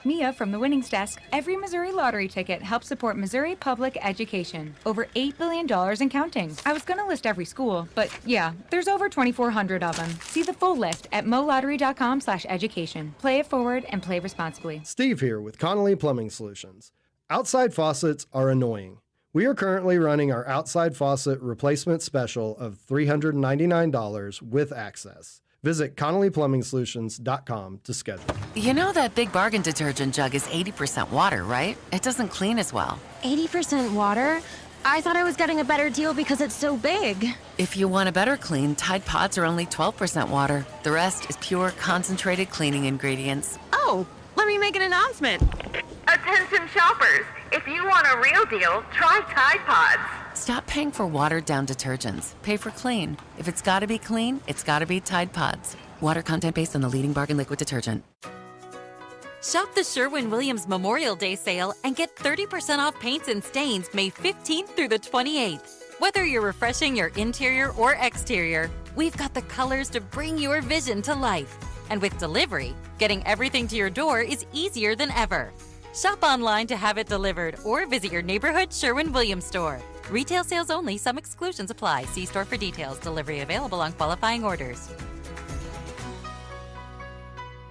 Mia from the Winnings Desk. Every Missouri lottery ticket helps support Missouri public education. Over $8 billion and counting. I was going to list every school, but yeah, there's over 2,400 of them. See the full list at molottery.com/education. Play it forward and play responsibly. Steve here with Connolly Plumbing Solutions. Outside faucets are annoying. We are currently running our outside faucet replacement special of $399 with access. Visit ConnollyPlumbingSolutions.com to schedule. You know that Big Bargain detergent jug is 80% water, right? It doesn't clean as well. 80% water? I thought I was getting a better deal because it's so big. If you want a better clean, Tide Pods are only 12% water. The rest is pure, concentrated cleaning ingredients. Oh, let me make an announcement. Attention shoppers, if you want a real deal, try Tide Pods. Stop paying for watered-down detergents. Pay for clean. If it's gotta be clean, it's gotta be Tide Pods. Water content based on the leading bargain liquid detergent. Shop the Sherwin-Williams Memorial Day sale and get 30% off paints and stains May 15th through the 28th. Whether you're refreshing your interior or exterior, we've got the colors to bring your vision to life. And with delivery, getting everything to your door is easier than ever. Shop online to have it delivered or visit your neighborhood Sherwin-Williams store. Retail sales only. Some exclusions apply. See store for details. Delivery available on qualifying orders.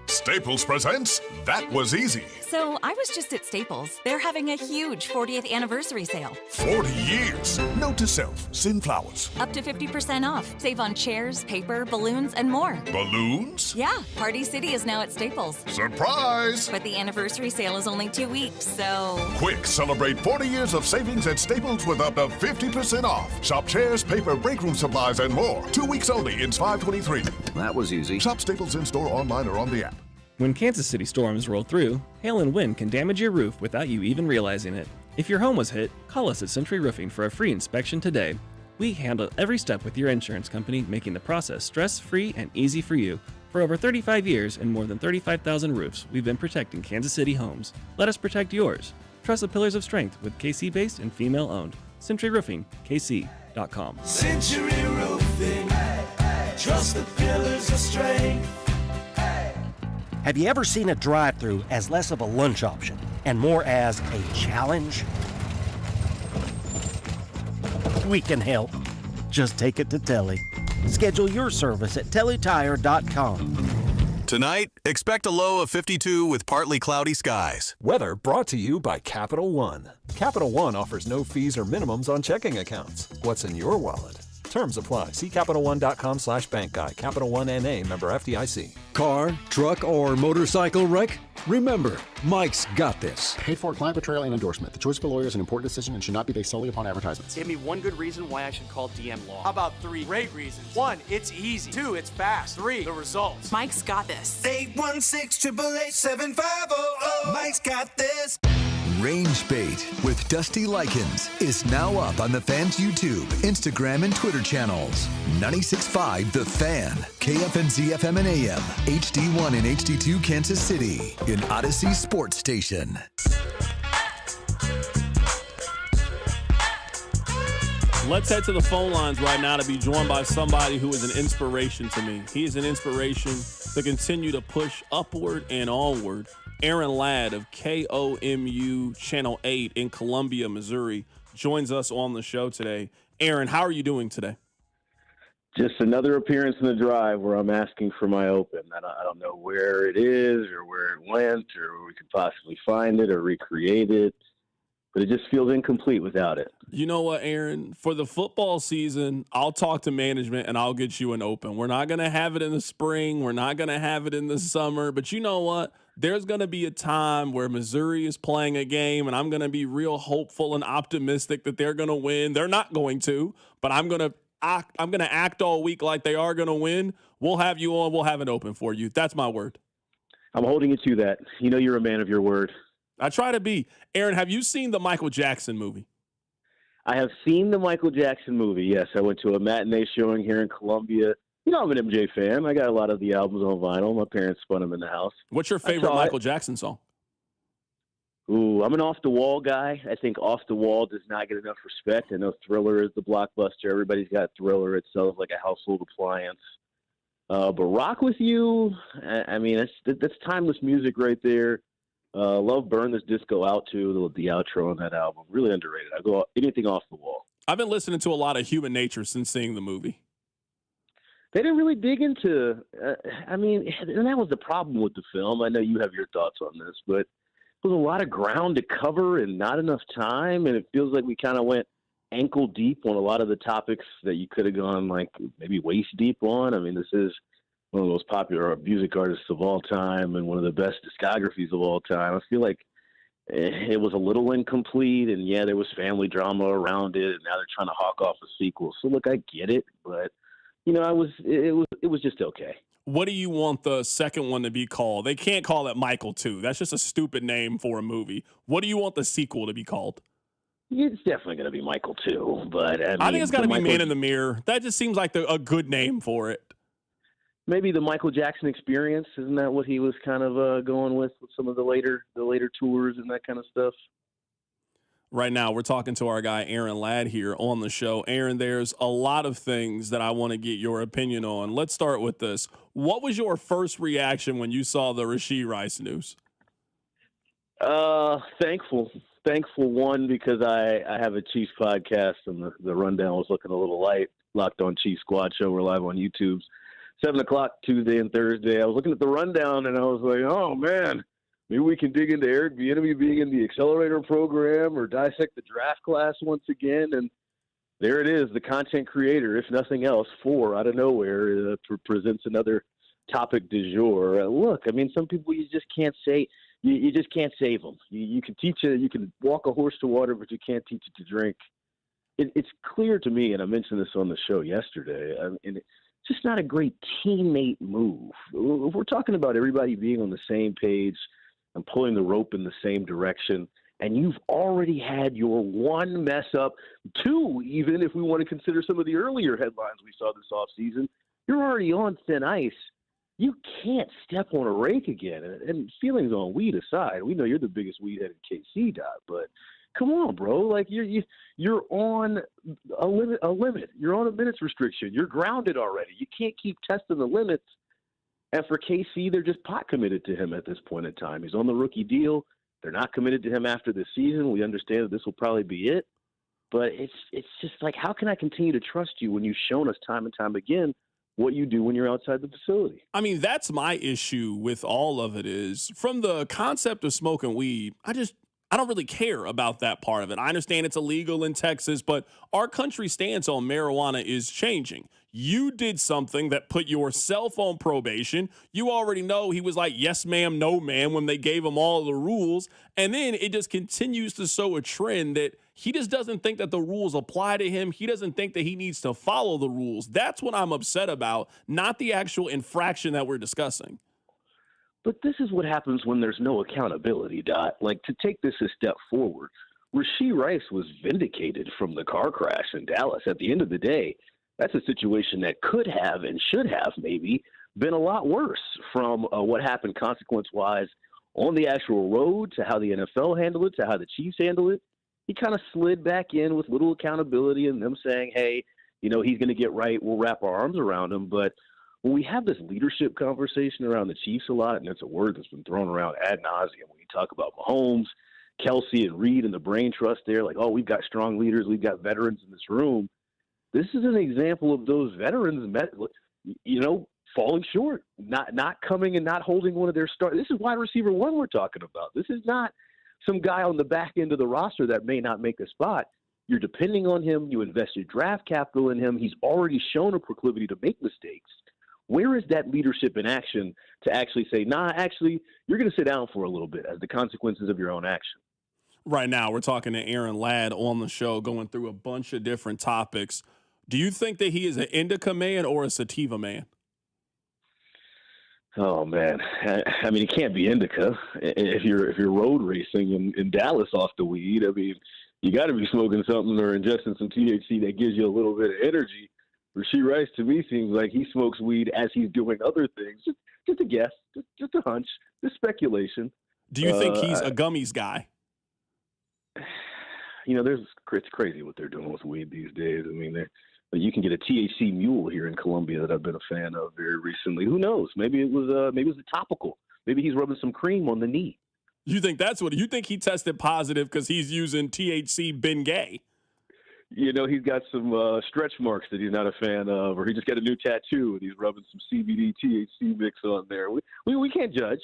Staples presents That Was Easy. So I was just at Staples. They're having a huge 40th anniversary sale. 40 years. Note to self, send flowers. Up to 50% off. Save on chairs, paper, balloons, and more. Balloons? Yeah, Party City is now at Staples. Surprise! But the anniversary sale is only 2 weeks, so... Quick, celebrate 40 years of savings at Staples with up to 50% off. Shop chairs, paper, break room supplies, and more. 2 weeks only in 523. That was easy. Shop Staples in-store, online, or on the app. When Kansas City storms roll through, hail and wind can damage your roof without you even realizing it. If your home was hit, call us at Century Roofing for a free inspection today. We handle every step with your insurance company, making the process stress-free and easy for you. For over 35 years and more than 35,000 roofs, we've been protecting Kansas City homes. Let us protect yours. Trust the pillars of strength with KC-based and female-owned. Century Roofing, KC.com. Century Roofing, trust the pillars of strength. Have you ever seen a drive-thru as less of a lunch option and more as a challenge? We can help. Just take it to Telly. Schedule your service at tellytire.com. Tonight, expect a low of 52 with partly cloudy skies. Weather brought to you by Capital One. Capital One offers no fees or minimums on checking accounts. What's in your wallet? Terms apply. See CapitalOne.com/bank guide. Capital One N.A. member FDIC. Car, truck, or motorcycle wreck? Remember, Mike's got this. Paid for client portrayal and endorsement. The choice of a lawyer is an important decision and should not be based solely upon advertisements. Give me one good reason why I should call DM Law. How about 3 great reasons? 1, it's easy. 2, it's fast. 3, the results. Mike's got this. 816-888-7500. Mike's got this. Range Bait with Dusty Likens is now up on the Fan's YouTube, Instagram, and Twitter channels. 96.5 The Fan, KFNZ FM and AM, HD1 and HD2 Kansas City, an Odyssey Sports Station. Let's head to the phone lines right now to be joined by somebody who is an inspiration to me. He is an inspiration to continue to push upward and onward. Aaron Ladd of KOMU Channel 8 in Columbia, Missouri, joins us on the show today. Aaron, how are you doing today? Just another appearance in the drive where I'm asking for my open. I don't know where it is or where it went or where we could possibly find it or recreate it, but it just feels incomplete without it. You know what, Aaron? For the football season, I'll talk to management and I'll get you an open. We're not going to have it in the spring. We're not going to have it in the summer. But you know what? There's going to be a time where Missouri is playing a game, and I'm going to be real hopeful and optimistic that they're going to win. They're not going to, but I'm going to act all week like they are going to win. We'll have you on. We'll have it open for you. That's my word. I'm holding you to that. You know you're a man of your word. I try to be. Aaron, have you seen the Michael Jackson movie? I have seen the Michael Jackson movie, yes. I went to a matinee showing here in Columbia. You know, I'm an MJ fan. I got a lot of the albums on vinyl. My parents spun them in the house. What's your favorite Michael Jackson song? Ooh, I'm an Off the Wall guy. I think Off the Wall does not get enough respect. I know Thriller is the blockbuster. Everybody's got Thriller. It sells like a household appliance. But Rock With You, I mean, that's timeless music right there. Love Burn This Disco Out too, the outro on that album. Really underrated. I go anything Off the Wall. I've been listening to a lot of Human Nature since seeing the movie. They didn't really dig into, and that was the problem with the film. I know you have your thoughts on this, but there was a lot of ground to cover and not enough time, and it feels like we kind of went ankle deep on a lot of the topics that you could have gone like maybe waist deep on. I mean, this is one of the most popular music artists of all time and one of the best discographies of all time. I feel like it was a little incomplete, and yeah, there was family drama around it, and now they're trying to hawk off a sequel. So look, I get it, but you know, it was just okay. What do you want the second one to be called? They can't call it Michael 2. That's just a stupid name for a movie. What do you want the sequel to be called? It's definitely going to be Michael too, but I think it's got to be Man in the Mirror. That just seems like a good name for it. Maybe the Michael Jackson Experience, isn't that what he was kind of going with some of the later tours and that kind of stuff? Right now, we're talking to our guy Aaron Ladd here on the show. Aaron, there's a lot of things that I want to get your opinion on. Let's start with this. What was your first reaction when you saw the Rashee Rice news? Thankful, one, because I have a Chiefs podcast, and the rundown was looking a little light. Locked On Chiefs Squad Show. We're live on YouTube. 7 o'clock Tuesday and Thursday. I was looking at the rundown, and I was like, oh, man, maybe we can dig into Eric Bieniemy being in the accelerator program or dissect the draft class once again. And there it is, the content creator, if nothing else, out of nowhere, presents another topic du jour. Look, I mean, some people you just can't say – you just can't save them. You can teach it. You can walk a horse to water, but you can't teach it to drink. It's clear to me, and I mentioned this on the show yesterday, and it's just not a great teammate move. If we're talking about everybody being on the same page and pulling the rope in the same direction, and you've already had your one mess up, two, even if we want to consider some of the earlier headlines we saw this offseason, you're already on thin ice. You can't step on a rake again. And feelings on weed aside, we know you're the biggest weed-headed KC dot, but come on, bro. Like you're on a limit. You're on a minutes restriction. You're grounded already. You can't keep testing the limits. And for KC, they're just pot committed to him at this point in time. He's on the rookie deal. They're not committed to him after this season. We understand that this will probably be it. But it's just like, how can I continue to trust you when you've shown us time and time again what you do when you're outside the facility? I mean, that's my issue with all of it is from the concept of smoking weed, I don't really care about that part of it. I understand it's illegal in Texas, but our country's stance on marijuana is changing. You did something that put yourself on probation. You already know he was like, yes, ma'am, no, ma'am, when they gave him all the rules. And then it just continues to show a trend that he just doesn't think that the rules apply to him. He doesn't think that he needs to follow the rules. That's what I'm upset about, not the actual infraction that we're discussing. But this is what happens when there's no accountability, Dot. Like, to take this a step forward, Rashee Rice was vindicated from the car crash in Dallas. At the end of the day, that's a situation that could have and should have maybe been a lot worse from what happened consequence-wise on the actual road to how the NFL handled it to how the Chiefs handled it. He kind of slid back in with little accountability and them saying, hey, he's going to get right. We'll wrap our arms around him. But when we have this leadership conversation around the Chiefs a lot, and it's a word that's been thrown around ad nauseum when you talk about Mahomes, Kelsey, and Reed and the brain trust there, like, oh, we've got strong leaders, we've got veterans in this room. This is an example of those veterans, falling short, not coming and not holding one of their stars. This is wide receiver one we're talking about. This is not some guy on the back end of the roster that may not make a spot. You're depending on him. You invested draft capital in him. He's already shown a proclivity to make mistakes. Where is that leadership in action to actually say, you're going to sit down for a little bit as the consequences of your own action? Right now, we're talking to Aaron Ladd on the show, going through a bunch of different topics. Do you think that he is an indica man or a sativa man? Oh man, I mean, it can't be indica if you're road racing in Dallas off the weed. I mean, you got to be smoking something or ingesting some THC that gives you a little bit of energy. Rashee Rice to me seems like he smokes weed as he's doing other things. Just a guess, just a hunch, just speculation. Do you think he's a gummies guy? It's crazy what they're doing with weed these days. I mean, you can get a THC mule here in Columbia that I've been a fan of very recently. Who knows? Maybe it was a topical. Maybe he's rubbing some cream on the knee. You think you think he tested positive because he's using THC Bengay? He's got some stretch marks that he's not a fan of, or he just got a new tattoo and he's rubbing some CBD THC mix on there. We can't judge.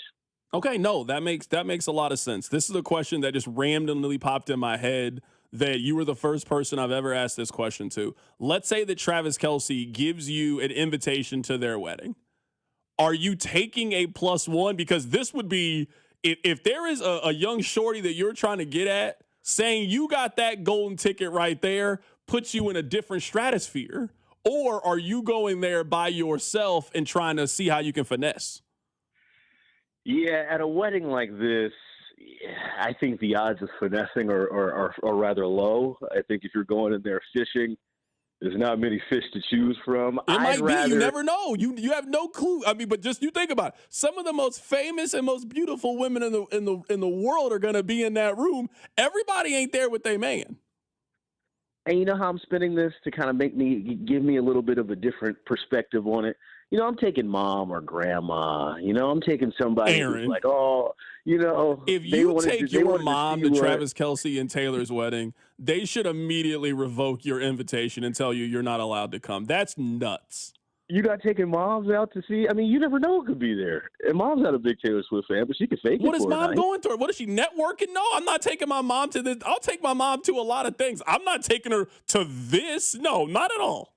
Okay, no, that makes a lot of sense. This is a question that just randomly popped in my head that you were the first person I've ever asked this question to. Let's say that Travis Kelce gives you an invitation to their wedding. Are you taking a +1? Because this would be, if there is a young shorty that you're trying to get at, saying you got that golden ticket right there puts you in a different stratosphere. Or are you going there by yourself and trying to see how you can finesse? Yeah, at a wedding like this, I think the odds of finessing are rather low. I think if you're going in there fishing, there's not many fish to choose from. It might be. You never know. You have no clue. I mean, but just you think about it. Some of the most famous and most beautiful women in the world are going to be in that room. Everybody ain't there with their man. And you know how I'm spinning this to kind of give me a little bit of a different perspective on it. You know, I'm taking mom or grandma. You know, I'm taking somebody Aaron, who's like, oh, you know. If you take your mom to Travis Kelce and Taylor's wedding, they should immediately revoke your invitation and tell you you're not allowed to come. That's nuts. You not taking moms out to see? I mean, you never know who could be there. And mom's not a big Taylor Swift fan, but she can fake it. What is mom going through? What is she networking? No, I'm not taking my mom to this. I'll take my mom to a lot of things. I'm not taking her to this. No, not at all.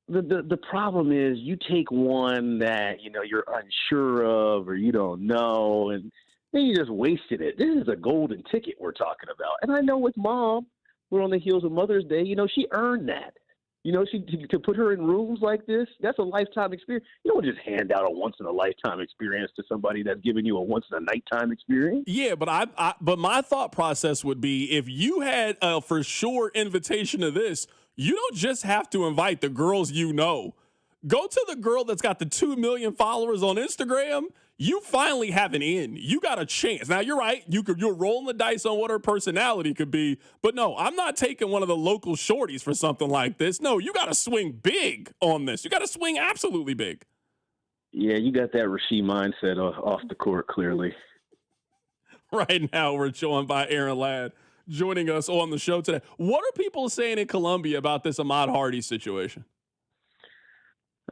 The problem is you take one that, you know, you're unsure of or you don't know, and then you just wasted it. This is a golden ticket we're talking about. And I know with mom, we're on the heels of Mother's Day. You know, she earned that. You know, to put her in rooms like this, that's a lifetime experience. You don't just hand out a once-in-a-lifetime experience to somebody that's giving you a once-in-a-nighttime experience. Yeah, but my thought process would be if you had a for sure invitation to this, you don't just have to invite the girls you know. Go to the girl that's got the 2 million followers on Instagram. You finally have an in. You got a chance. Now, you're right. You're rolling the dice on what her personality could be. But no, I'm not taking one of the local shorties for something like this. No, you got to swing big on this. You got to swing absolutely big. Yeah, you got that Rashee mindset off the court, clearly. Right now, we're joined by Aaron Ladd, joining us on the show today. What are people saying in Columbia about this Ahmad Hardy situation?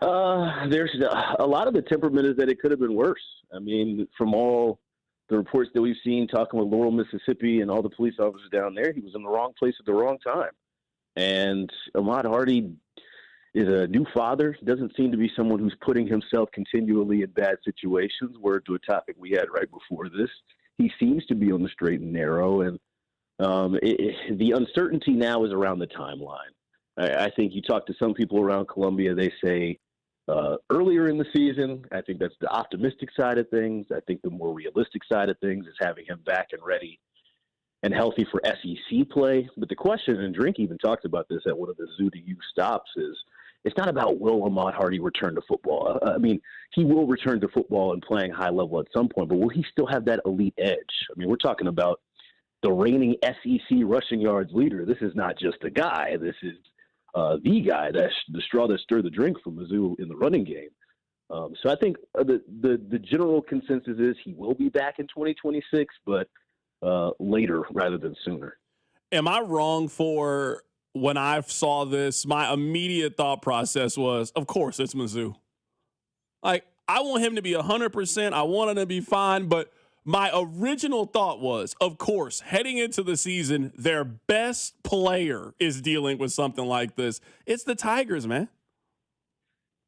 There's a lot of the temperament is that it could have been worse. I mean, from all the reports that we've seen, talking with Laurel, Mississippi, and all the police officers down there, he was in the wrong place at the wrong time. And Ahmad Hardy is a new father. Doesn't seem to be someone who's putting himself continually in bad situations. Word to a topic we had right before this. He seems to be on the straight and narrow, and the uncertainty now is around the timeline. I think you talk to some people around Columbia, they say earlier in the season. I think that's the optimistic side of things. I think the more realistic side of things is having him back and ready and healthy for SEC play. But the question, and Drink even talked about this at one of the Zoo to You stops, is it's not about will Ahmad Hardy return to football. I mean, he will return to football and playing high level at some point, but will he still have that elite edge? I mean, we're talking about the reigning SEC rushing yards leader. This is not just a guy. This is the guy, that's the straw that stirred the drink for Mizzou in the running game. So I think the general consensus is he will be back in 2026, but later rather than sooner. Am I wrong for when I saw this, my immediate thought process was, of course, it's Mizzou. Like, I want him to be 100%. I want him to be fine, but my original thought was, of course, heading into the season, their best player is dealing with something like this. It's the Tigers, man.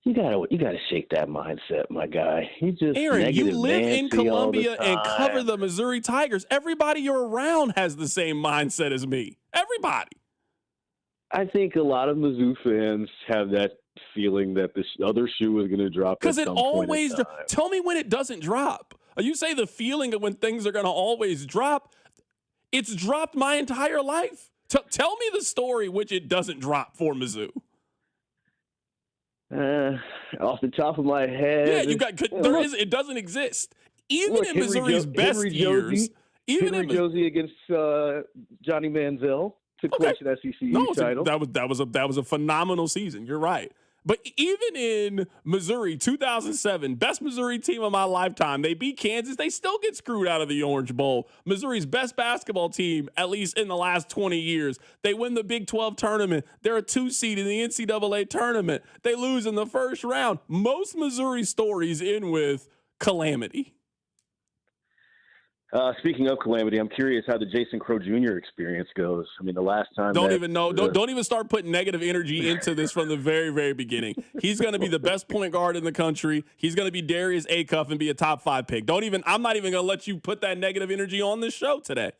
You gotta shake that mindset, my guy. Aaron, you live in Columbia and cover the Missouri Tigers. Everybody you're around has the same mindset as me. Everybody. I think a lot of Mizzou fans have that feeling that this other shoe is going to drop. Because it always tell me when it doesn't drop. You say the feeling of when things are going to always drop. It's dropped my entire life. Tell me the story which it doesn't drop for Mizzou. Off the top of my head, yeah, it doesn't exist. Even in Missouri's best years, even Henry Josie against Johnny Manziel to clinch an SEC title. That was a phenomenal season. You're right. But even in Missouri, 2007, best Missouri team of my lifetime, they beat Kansas. They still get screwed out of the Orange Bowl. Missouri's best basketball team, at least in the last 20 years. They win the Big 12 tournament. They're a 2 seed in the NCAA tournament. They lose in the first round. Most Missouri stories end with calamity. Speaking of calamity, I'm curious how the Jason Crow Jr. experience goes. I mean, the last time. Don't even start putting negative energy into this from the very, very beginning. He's going to be the best point guard in the country. He's going to be Darius Acuff and be a top 5 pick. I'm not even going to let you put that negative energy on this show today.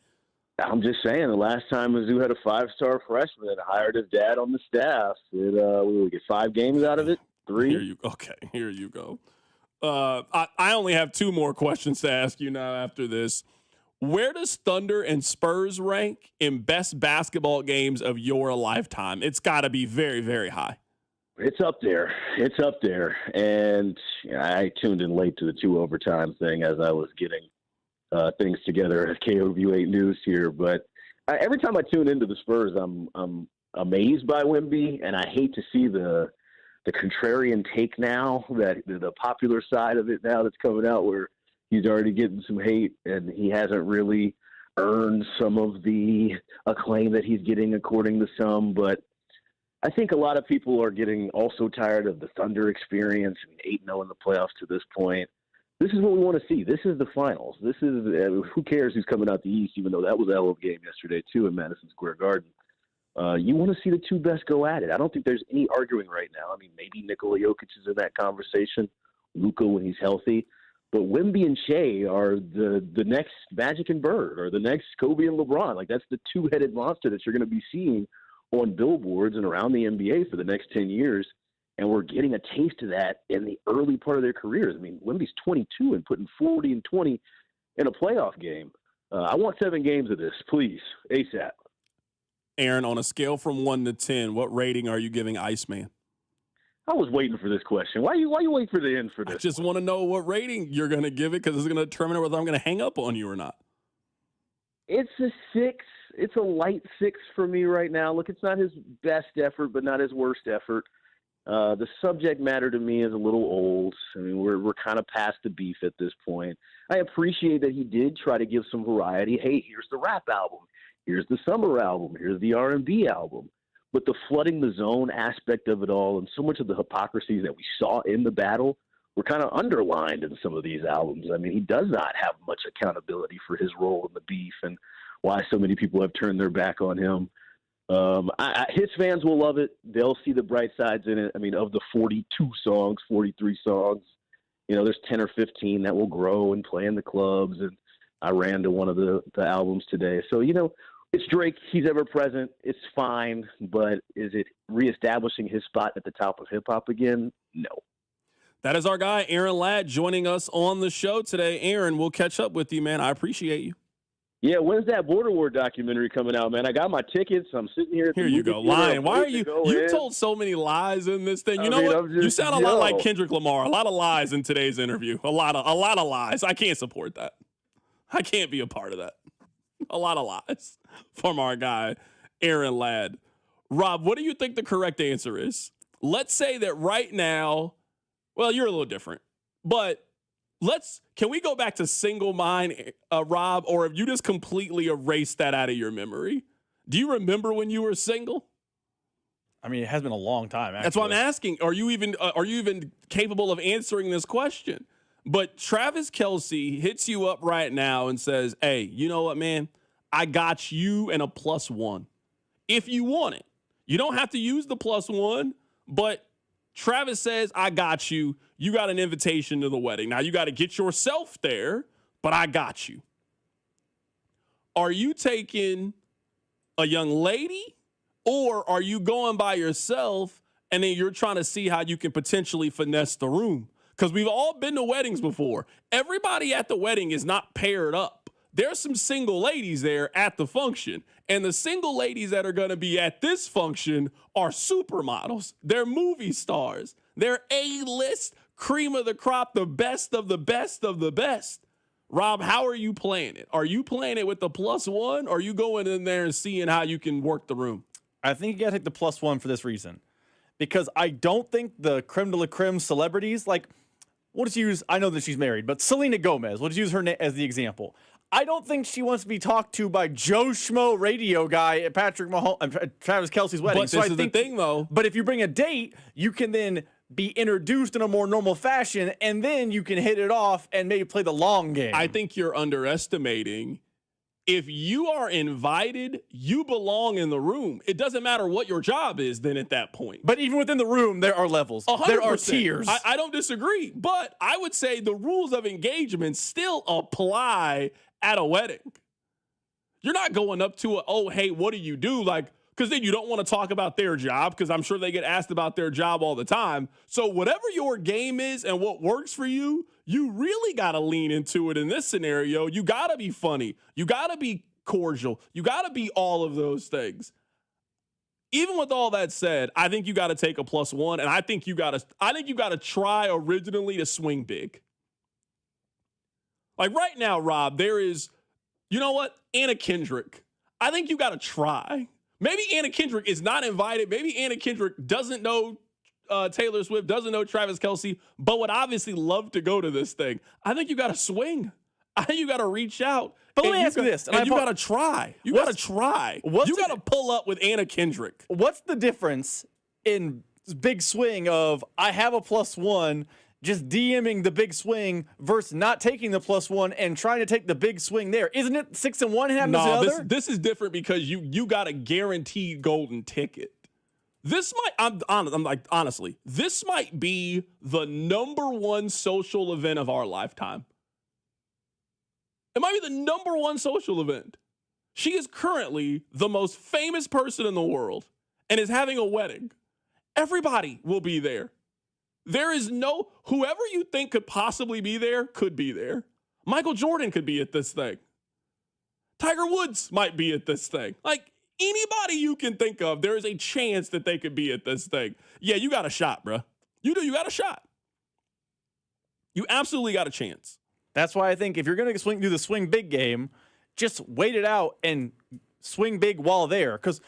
I'm just saying, the last time Mizzou had a 5-star freshman and hired his dad on the staff, we get 5 games out of it. 3. Here you go. I only have 2 more questions to ask you now after this. Where does Thunder and Spurs rank in best basketball games of your lifetime? It's got to be very, very high. It's up there. It's up there. And I tuned in late to the 2 overtime thing as I was getting things together at KOVU 8 News here. But every time I tune into the Spurs, I'm amazed by Wemby, and I hate to see the contrarian take now, that the popular side of it now that's coming out, where he's already getting some hate and he hasn't really earned some of the acclaim that he's getting, according to some. But I think a lot of people are getting also tired of the Thunder experience. 8-0 in the playoffs to this point. This is what we want to see. This is the finals. This is who cares who's coming out the East, even though that was a hell of a game yesterday too in Madison Square Garden. You want to see the two best go at it. I don't think there's any arguing right now. I mean, maybe Nikola Jokic is in that conversation, Luka when he's healthy, but Wemby and Shea are the next Magic and Bird, or the next Kobe and LeBron. Like, that's the two-headed monster that you're going to be seeing on billboards and around the NBA for the next 10 years. And we're getting a taste of that in the early part of their careers. I mean, Wemby's 22 and putting 40 and 20 in a playoff game. I want 7 games of this, please, ASAP. Aaron, on a scale from 1 to 10, what rating are you giving Iceman? I was waiting for this question. Why you waiting for the end for this? I just want to know what rating you're going to give it, because it's going to determine whether I'm going to hang up on you or not. It's a 6. It's a light 6 for me right now. Look, it's not his best effort, but not his worst effort. The subject matter to me is a little old. I mean, we're kind of past the beef at this point. I appreciate that he did try to give some variety. Hey, here's the rap album. Here's the summer album. Here's the R&B album. But the flooding the zone aspect of it all, and so much of the hypocrisies that we saw in the battle, were kind of underlined in some of these albums. I mean, he does not have much accountability for his role in the beef and why so many people have turned their back on him. His fans will love it. They'll see the bright sides in it. I mean, of the 42 songs, 43 songs, there's 10 or 15 that will grow and play in the clubs. And I ran to one of the albums today. So, it's Drake. He's ever present. It's fine. But is it reestablishing his spot at the top of hip-hop again? No. That is our guy, Aaron Ladd, joining us on the show today. Aaron, we'll catch up with you, man. I appreciate you. Yeah, when's that Border War documentary coming out, man? I got my tickets. I'm sitting here. Here you go, lying. Why are you? You told so many lies in this thing. You know what? You sound a lot like Kendrick Lamar. A lot of lies in today's interview. A lot of lies. I can't support that. I can't be a part of that. A lot of lies from our guy, Aaron Ladd. Rob, what do you think the correct answer is? Let's say that right now, well, you're a little different, but can we go back to single mind, Rob, or have you just completely erased that out of your memory? Do you remember when you were single? I mean, it has been a long time, actually. That's why I'm asking. Are you even capable of answering this question? But Travis Kelce hits you up right now and says, hey, you know what, man? I got you and a +1. If you want it. You don't have to use the +1, but Travis says, I got you. You got an invitation to the wedding. Now, you got to get yourself there, but I got you. Are you taking a young lady, or are you going by yourself and then you're trying to see how you can potentially finesse the room? Because we've all been to weddings before. Everybody at the wedding is not paired up. There's some single ladies there at the function. And the single ladies that are going to be at this function are supermodels. They're movie stars. They're A-list, cream of the crop, the best of the best of the best. Rob, how are you playing it? Are you playing it with the +1, or are you going in there and seeing how you can work the room? I think you got to take the +1 for this reason. Because I don't think the creme de la creme celebrities, like, we'll just use, I know that she's married, but Selena Gomez, we'll just use her as the example. I don't think she wants to be talked to by Joe Schmo radio guy at Patrick Mahomes, Travis Kelce's wedding. But this is the thing, though. But if you bring a date, you can then be introduced in a more normal fashion, and then you can hit it off and maybe play the long game. I think you're underestimating. If you are invited, you belong in the room. It doesn't matter what your job is then at that point. But even within the room, there are levels. 100%. There are tiers. I don't disagree. But I would say the rules of engagement still apply at a wedding. You're not going up to hey, what do you do? Like, because then you don't want to talk about their job, because I'm sure they get asked about their job all the time. So whatever your game is and what works for you, you really got to lean into it in this scenario. You got to be funny. You got to be cordial. You got to be all of those things. Even with all that said, I think you got to take a +1, and I think you got to try originally to swing big. Like right now, Rob, there is, you know what? Anna Kendrick. I think you got to try. Maybe Anna Kendrick is not invited. Maybe Anna Kendrick doesn't know Taylor Swift, doesn't know Travis Kelce, but would obviously love to go to this thing. I think you got to swing. I think you got to reach out. But let me ask you this. And you got to try. You got to try. You got to pull up with Anna Kendrick. What's the difference in big swing of I have a +1, just DMing the big swing versus not taking the +1 and trying to take the big swing there? Isn't it 6 and 1 happens the other? This is different because you got a guaranteed golden ticket. This might, honestly, this might be the #1 social event of our lifetime. It might be the #1 social event. She is currently the most famous person in the world and is having a wedding. Everybody will be there. There is whoever you think could possibly be there could be there. Michael Jordan could be at this thing. Tiger Woods might be at this thing. Like anybody you can think of, there is a chance that they could be at this thing. Yeah, you got a shot, bro. You got a shot. You absolutely got a chance. That's why I think if you're going to do the swing big game, just wait it out and swing big while there. Because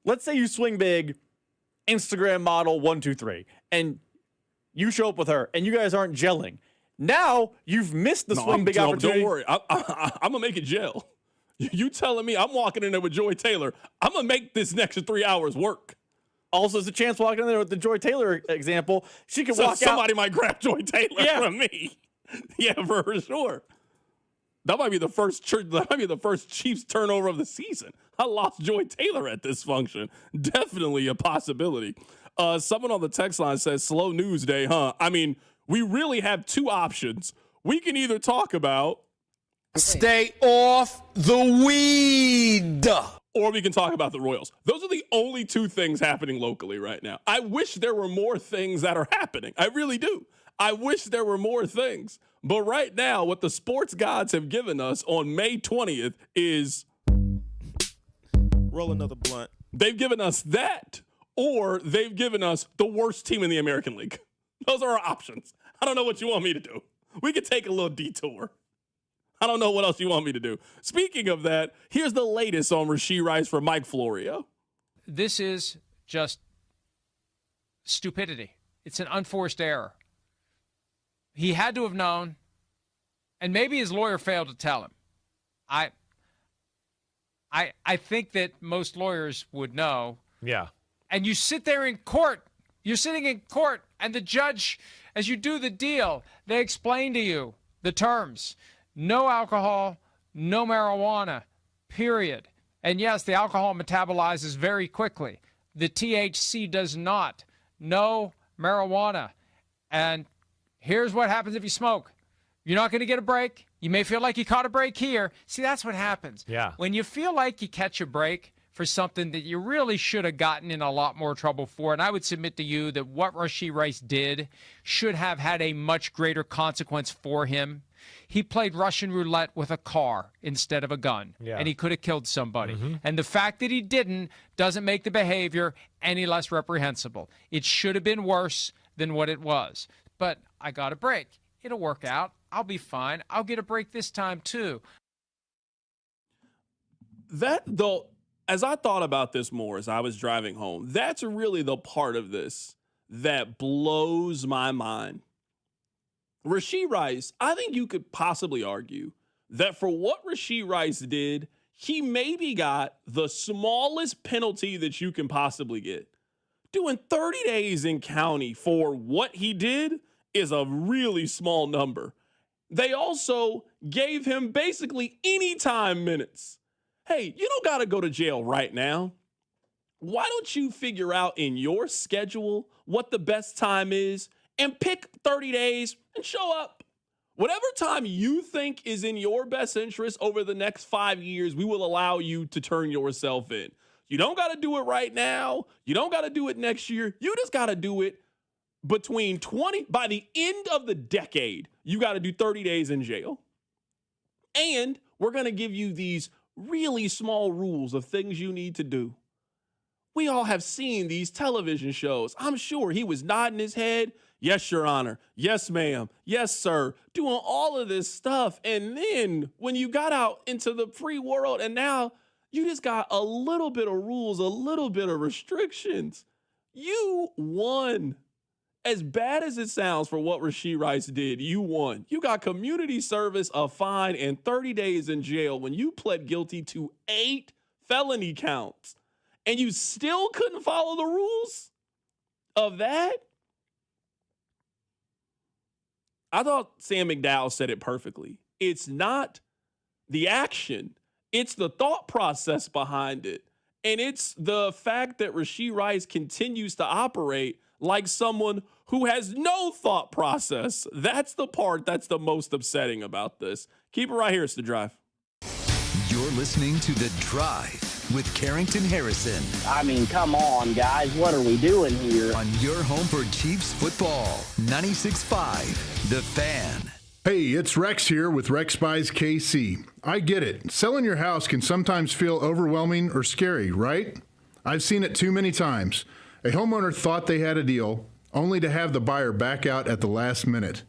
let's say you swing big, Instagram model 1, 2, 3, and you show up with her and you guys aren't gelling. Now you've missed the swing big opportunity. Don't worry. I'm going to make it gel. You telling me I'm walking in there with Joy Taylor. I'm going to make this next 3 hours work. Also, there's a chance walking in there with the Joy Taylor example. She can walk out. Somebody might grab Joy Taylor from me. Yeah, for sure. That might be the first Chiefs turnover of the season. I lost Joy Taylor at this function. Definitely a possibility. Someone on the text line says, slow news day, huh? I mean, we really have two options. We can either talk about stay off the weed, or we can talk about the Royals. Those are the only two things happening locally right now. I wish there were more things that are happening. I really do. I wish there were more things. But right now, what the sports gods have given us on May 20th is roll another blunt. They've given us that, or they've given us the worst team in the American League. Those are our options. I don't know what you want me to do. We could take a little detour. I don't know what else you want me to do. Speaking of that, here's the latest on Rashee Rice for Mike Florio. This is just stupidity. It's an unforced error. He had to have known, and maybe his lawyer failed to tell him. I think that most lawyers would know. Yeah. And you sit there in court. You're sitting in court, and the judge, as you do the deal, they explain to you the terms. No alcohol, no marijuana, period. And yes, the alcohol metabolizes very quickly. The THC does not. No marijuana. And here's what happens if you smoke. You're not going to get a break. You may feel like you caught a break here. See, that's what happens. Yeah. When you feel like you catch a break for something that you really should have gotten in a lot more trouble for, and I would submit to you that what Rashee Rice did should have had a much greater consequence for him. He played Russian roulette with a car instead of a gun, and he could have killed somebody. And the fact that he didn't doesn't make the behavior any less reprehensible. It should have been worse than what it was. But I got a break. It'll work out. I'll be fine. I'll get a break this time, too. That, though, as I thought about this more as I was driving home, that's really the part of this that blows my mind. Rashee Rice, I think you could possibly argue that for what Rashee Rice did, he maybe got the smallest penalty that you can possibly get. Doing 30 days in county for what he did is a really small number. They also gave him basically anytime minutes. Hey, you don't got to go to jail right now. Why don't you figure out in your schedule what the best time is and pick 30 days and show up? Whatever time you think is in your best interest over the next 5 years, we will allow you to turn yourself in. You don't got to do it right now. You don't got to do it next year. You just got to do it by the end of the decade. You got to do 30 days in jail. And we're going to give you these really small rules of things you need to do. We all have seen these television shows. I'm sure he was nodding his head. Yes, Your Honor. Yes, ma'am. Yes, sir. Doing all of this stuff. And then when you got out into the free world and now you just got a little bit of rules, a little bit of restrictions, you won. As bad as it sounds for what Rashee Rice did, you won. You got community service, a fine, and 30 days in jail when you pled guilty to 8 felony counts. And you still couldn't follow the rules of that? I thought Sam McDowell said it perfectly. It's not the action. It's the thought process behind it. And it's the fact that Rashee Rice continues to operate like someone who has no thought process. That's the part that's the most upsetting about this. Keep it right here. It's The Drive. You're listening to The Drive with Carrington Harrison. I mean, come on, guys. What are we doing here? On your home for Chiefs football, 96.5, The Fan. Hey, it's Rex here with Rex Buys KC. I get it. Selling your house can sometimes feel overwhelming or scary, right? I've seen it too many times. A homeowner thought they had a deal, only to have the buyer back out at the last minute.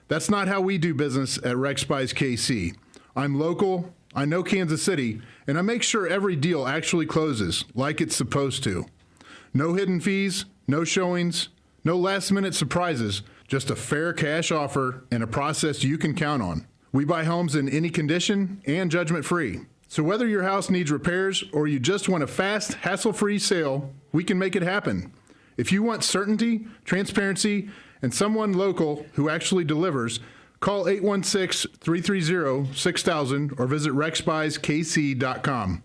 That's not how we do business at Rex Buys KC. I'm local, I know Kansas City, and I make sure every deal actually closes like it's supposed to. No hidden fees, no showings, no last-minute surprises, just a fair cash offer and a process you can count on. We buy homes in any condition and judgment-free. So whether your house needs repairs or you just want a fast, hassle-free sale, we can make it happen. If you want certainty, transparency, and someone local who actually delivers, call 816-330-6000 or visit rexbuyskc.com.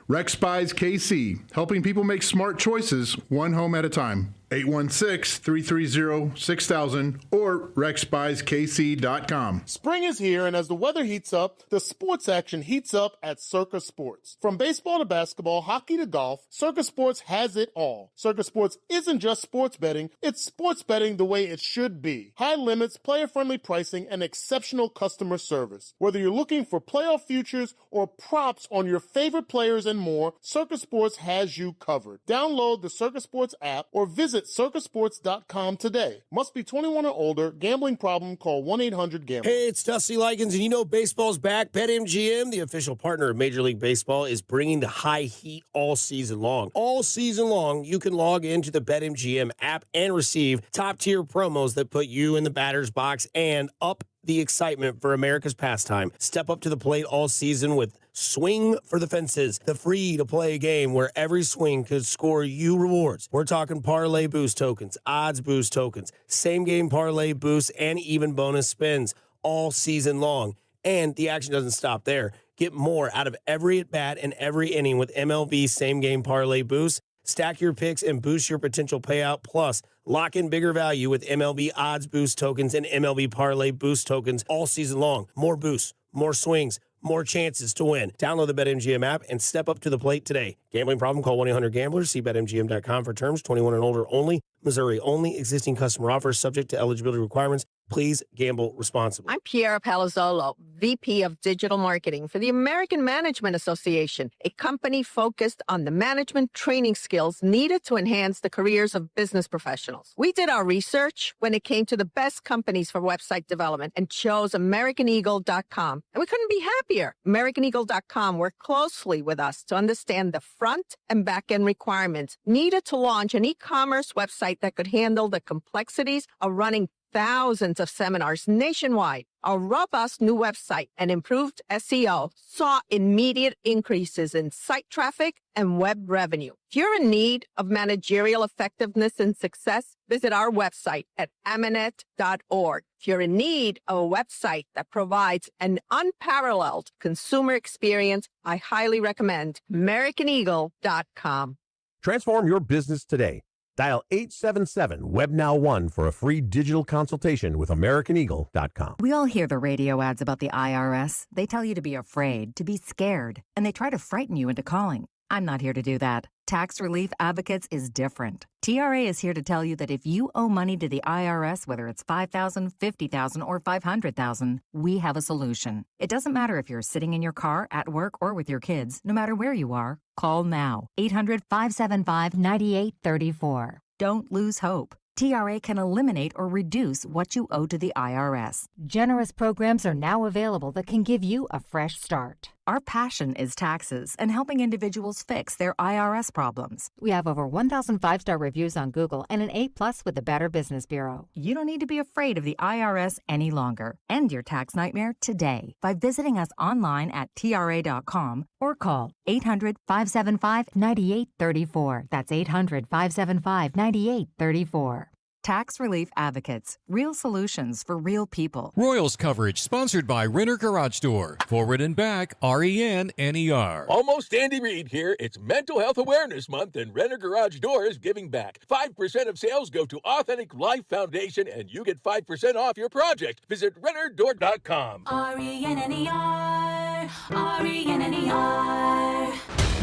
Rex Buys KC, helping people make smart choices one home at a time. 816-330-6000 or rexbuyskc.com. Spring is here, and as the weather heats up, the sports action heats up at Circa Sports. From baseball to basketball, hockey to golf, Circa Sports has it all. Circa Sports isn't just sports betting, it's sports betting the way it should be. High limits, player-friendly pricing, and exceptional customer service. Whether you're looking for playoff futures or props on your favorite players and more, Circa Sports has you covered. Download the Circa Sports app or visit circasports.com today. Must be 21 or older. Gambling problem? Call 1-800-GAMBLER. Hey, it's Dusty Likens, and you know baseball's back. BetMGM, the official partner of Major League Baseball, is bringing the high heat all season long. All season long, you can log into the BetMGM app and receive top-tier promos that put you in the batter's box and up the excitement for America's pastime. Step up to the plate all season with Swing for the Fences, the free-to-play game where every swing could score you rewards. We're talking parlay boost tokens, odds boost tokens, same-game parlay boosts, and even bonus spins all season long. And the action doesn't stop there. Get more out of every at-bat and every inning with MLB same-game parlay boost. Stack your picks and boost your potential payout. Plus, lock in bigger value with MLB odds boost tokens and MLB parlay boost tokens all season long. More boosts, more swings, more chances to win. Download the BetMGM app and step up to the plate today. Gambling problem? Call 1-800-GAMBLER. See BetMGM.com for terms. 21 and older only. Missouri only. Existing customer offers subject to eligibility requirements. Please gamble responsibly. I'm Piera Palazzolo, VP of Digital Marketing for the American Management Association, a company focused on the management training skills needed to enhance the careers of business professionals. We did our research when it came to the best companies for website development and chose AmericanEagle.com. And we couldn't be happier. AmericanEagle.com worked closely with us to understand the front and back end requirements needed to launch an e-commerce website that could handle the complexities of running thousands of seminars nationwide. Our robust new website and improved SEO saw immediate increases in site traffic and web revenue. If you're in need of managerial effectiveness and success, visit our website at amanet.org. If you're in need of a website that provides an unparalleled consumer experience, I highly recommend AmericanEagle.com. Transform your business today. Dial 877-WEBNOW1 for a free digital consultation with AmericanEagle.com. We all hear the radio ads about the IRS. They tell you to be afraid, to be scared, and they try to frighten you into calling. I'm not here to do that. Tax Relief Advocates is different. TRA is here to tell you that if you owe money to the IRS, whether it's $5,000, $50,000, or $500,000, we have a solution. It doesn't matter if you're sitting in your car, at work, or with your kids. No matter where you are, call now. 800-575-9834. Don't lose hope. TRA can eliminate or reduce what you owe to the IRS. Generous programs are now available that can give you a fresh start. Our passion is taxes and helping individuals fix their IRS problems. We have over 1,000 5-star reviews on Google and an A+ with the Better Business Bureau. You don't need to be afraid of the IRS any longer. End your tax nightmare today by visiting us online at TRA.com or call 800-575-9834. That's 800-575-9834. Tax Relief Advocates. Real solutions for real people. Royals coverage sponsored by Renner Garage Door. Forward and back, RENNER. Almost Andy Reid here. It's Mental Health Awareness Month, and Renner Garage Door is giving back. 5% of sales go to Authentic Life Foundation, and you get 5% off your project. Visit rennerdoor.com. RENNER, RENNER.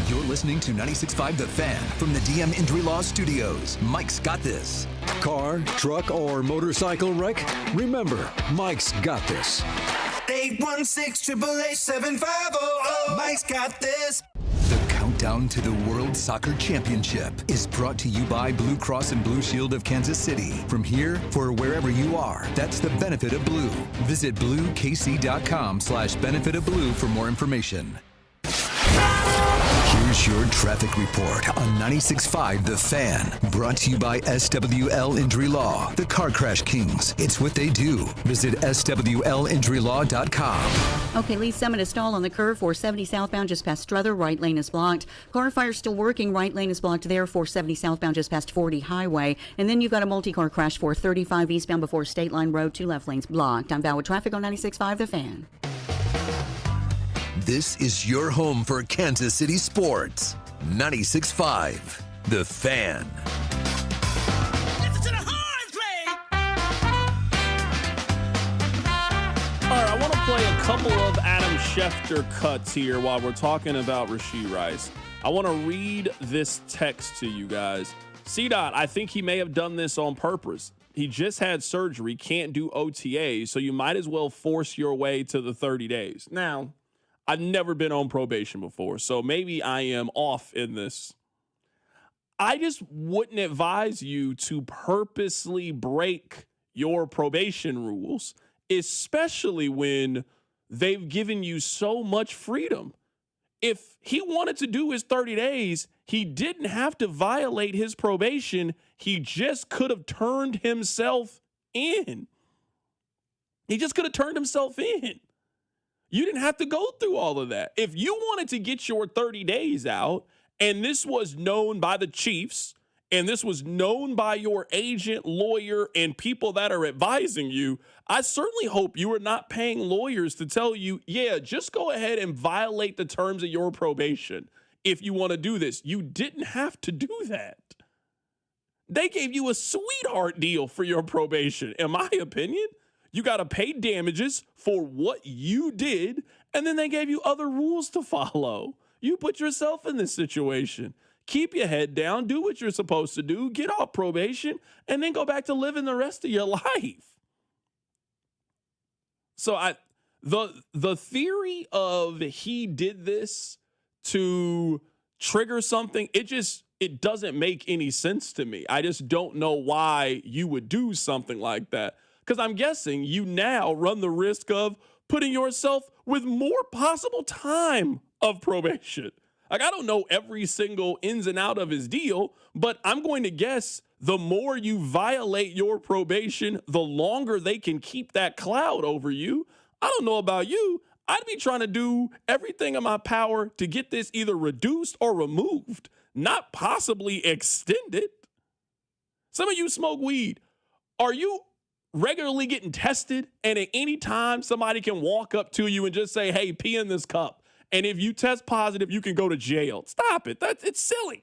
You're listening to 96.5 The Fan from the DM Injury Law Studios. Mike's got this. Car, truck, or motorcycle wreck? Remember, Mike's got this. 816-888-7500. Mike's got this. The countdown to the World Soccer Championship is brought to you by Blue Cross and Blue Shield of Kansas City. From here for wherever you are, that's the benefit of blue. Visit bluekc.com/benefit of blue for more information. Here's your traffic report on 96.5 The Fan. Brought to you by SWL Injury Law, the Car Crash Kings. It's what they do. Visit SWLinjurylaw.com. Okay, Lee Summit is stalled on the curve. 470 southbound just past Strother. Right lane is blocked. Car fire still working. Right lane is blocked there. 470 southbound just past 40 Highway. And then you've got a multi-car crash. 435 eastbound before State Line Road. 2 left lanes blocked. I'm Val with traffic on 96.5 The Fan. This is your home for Kansas City sports. 96.5 The Fan. All right, I want to play a couple of Adam Schefter cuts here while we're talking about Rashee Rice. I want to read this text to you guys. C-Dot, I think he may have done this on purpose. He just had surgery, can't do OTAs, so you might as well force your way to the 30 days. Now, I've never been on probation before, so maybe I am off in this. I just wouldn't advise you to purposely break your probation rules, especially when they've given you so much freedom. If he wanted to do his 30 days, he didn't have to violate his probation. He just could have turned himself in. He just could have turned himself in. You didn't have to go through all of that. If you wanted to get your 30 days out, and this was known by the Chiefs, and this was known by your agent, lawyer, and people that are advising you, I certainly hope you are not paying lawyers to tell you, yeah, just go ahead and violate the terms of your probation if you want to do this. You didn't have to do that. They gave you a sweetheart deal for your probation, in my opinion. You got to pay damages for what you did, and then they gave you other rules to follow. You put yourself in this situation. Keep your head down, do what you're supposed to do, get off probation, and then go back to living the rest of your life. So the theory of he did this to trigger something, it doesn't make any sense to me. I just don't know why you would do something like that. Because I'm guessing you now run the risk of putting yourself with more possible time of probation. Like, I don't know every single ins and out of his deal, but I'm going to guess the more you violate your probation, the longer they can keep that cloud over you. I don't know about you. I'd be trying to do everything in my power to get this either reduced or removed, not possibly extended. Some of you smoke weed. Are you regularly getting tested, and at any time somebody can walk up to you and just say, hey, pee in this cup, and if you test positive, you can go to jail? Stop it. It's silly.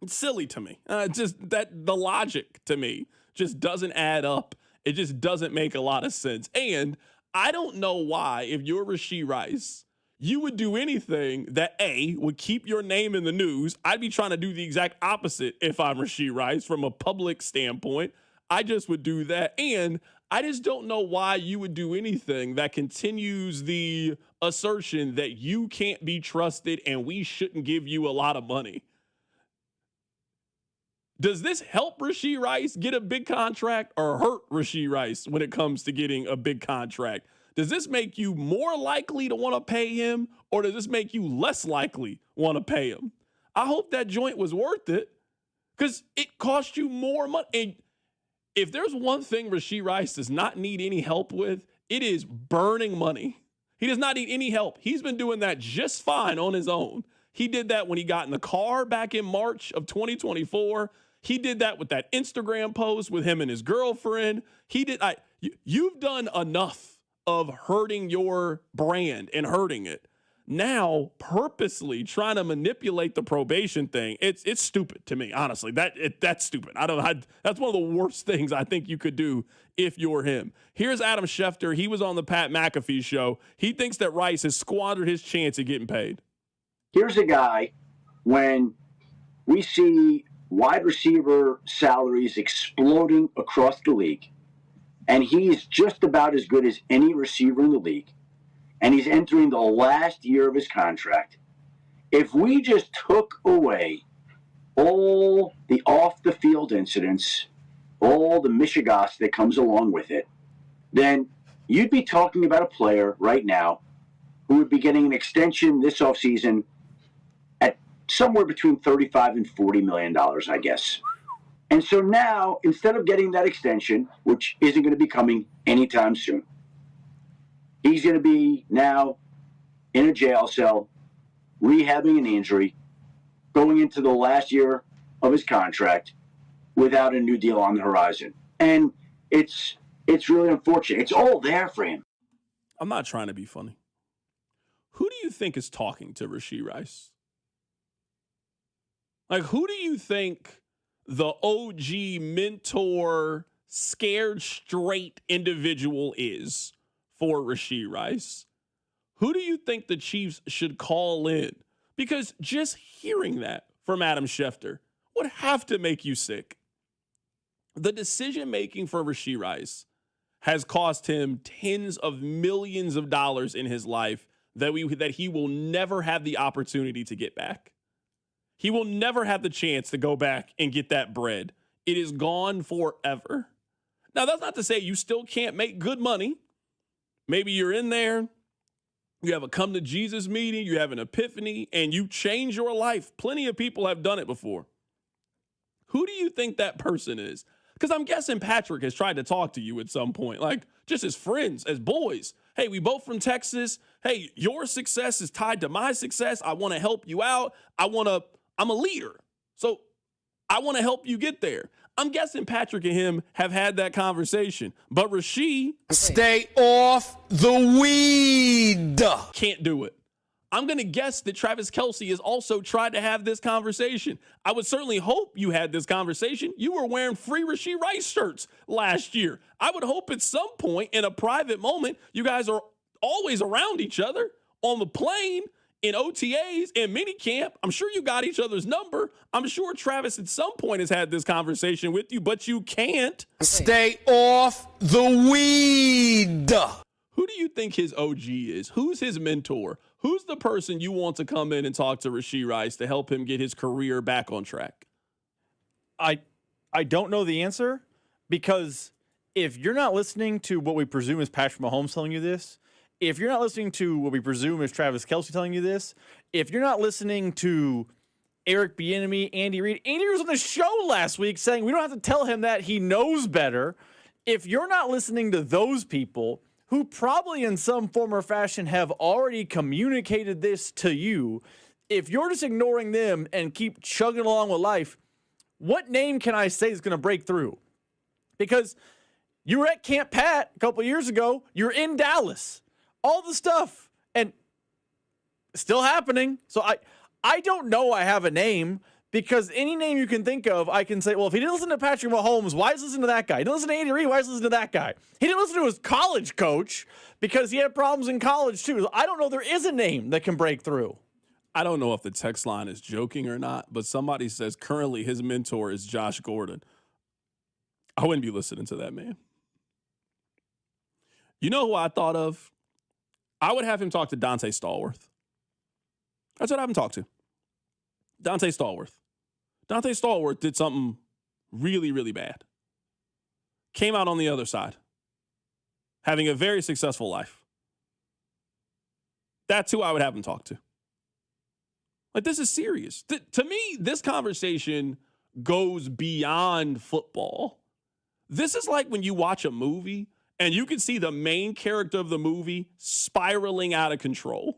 It's silly to me. The logic to me just doesn't add up. It just doesn't make a lot of sense. And I don't know why, if you're Rashee Rice, you would do anything that, A, would keep your name in the news. I'd be trying to do the exact opposite if I'm Rashee Rice from a public standpoint. I just would do that. And I just don't know why you would do anything that continues the assertion that you can't be trusted and we shouldn't give you a lot of money. Does this help Rashee Rice get a big contract or hurt Rashee Rice when it comes to getting a big contract? Does this make you more likely to want to pay him, or does this make you less likely want to pay him? I hope that joint was worth it, because it cost you more money. And if there's one thing Rashee Rice does not need any help with, it is burning money. He does not need any help. He's been doing that just fine on his own. He did that when he got in the car back in March of 2024. He did that with that Instagram post with him and his girlfriend. You've done enough of hurting your brand and hurting it. Now, purposely trying to manipulate the probation thing, it's stupid to me, honestly. That's stupid. That's one of the worst things I think you could do if you're him. Here's Adam Schefter. He was on the Pat McAfee show. He thinks that Rice has squandered his chance at getting paid. Here's a guy, when we see wide receiver salaries exploding across the league, and he's just about as good as any receiver in the league, and he's entering the last year of his contract. If we just took away all the off-the-field incidents, all the mishigas that comes along with it, then you'd be talking about a player right now who would be getting an extension this offseason at somewhere between $35 and $40 million, I guess. And so now, instead of getting that extension, which isn't going to be coming anytime soon, he's going to be now in a jail cell, rehabbing an injury, going into the last year of his contract without a new deal on the horizon. And it's really unfortunate. It's all there for him. I'm not trying to be funny. Who do you think is talking to Rashee Rice? Like, who do you think the OG mentor, scared straight individual is for Rashee Rice? Who do you think the Chiefs should call in? Because just hearing that from Adam Schefter would have to make you sick. The decision-making for Rashee Rice has cost him tens of millions of dollars in his life that he will never have the opportunity to get back. He will never have the chance to go back and get that bread. It is gone forever. Now, that's not to say you still can't make good money. Maybe you're in there, you have a come to Jesus meeting, you have an epiphany, and you change your life. Plenty of people have done it before. Who do you think that person is? Because I'm guessing Patrick has tried to talk to you at some point, like just as friends, as boys. Hey, we both from Texas. Hey, your success is tied to my success. I want to help you out. I'm a leader, so I want to help you get there. I'm guessing Patrick and him have had that conversation, but Rashee, stay off the weed. Can't do it. I'm going to guess that Travis Kelce has also tried to have this conversation. I would certainly hope you had this conversation. You were wearing free Rashee Rice shirts last year. I would hope at some point in a private moment, you guys are always around each other on the plane, in OTAs, in minicamp. I'm sure you got each other's number. I'm sure Travis at some point has had this conversation with you, but you can't. Stay off the weed. Who do you think his OG is? Who's his mentor? Who's the person you want to come in and talk to Rashee Rice to help him get his career back on track? I don't know the answer, because if you're not listening to what we presume is Patrick Mahomes telling you this, if you're not listening to what we presume is Travis Kelce telling you this, if you're not listening to Eric Bieniemy, Andy Reid was on the show last week saying we don't have to tell him that, he knows better. If you're not listening to those people who probably in some form or fashion have already communicated this to you, if you're just ignoring them and keep chugging along with life, what name can I say is going to break through? Because you were at Camp Pat a couple years ago. You're in Dallas. All the stuff, and still happening. So I don't know I have a name, Because any name you can think of, I can say, well, if he didn't listen to Patrick Mahomes, why is he listening to that guy? He didn't listen to Andy Reid, why is he listening to that guy? He didn't listen to his college coach because he had problems in college too. I don't know. There is a name that can break through. I don't know if the text line is joking or not, but somebody says currently his mentor is Josh Gordon. I wouldn't be listening to that man. You know who I thought of? I would have him talk to Dante Stallworth. That's what I have him talk to. Dante Stallworth. Dante Stallworth did something really, really bad. Came out on the other side, having a very successful life. That's who I would have him talk to. Like, this is serious. To me, this conversation goes beyond football. This is like when you watch a movie and you can see the main character of the movie spiraling out of control.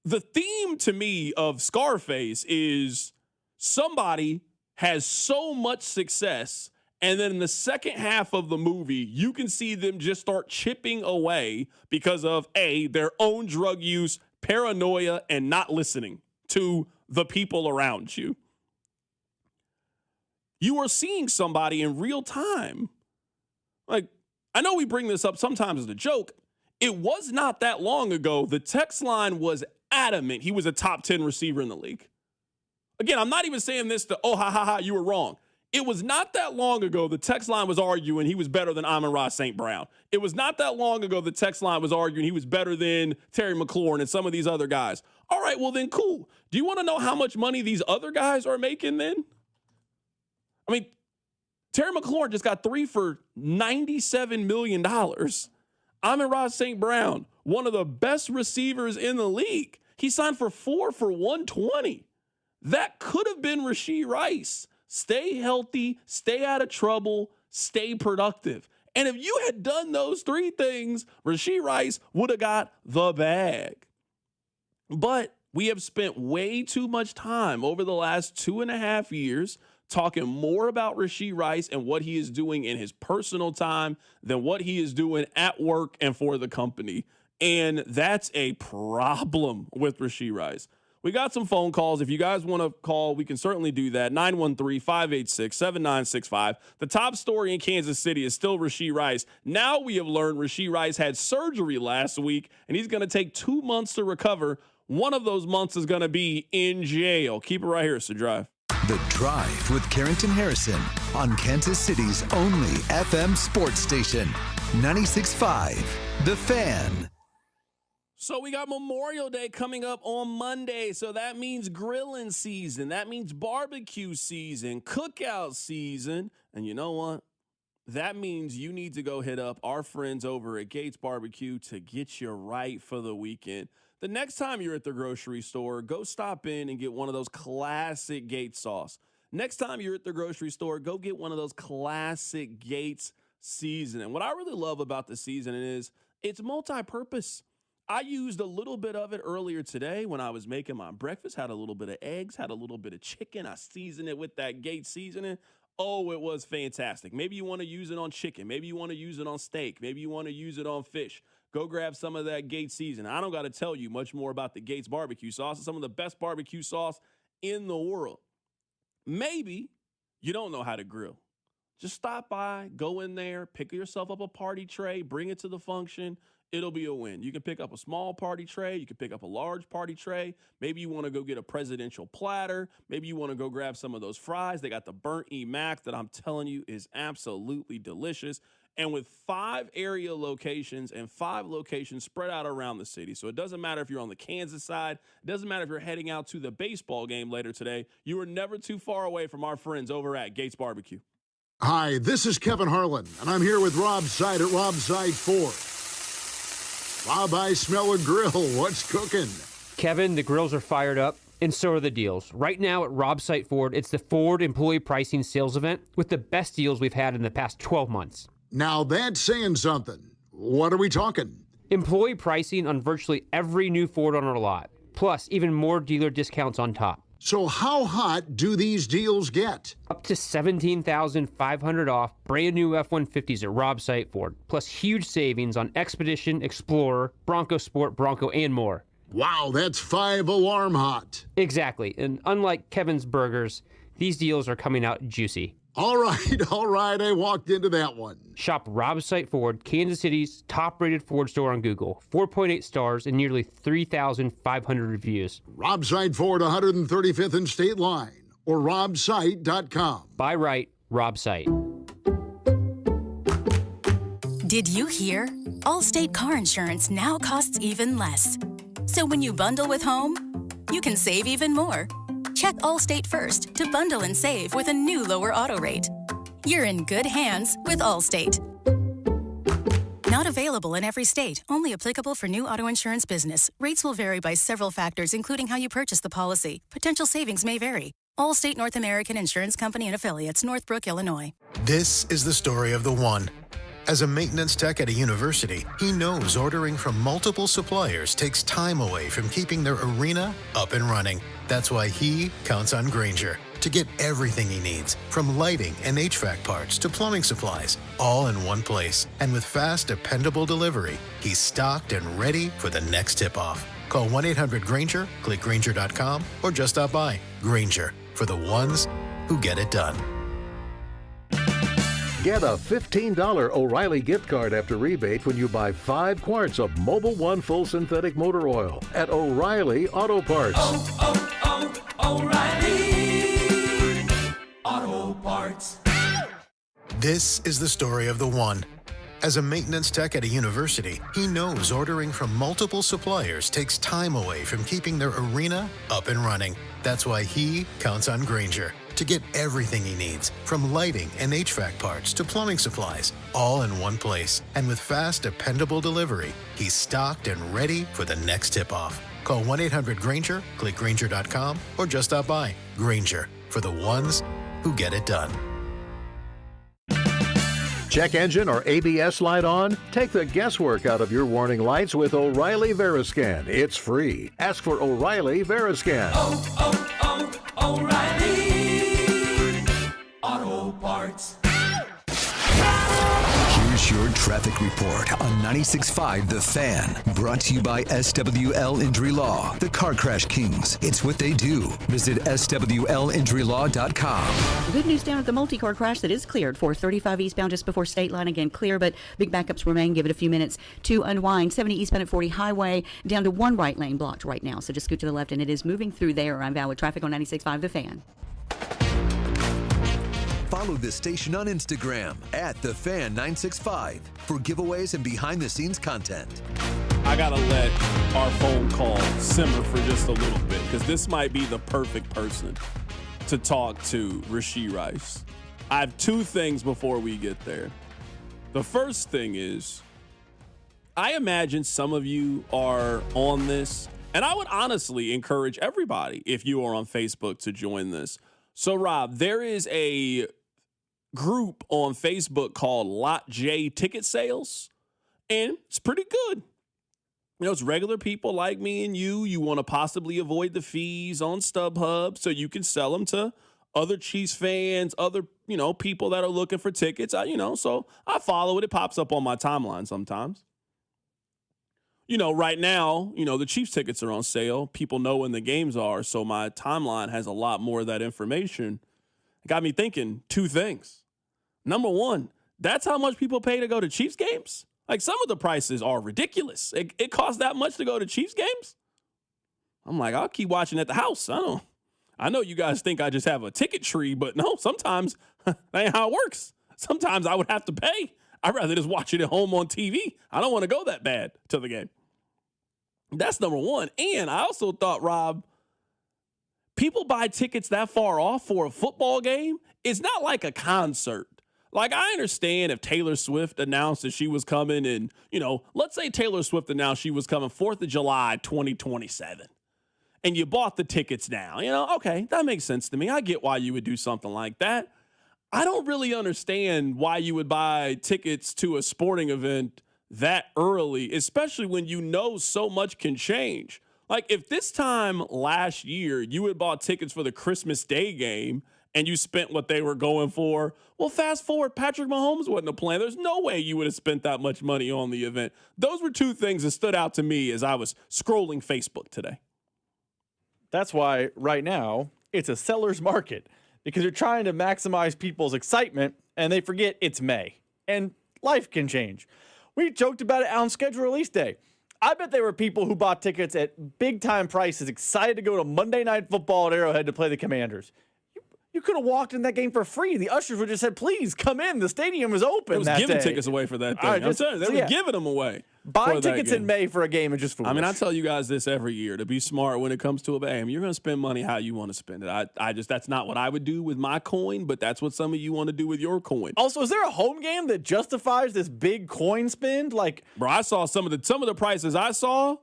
The theme to me of Scarface is somebody has so much success, and then in the second half of the movie, you can see them just start chipping away because of A, their own drug use, paranoia, and not listening to the people around you. You are seeing somebody in real time. Like, I know we bring this up sometimes as a joke. It was not that long ago. The text line was adamant he was a top 10 receiver in the league. Again, I'm not even saying this to, you were wrong. It was not that long ago the text line was arguing he was better than Amon-Ra St. Brown. It was not that long ago the text line was arguing he was better than Terry McLaurin and some of these other guys. All right, well then, cool. Do you want to know how much money these other guys are making then? I mean, Terry McLaurin just got 3 for $97 million. Amon-Ra St. Brown, one of the best receivers in the league. He signed for 4 for $120. That could have been Rashee Rice. Stay healthy, stay out of trouble, stay productive. And if you had done those 3 things, Rashee Rice would have got the bag. But we have spent way too much time over the last 2.5 years talking more about Rashee Rice and what he is doing in his personal time than what he is doing at work and for the company. And that's a problem with Rashee Rice. We got some phone calls. If you guys want to call, we can certainly do that. 913-586-7965. The top story in Kansas City is still Rashee Rice. Now we have learned Rashee Rice had surgery last week, and he's going to take 2 months to recover. One of those months is going to be in jail. Keep it right here, it's The Drive. The Drive with Carrington Harrison on Kansas City's only FM sports station, 96.5 The Fan. So we got Memorial Day coming up on Monday. So that means grilling season. That means barbecue season, cookout season. And you know what? That means you need to go hit up our friends over at Gates Barbecue to get you right for the weekend. The next time you're at the grocery store, go stop in and get one of those classic Gates sauce. Next time you're at the grocery store, go get one of those classic Gates seasoning. What I really love about the seasoning is it's multi-purpose. I used a little bit of it earlier today when I was making my breakfast, had a little bit of eggs, had a little bit of chicken. I seasoned it with that Gates seasoning. Oh, it was fantastic. Maybe you want to use it on chicken. Maybe you want to use it on steak. Maybe you want to use it on fish. Go grab some of that Gates seasoning. I don't got to tell you much more about the Gates barbecue sauce. It's some of the best barbecue sauce in the world. Maybe you don't know how to grill. Just stop by, go in there, pick yourself up a party tray, bring it to the function. It'll be a win. You can pick up a small party tray. You can pick up a large party tray. Maybe you want to go get a presidential platter. Maybe you want to go grab some of those fries. They got the burnt E-Mac that I'm telling you is absolutely delicious. And with 5 area locations and 5 locations spread out around the city. So it doesn't matter if you're on the Kansas side. It doesn't matter if you're heading out to the baseball game later today. You are never too far away from our friends over at Gates Barbecue. Hi, this is Kevin Harlan, and I'm here with Rob Seid at Rob Seid Ford. Rob, I smell a grill. What's cooking? Kevin, the grills are fired up, and so are the deals. Right now at Rob Seid Ford, it's the Ford Employee Pricing Sales Event with the best deals we've had in the past 12 months. Now that's saying something. What are we talking? Employee pricing on virtually every new Ford on our lot, plus even more dealer discounts on top. So how hot do these deals get? Up to $17,500 off brand new F-150s at Rob Seid Ford, plus huge savings on Expedition, Explorer, Bronco Sport, Bronco, and more. Wow, that's 5 alarm hot. Exactly. And unlike Kevin's Burgers, these deals are coming out juicy. All right, I walked into that one. Shop Rob's Site Ford, Kansas City's top-rated Ford store on Google. 4.8 stars and nearly 3,500 reviews. Rob's Site Ford, 135th and State Line, or robsite.com. Buy right, Rob's Site. Did you hear? Allstate car insurance now costs even less. So when you bundle with home, you can save even more. Check Allstate first to bundle and save with a new lower auto rate. You're in good hands with Allstate. Not available in every state. Only applicable for new auto insurance business. Rates will vary by several factors, including how you purchase the policy. Potential savings may vary. Allstate North American Insurance Company and Affiliates, Northbrook, Illinois. This is the story of the one. As a maintenance tech at a university, he knows ordering from multiple suppliers takes time away from keeping their arena up and running. That's why he counts on Grainger to get everything he needs, from lighting and HVAC parts to plumbing supplies, all in one place. And with fast, dependable delivery, he's stocked and ready for the next tip-off. Call 1-800-GRAINGER, click Grainger.com, or just stop by. Grainger, for the ones who get it done. Get a $15 O'Reilly gift card after rebate when you buy 5 quarts of Mobil 1 full synthetic motor oil at O'Reilly Auto Parts. O'Reilly Auto Parts. This is the story of the one. As a maintenance tech at a university, he knows ordering from multiple suppliers takes time away from keeping their arena up and running. That's why he counts on Grainger to get everything he needs, from lighting and HVAC parts to plumbing supplies, all in one place. And with fast, dependable delivery, he's stocked and ready for the next tip-off. Call 1-800-GRAINGER, click Grainger.com, or just stop by. Grainger, for the ones who get it done. Check engine or ABS light on? Take the guesswork out of your warning lights with O'Reilly Veriscan. It's free. Ask for O'Reilly Veriscan. O'Reilly Auto Parts. Here's your traffic report on 96.5 The Fan. Brought to you by SWL Injury Law, the Car Crash Kings. It's what they do. Visit SWLinjurylaw.com. Good news down at the multi-car crash that is cleared. 435 eastbound just before State Line. Again, clear, but big backups remain. Give it a few minutes to unwind. 70 eastbound at 40 Highway, down to 1 right lane blocked right now. So just scoot to the left, and it is moving through there. I'm Val with traffic on 96.5 The Fan. Follow the station on Instagram at TheFan965 for giveaways and behind-the-scenes content. I gotta let our phone call simmer for just a little bit, because this might be the perfect person to talk to Rashee Rice. I have 2 things before we get there. The first thing is, I imagine some of you are on this, and I would honestly encourage everybody, if you are on Facebook, to join this. So, Rob, there is a group on Facebook called Lot J Ticket Sales, and it's pretty good. You know, it's regular people like me and you. You want to possibly avoid the fees on StubHub so you can sell them to other Chiefs fans, other, people that are looking for tickets. So I follow it. It pops up on my timeline sometimes. Right now, the Chiefs tickets are on sale. People know when the games are, so my timeline has a lot more of that information. It got me thinking 2 things. Number one, that's how much people pay to go to Chiefs games? Like, some of the prices are ridiculous. It costs that much to go to Chiefs games? I'm like, I'll keep watching at the house. I know you guys think I just have a ticket tree, but no, sometimes that ain't how it works. Sometimes I would have to pay. I'd rather just watch it at home on TV. I don't want to go that bad to the game. That's number one. And I also thought, Rob, people buy tickets that far off for a football game. It's not like a concert. Like, I understand if Taylor Swift announced that she was coming and, let's say Taylor Swift announced she was coming 4th of July, 2027. And you bought the tickets now. Okay, that makes sense to me. I get why you would do something like that. I don't really understand why you would buy tickets to a sporting event that early, especially when so much can change. Like, if this time last year you had bought tickets for the Christmas Day game and you spent what they were going for. Well, fast forward, Patrick Mahomes wasn't a plan. There's no way you would have spent that much money on the event. Those were two things that stood out to me as I was scrolling Facebook today. That's why right now it's a seller's market, because you're trying to maximize people's excitement and they forget it's May and life can change. We joked about it on schedule release day. I bet there were people who bought tickets at big time prices, excited to go to Monday Night Football at Arrowhead to play the Commanders. You could have walked in that game for free. The ushers would have just said, please come in. The stadium was open. It was that giving day. tickets away for that thing. I'm telling you, they were giving them away. Buying tickets in May for a game is just foolish. I mean, I tell you guys this every year, to be smart when it comes to a game. You're going to spend money how you want to spend it. That's not what I would do with my coin, but that's what some of you want to do with your coin. Also, is there a home game that justifies this big coin spend? Like, bro, I saw some of the prices I saw,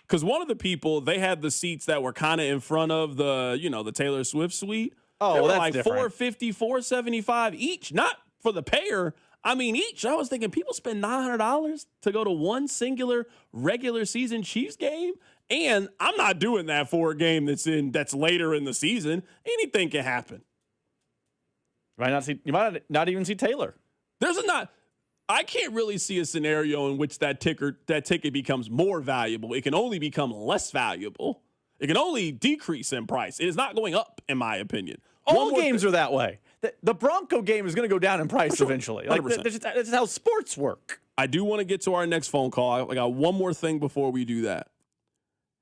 because one of the people, they had the seats that were kind of in front of the Taylor Swift suite. Oh, they were that's like different. $450, $475 each, not for the payer. I mean, each. I was thinking people spend $900 to go to one singular regular season Chiefs game, and I'm not doing that for a game that's later in the season. Anything can happen. You might not even see Taylor. I can't really see a scenario in which that ticket becomes more valuable. It can only become less valuable. It can only decrease in price. It is not going up, in my opinion. All games are that way. The Bronco game is going to go down in price eventually. Like, 100%. that's just how sports work. I do want to get to our next phone call. I got one more thing before we do that.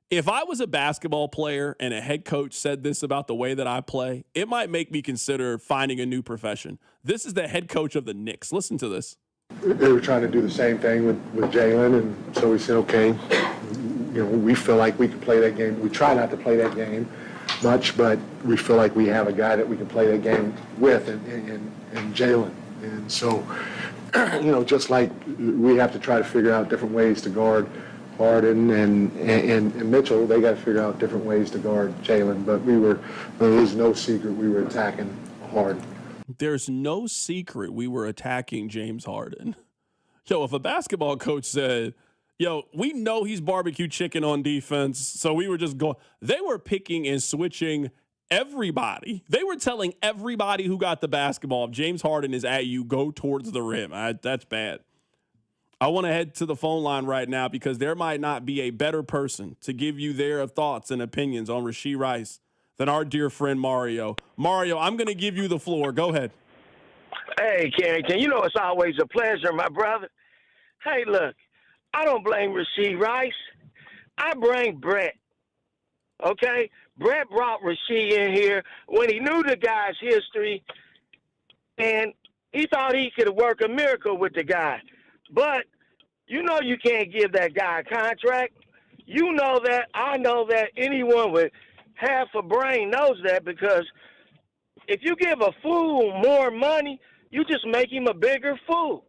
If I was a basketball player and a head coach said this about the way that I play, it might make me consider finding a new profession. This is the head coach of the Knicks. Listen to this. They were trying to do the same thing with Jalen, and so we said, okay, we feel like we can play that game. We try not to play that game much, but we feel like we have a guy that we can play that game with in Jalen. And so, just like we have to try to figure out different ways to guard Harden and Mitchell, they got to figure out different ways to guard Jalen. But there was no secret we were attacking Harden. There's no secret we were attacking James Harden. Yo, if a basketball coach said, we know he's barbecue chicken on defense, so we were just going. They were picking and switching everybody. They were telling everybody who got the basketball, if James Harden is at you, go towards the rim. That's bad. I want to head to the phone line right now because there might not be a better person to give you their thoughts and opinions on Rashee Rice than our dear friend Mario. Mario, I'm going to give you the floor. Go ahead. Hey, Carrington, it's always a pleasure, my brother. Hey, look, I don't blame Rashee Rice. I blame Brett. Okay? Brett brought Rashee in here when he knew the guy's history, and he thought he could work a miracle with the guy. But you can't give that guy a contract. You know that. I know that. Anyone with half a brain knows that, because if you give a fool more money, you just make him a bigger fool.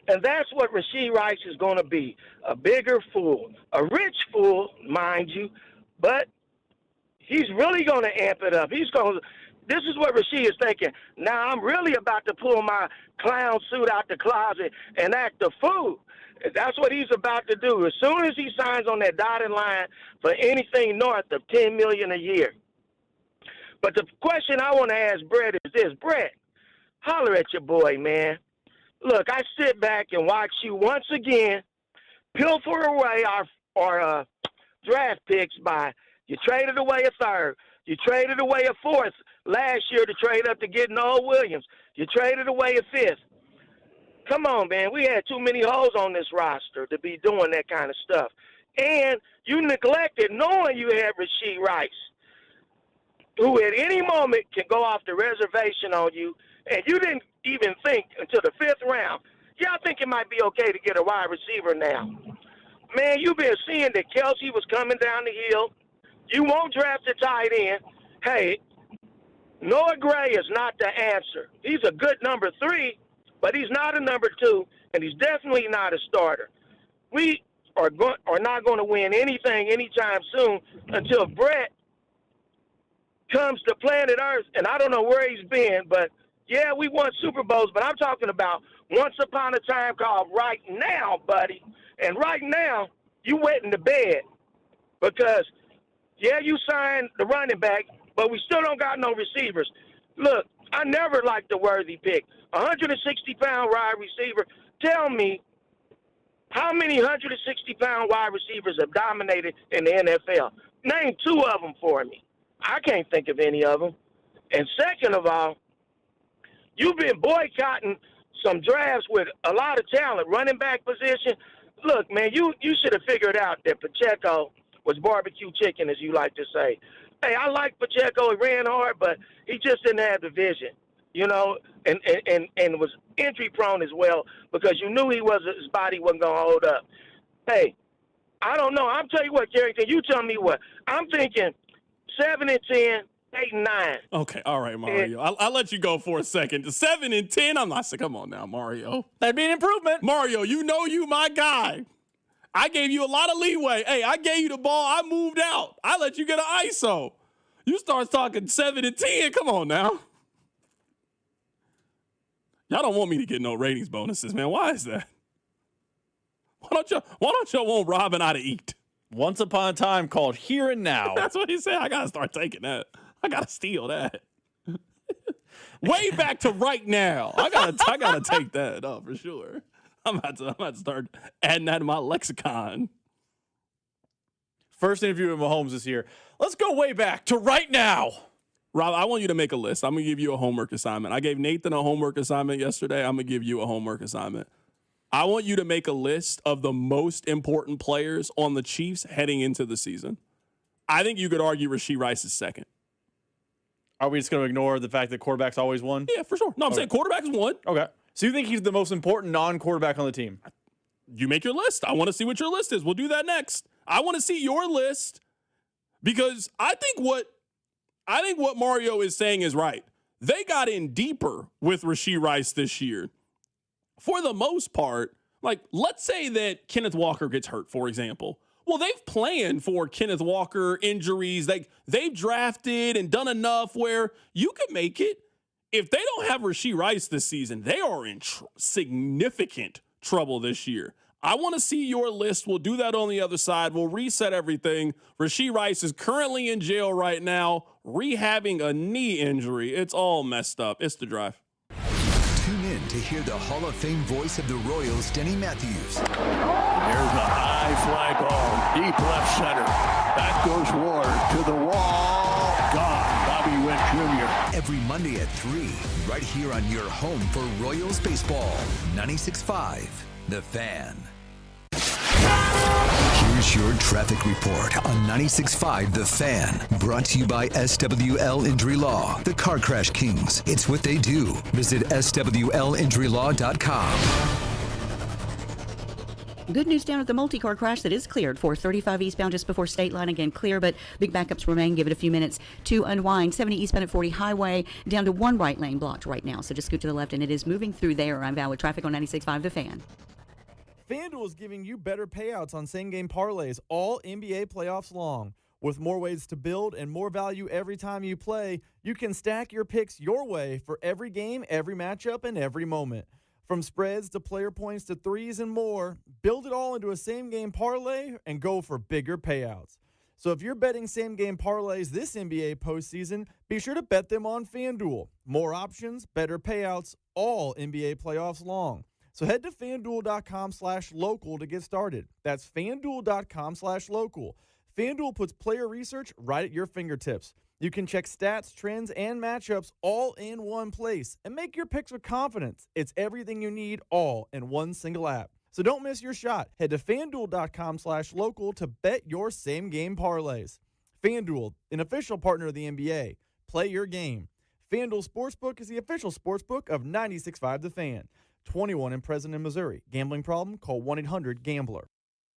And that's what Rashee Rice is going to be, a bigger fool. A rich fool, mind you, but he's really going to amp it up. This is what Rashee is thinking. Now I'm really about to pull my clown suit out the closet and act a fool. That's what he's about to do. As soon as he signs on that dotted line for anything north of $10 million a year. But the question I want to ask Brett is this. Brett, holler at your boy, man. Look, I sit back and watch you once again pilfer away our draft picks by you traded away a third. You traded away a fourth last year to trade up to get Noah Williams. You traded away a fifth. Come on, man. We had too many holes on this roster to be doing that kind of stuff. And you neglected knowing you had Rashee Rice, who at any moment can go off the reservation on you, and you didn't even think until the fifth round. Yeah, I think it might be okay to get a wide receiver now. Man, you've been seeing that Kelsey was coming down the hill. You won't draft a tight end. Hey, Noah Gray is not the answer. He's a good number 3, but he's not a number 2, and he's definitely not a starter. We are not going to win anything anytime soon until Brett comes to planet Earth, and I don't know where he's been, but yeah, we won Super Bowls, but I'm talking about once upon a time called right now, buddy. And right now, you wet in the bed because, yeah, you signed the running back, but we still don't got no receivers. Look, I never liked the Worthy pick. 160-pound wide receiver. Tell me, how many 160-pound wide receivers have dominated in the NFL? Name 2 of them for me. I can't think of any of them. And second of all, you've been boycotting some drafts with a lot of talent, running back position. Look, man, you should have figured out that Pacheco was barbecue chicken, as you like to say. Hey, I like Pacheco. He ran hard, but he just didn't have the vision, and was injury prone as well because you knew his body wasn't going to hold up. Hey, I don't know. I'll tell you what, Carrington, you tell me what. I'm thinking 7 and 10, 8 and 9. Okay, all right, Mario. I'll let you go for a second. 7 and 10, I'm not saying, come on now, Mario. That'd be an improvement. Mario, you know you my guy. I gave you a lot of leeway. Hey, I gave you the ball. I moved out. I let you get an ISO. You start talking 7 and 10. Come on now. Y'all don't want me to get no ratings bonuses, man. Why is that? Why don't y'all want Rob and I to eat? Once upon a time called Here and Now. That's what he said. I got to start taking that. I got to steal that. Way back to right now. I gotta take that up for sure. I'm about to start adding that to my lexicon. First interview with Mahomes this year. Let's go way back to right now. Rob, I want you to make a list. I'm going to give you a homework assignment. I gave Nathan a homework assignment yesterday. I'm going to give you a homework assignment. I want you to make a list of the most important players on the Chiefs heading into the season. I think you could argue Rashee Rice is second. Are we just going to ignore the fact that quarterbacks always won? Yeah, for sure. No, I'm saying quarterbacks won. Okay. So you think he's the most important non-quarterback on the team? You make your list. I want to see what your list is. We'll do that next. I want to see your list because I think what Mario is saying is right. They got in deeper with Rashee Rice this year. For the most part, like let's say that Kenneth Walker gets hurt, for example. Well, they've planned for Kenneth Walker injuries. They've drafted and done enough where you could make it. If they don't have Rashee Rice this season, they are in significant trouble this year. I want to see your list. We'll do that on the other side. We'll reset everything. Rashee Rice is currently in jail right now, rehabbing a knee injury. It's all messed up. It's The Drive. Tune in to hear the Hall of Fame voice of the Royals, Denny Matthews. There's a high fly ball, deep left center. Back goes Ward to the wall. Gone. Bobby Witt Jr. Every Monday at 3, right here on your home for Royals baseball. 96.5, The Fan. Here's your traffic report on 96.5 The Fan. Brought to you by SWL Injury Law, the Car Crash Kings. It's what they do. Visit SWLinjurylaw.com. Good news down at the multi-car crash that is cleared. 435 eastbound just before State Line, again clear, but big backups remain. Give it a few minutes to unwind. 70 eastbound at 40 Highway, down to 1 right lane blocked right now. So just scoot to the left, and it is moving through there. I'm Val with traffic on 96.5 The Fan. FanDuel is giving you better payouts on same-game parlays all NBA playoffs long. With more ways to build and more value every time you play, you can stack your picks your way for every game, every matchup, and every moment. From spreads to player points to threes and more, build it all into a same-game parlay and go for bigger payouts. So if you're betting same-game parlays this NBA postseason, be sure to bet them on FanDuel. More options, better payouts, all NBA playoffs long. So head to FanDuel.com/local to get started. That's FanDuel.com/local. FanDuel puts player research right at your fingertips. You can check stats, trends, and matchups all in one place and make your picks with confidence. It's everything you need all in one single app. So don't miss your shot. Head to FanDuel.com/local to bet your same-game parlays. FanDuel, an official partner of the NBA. Play your game. FanDuel Sportsbook is the official sportsbook of 96.5 The Fan. 21 and present in Missouri. Gambling problem? Call 1-800-GAMBLER.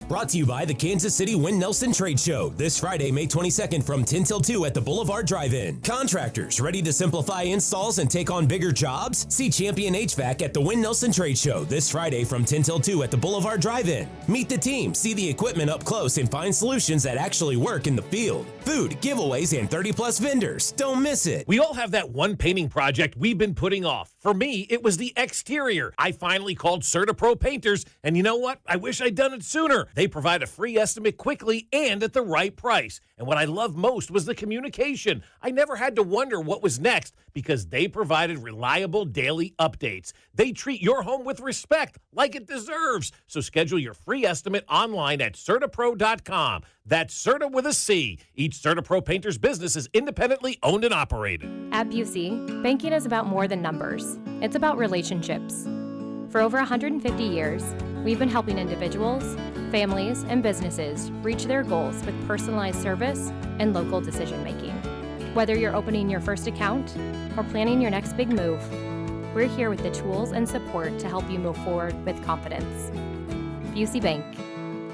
Brought to you by the Kansas City Win Nelson Trade Show this Friday, May 22nd from 10 till 2 at the Boulevard Drive-In. Contractors ready to simplify installs and take on bigger jobs? See Champion HVAC at the Win Nelson Trade Show this Friday from 10 till 2 at the Boulevard Drive-In. Meet the team, see the equipment up close, and find solutions that actually work in the field. Food, giveaways, and 30-plus vendors. Don't miss it. We all have that one painting project we've been putting off. For me, it was the exterior. I finally called CertaPro Painters, and you know what? I wish I'd done it sooner. They provide a free estimate quickly and at the right price. And what I loved most was the communication. I never had to wonder what was next because they provided reliable daily updates. They treat your home with respect like it deserves. So schedule your free estimate online at CertaPro.com. That's Certa with a C. Each CertaPro painter's business is independently owned and operated. At Busey, banking is about more than numbers. It's about relationships. For over 150 years, we've been helping individuals, families, and businesses reach their goals with personalized service and local decision-making. Whether you're opening your first account or planning your next big move, we're here with the tools and support to help you move forward with confidence. Busey Bank,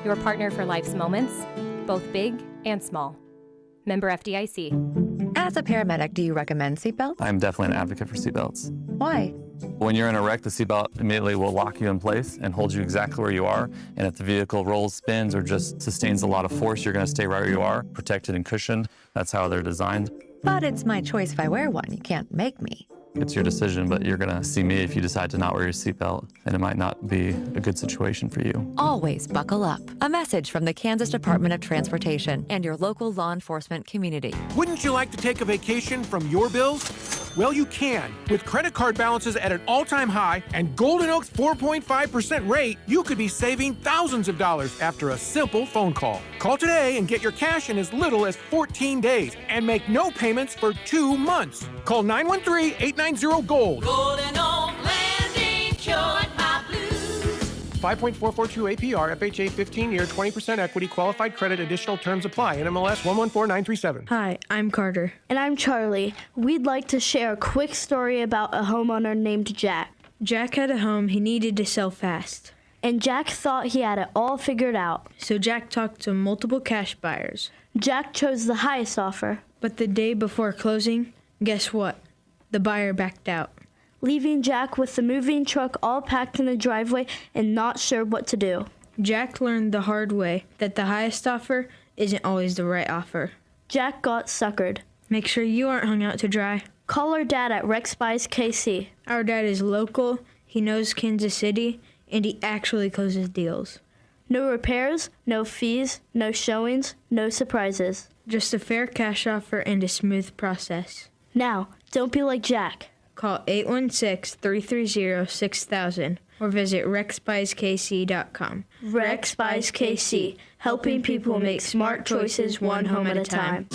your partner for life's moments, both big and small. Member FDIC. As a paramedic, do you recommend seatbelts? I'm definitely an advocate for seatbelts. Why? When you're in a wreck, the seatbelt immediately will lock you in place and hold you exactly where you are. And if the vehicle rolls, spins, or just sustains a lot of force, you're going to stay right where you are, protected and cushioned. That's how they're designed. But it's my choice if I wear one. You can't make me. It's your decision, but you're going to see me if you decide to not wear your seatbelt, and it might not be a good situation for you. Always buckle up. A message from the Kansas Department of Transportation and your local law enforcement community. Wouldn't you like to take a vacation from your bills? Well, you can. With credit card balances at an all-time high and Golden Oak's 4.5% rate, you could be saving thousands of dollars after a simple phone call. Call today and get your cash in as little as 14 days and make no payments for 2 months. Call 913-890-GOLD. Golden Oak Landing cured my blues. 5.442 APR, FHA 15-year, 20% equity, qualified credit, additional terms apply. NMLS 114937. Hi, I'm Carter. And I'm Charlie. We'd like to share a quick story about a homeowner named Jack. Jack had a home he needed to sell fast. And Jack thought he had it all figured out. So Jack talked to multiple cash buyers. Jack chose the highest offer. But the day before closing, guess what? The buyer backed out, leaving Jack with the moving truck all packed in the driveway and not sure what to do. Jack learned the hard way that the highest offer isn't always the right offer. Jack got suckered. Make sure you aren't hung out to dry. Call our dad at Rex Buys KC. Our dad is local, he knows Kansas City, and he actually closes deals. No repairs, no fees, no showings, no surprises. Just a fair cash offer and a smooth process. Now, don't be like Jack. Call 816-330-6000 or visit rexbuyskc.com. Rex Buys KC, helping people make smart choices one home at a time.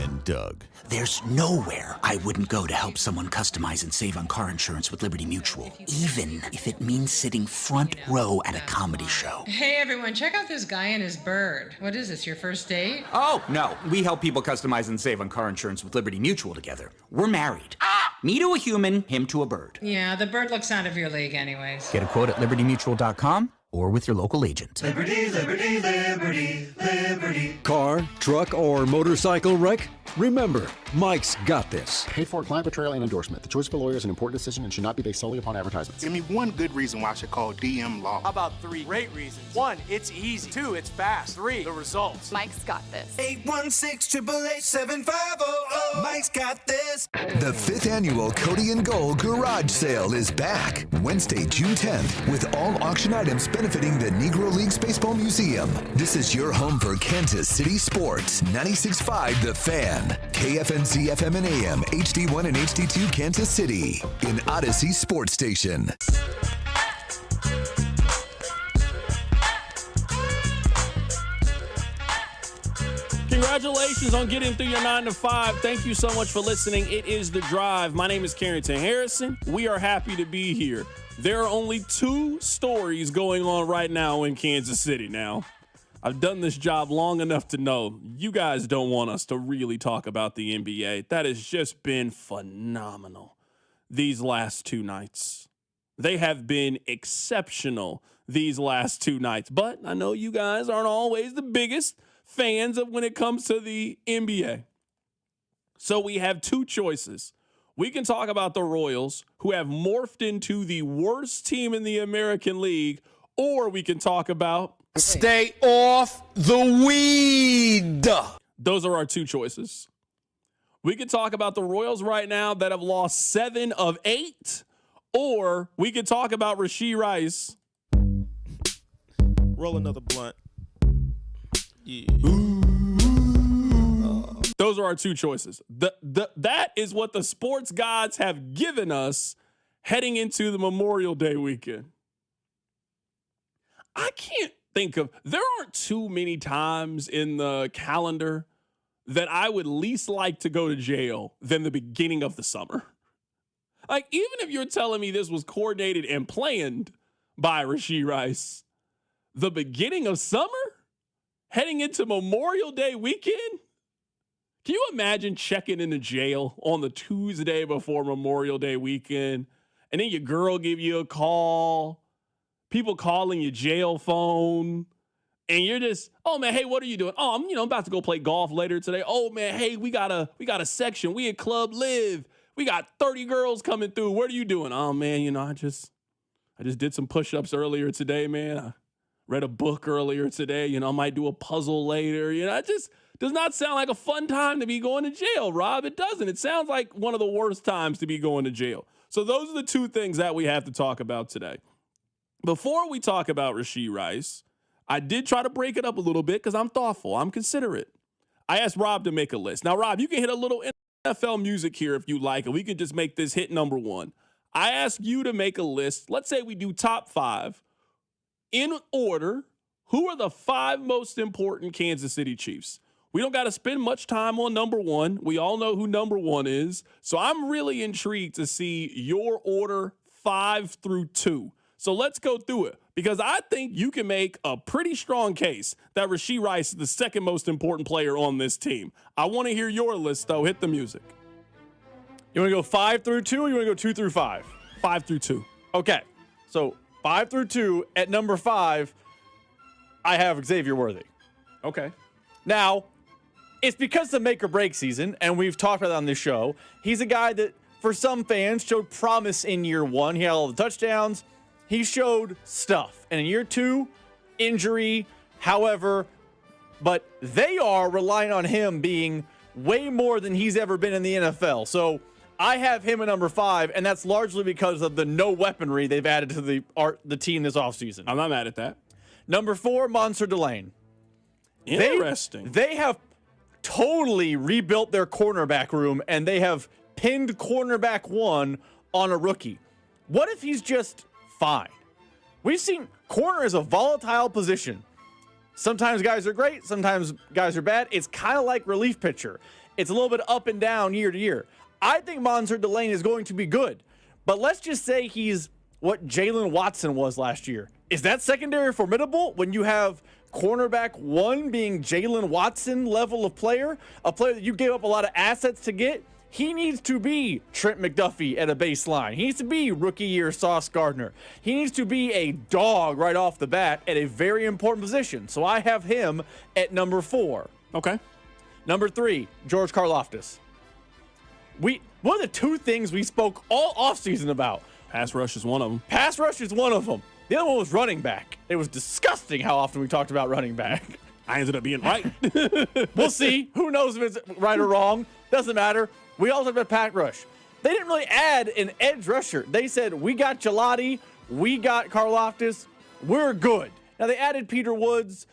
And Doug. There's nowhere I wouldn't go to help someone customize and save on car insurance with Liberty Mutual, even if it means sitting front row at a comedy show. Hey everyone, check out this guy and his bird. What is this, your first date? Oh, no. We help people customize and save on car insurance with Liberty Mutual together. We're married. Me to a human, him to a bird. Yeah, the bird looks out of your league anyways. Get a quote at libertymutual.com or with your local agent. Liberty, liberty, liberty, liberty. Car, truck, or motorcycle wreck? Remember, Mike's got this. Paid for client betrayal and endorsement. The choice of a lawyer is an important decision and should not be based solely upon advertisements. Give me one good reason why I should call DM Law. How about 3 great reasons? 1, it's easy. 2, it's fast. 3, the results. Mike's got this. 816-888-7500. Mike's got this. The 5th annual Cody and Gold Garage Sale is back Wednesday, June 10th, with all auction items benefiting the Negro Leagues Baseball Museum. This is your home for Kansas City sports. 96.5 The Fan. KFNC FM and AM, HD1 and HD2 Kansas City. In Odyssey Sports Station. Congratulations on getting through your 9 to 5. Thank you so much for listening. It is The Drive. My name is Carrington Harrison. We are happy to be here. There are only 2 stories going on right now in Kansas City now. I've done this job long enough to know you guys don't want us to really talk about the NBA. That has just been phenomenal these last 2 nights. They have been exceptional these last 2 nights. But I know you guys aren't always the biggest fans of when it comes to the NBA. So we have 2 choices. We can talk about the Royals, who have morphed into the worst team in the American League, or we can talk about stay off the weed. Those are our 2 choices. We could talk about the Royals right now that have lost 7 of 8, or we could talk about Rashee Rice Roll another blunt. Yeah. Those are our two choices. That is what the sports gods have given us heading into the Memorial Day weekend. I can't think of, there aren't too many times in the calendar that I would least like to go to jail than the beginning of the summer. Like, even if you're telling me this was coordinated and planned by Rashee Rice, the beginning of summer, heading into Memorial Day weekend, can you imagine checking into jail on the Tuesday before Memorial Day weekend, and then your girl give you a call, people calling your jail phone, and you're just, oh man, hey, what are you doing? Oh, I'm about to go play golf later today. Oh man, hey, we got a section. We at Club Live. We got 30 girls coming through. What are you doing? Oh man, I just did some push-ups earlier today, man. I read a book earlier today. I might do a puzzle later. It just does not sound like a fun time to be going to jail, Rob. It doesn't. It sounds like one of the worst times to be going to jail. So those are the two things that we have to talk about today. Before we talk about Rashee Rice, I did try to break it up a little bit because I'm thoughtful. I'm considerate. I asked Rob to make a list. Now, Rob, you can hit a little NFL music here if you like, and we can just make this hit number one. I asked you to make a list. Let's say we do top 5 in order. Who are the 5 most important Kansas City Chiefs? We don't got to spend much time on number 1. We all know who number 1 is. So I'm really intrigued to see your order 5 through 2. So let's go through it, because I think you can make a pretty strong case that Rashee Rice is the second most important player on this team. I want to hear your list, though. Hit the music. You want to go 5 through 2, or you want to go 2 through 5? 5 through 2. Okay. So 5 through 2, at number 5, I have Xavier Worthy. Okay. Now, it's because of the make or break season, and we've talked about that on this show. He's a guy that, for some fans, showed promise in year 1. He had all the touchdowns. He showed stuff. And in year 2, injury, however, but they are relying on him being way more than he's ever been in the NFL. So I have him at number 5, and that's largely because of the no weaponry they've added to the team this offseason. I'm not mad at that. Number 4, Monster Delane. Interesting. They have totally rebuilt their cornerback room, and they have pinned cornerback 1 on a rookie. What if he's just fine? We've seen corner is a volatile position. Sometimes guys are great, sometimes guys are bad. It's kind of like relief pitcher. It's a little bit up and down year to year. I think Monster Delane is going to be good, but let's just say he's what Jalen Watson was last year. Is that secondary formidable when you have cornerback 1 being Jalen Watson level of player, a player that you gave up a lot of assets to get? He needs to be Trent McDuffie at a baseline. He needs to be rookie year Sauce Gardner. He needs to be a dog right off the bat at a very important position. So I have him at number 4. Okay. Number 3, George Karlaftis. One of the 2 things we spoke all offseason about. Pass rush is one of them. Pass rush is one of them. The other one was running back. It was disgusting how often we talked about running back. I ended up being right. We'll see. Who knows if it's right or wrong. Doesn't matter. We all talked about pass rush. They didn't really add an edge rusher. They said, we got Gelati, we got Karlaftis, we're good. Now, they added Peter Woods.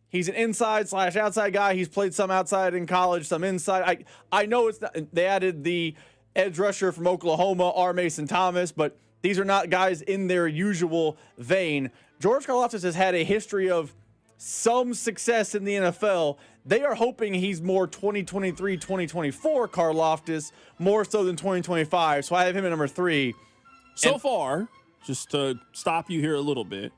He's an inside/outside guy. He's played some outside in college, some inside. I know it's not. They added the edge rusher from Oklahoma, R. Mason Thomas, but these are not guys in their usual vein. George Karlaftis has had a history of some success in the NFL. They are hoping he's more 2023, 2024 Karlaftis, more so than 2025. So I have him at number 3. So far, just to stop you here a little bit,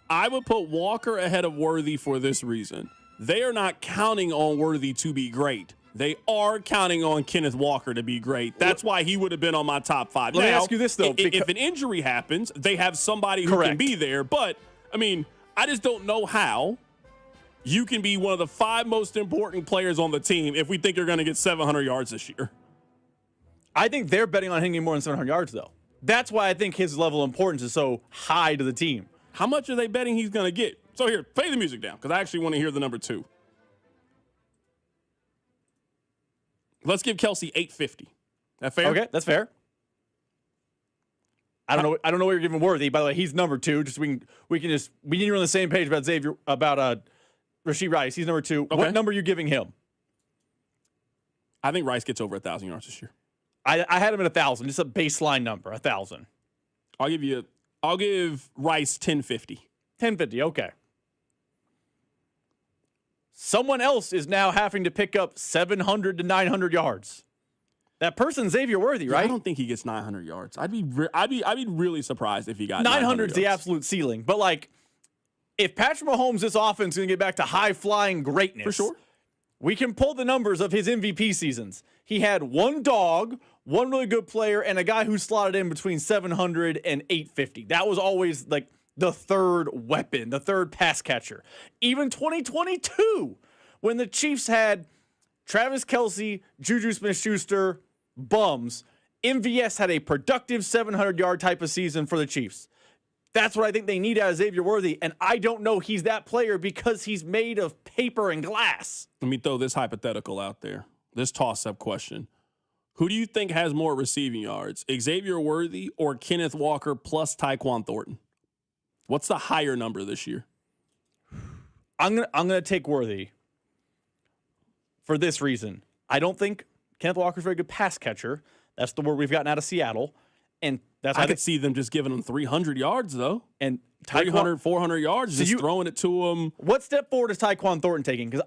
I would put Walker ahead of Worthy for this reason. They are not counting on Worthy to be great. They are counting on Kenneth Walker to be great. That's why he would have been on my top 5. Let me ask you this, though. If an injury happens, they have somebody who can be there. But, I mean, I just don't know how you can be one of the 5 most important players on the team if we think you're going to get 700 yards this year. I think they're betting on him getting more than 700 yards, though. That's why I think his level of importance is so high to the team. How much are they betting he's going to get? So here, play the music down, because I actually want to hear the number 2. Let's give Kelsey $850. That fair? Okay, that's fair. I don't know what you're giving Worthy. By the way, he's number 2. Just we need to be on the same page about Rashee Rice. He's number 2. Okay. What number are you giving him? I think Rice gets over 1,000 yards this year. I had him at 1,000. Just a baseline number, 1,000. I'll give Rice 1050. 1050, okay. Someone else is now having to pick up 700 to 900 yards. That person's Xavier Worthy, right? I don't think he gets 900 yards. I'd be really surprised if he got 900 is the yards. absolute ceiling. But like, if Patrick Mahomes, this offense is going to get back to high flying greatness, for sure, we can pull the numbers of his MVP seasons. He had one dog, one really good player, and a guy who slotted in between 700 and 850. That was always like the third weapon, the third pass catcher. Even 2022, when the Chiefs had Travis Kelce, Juju Smith-Schuster, bums, MVS had a productive 700-yard type of season for the Chiefs. That's what I think they need out of Xavier Worthy, and I don't know he's that player because he's made of paper and glass. Let me throw this hypothetical out there, this toss-up question. Who do you think has more receiving yards, Xavier Worthy or Kenneth Walker plus Tyquan Thornton? What's the higher number this year? I'm gonna take Worthy for this reason. I don't think Kenneth Walker's a very good pass catcher. That's the word we've gotten out of Seattle. And that's I could see them just giving him 300 yards, though. And 300, 400 yards, so just throwing it to him. What step forward is Tyquan Thornton taking? Because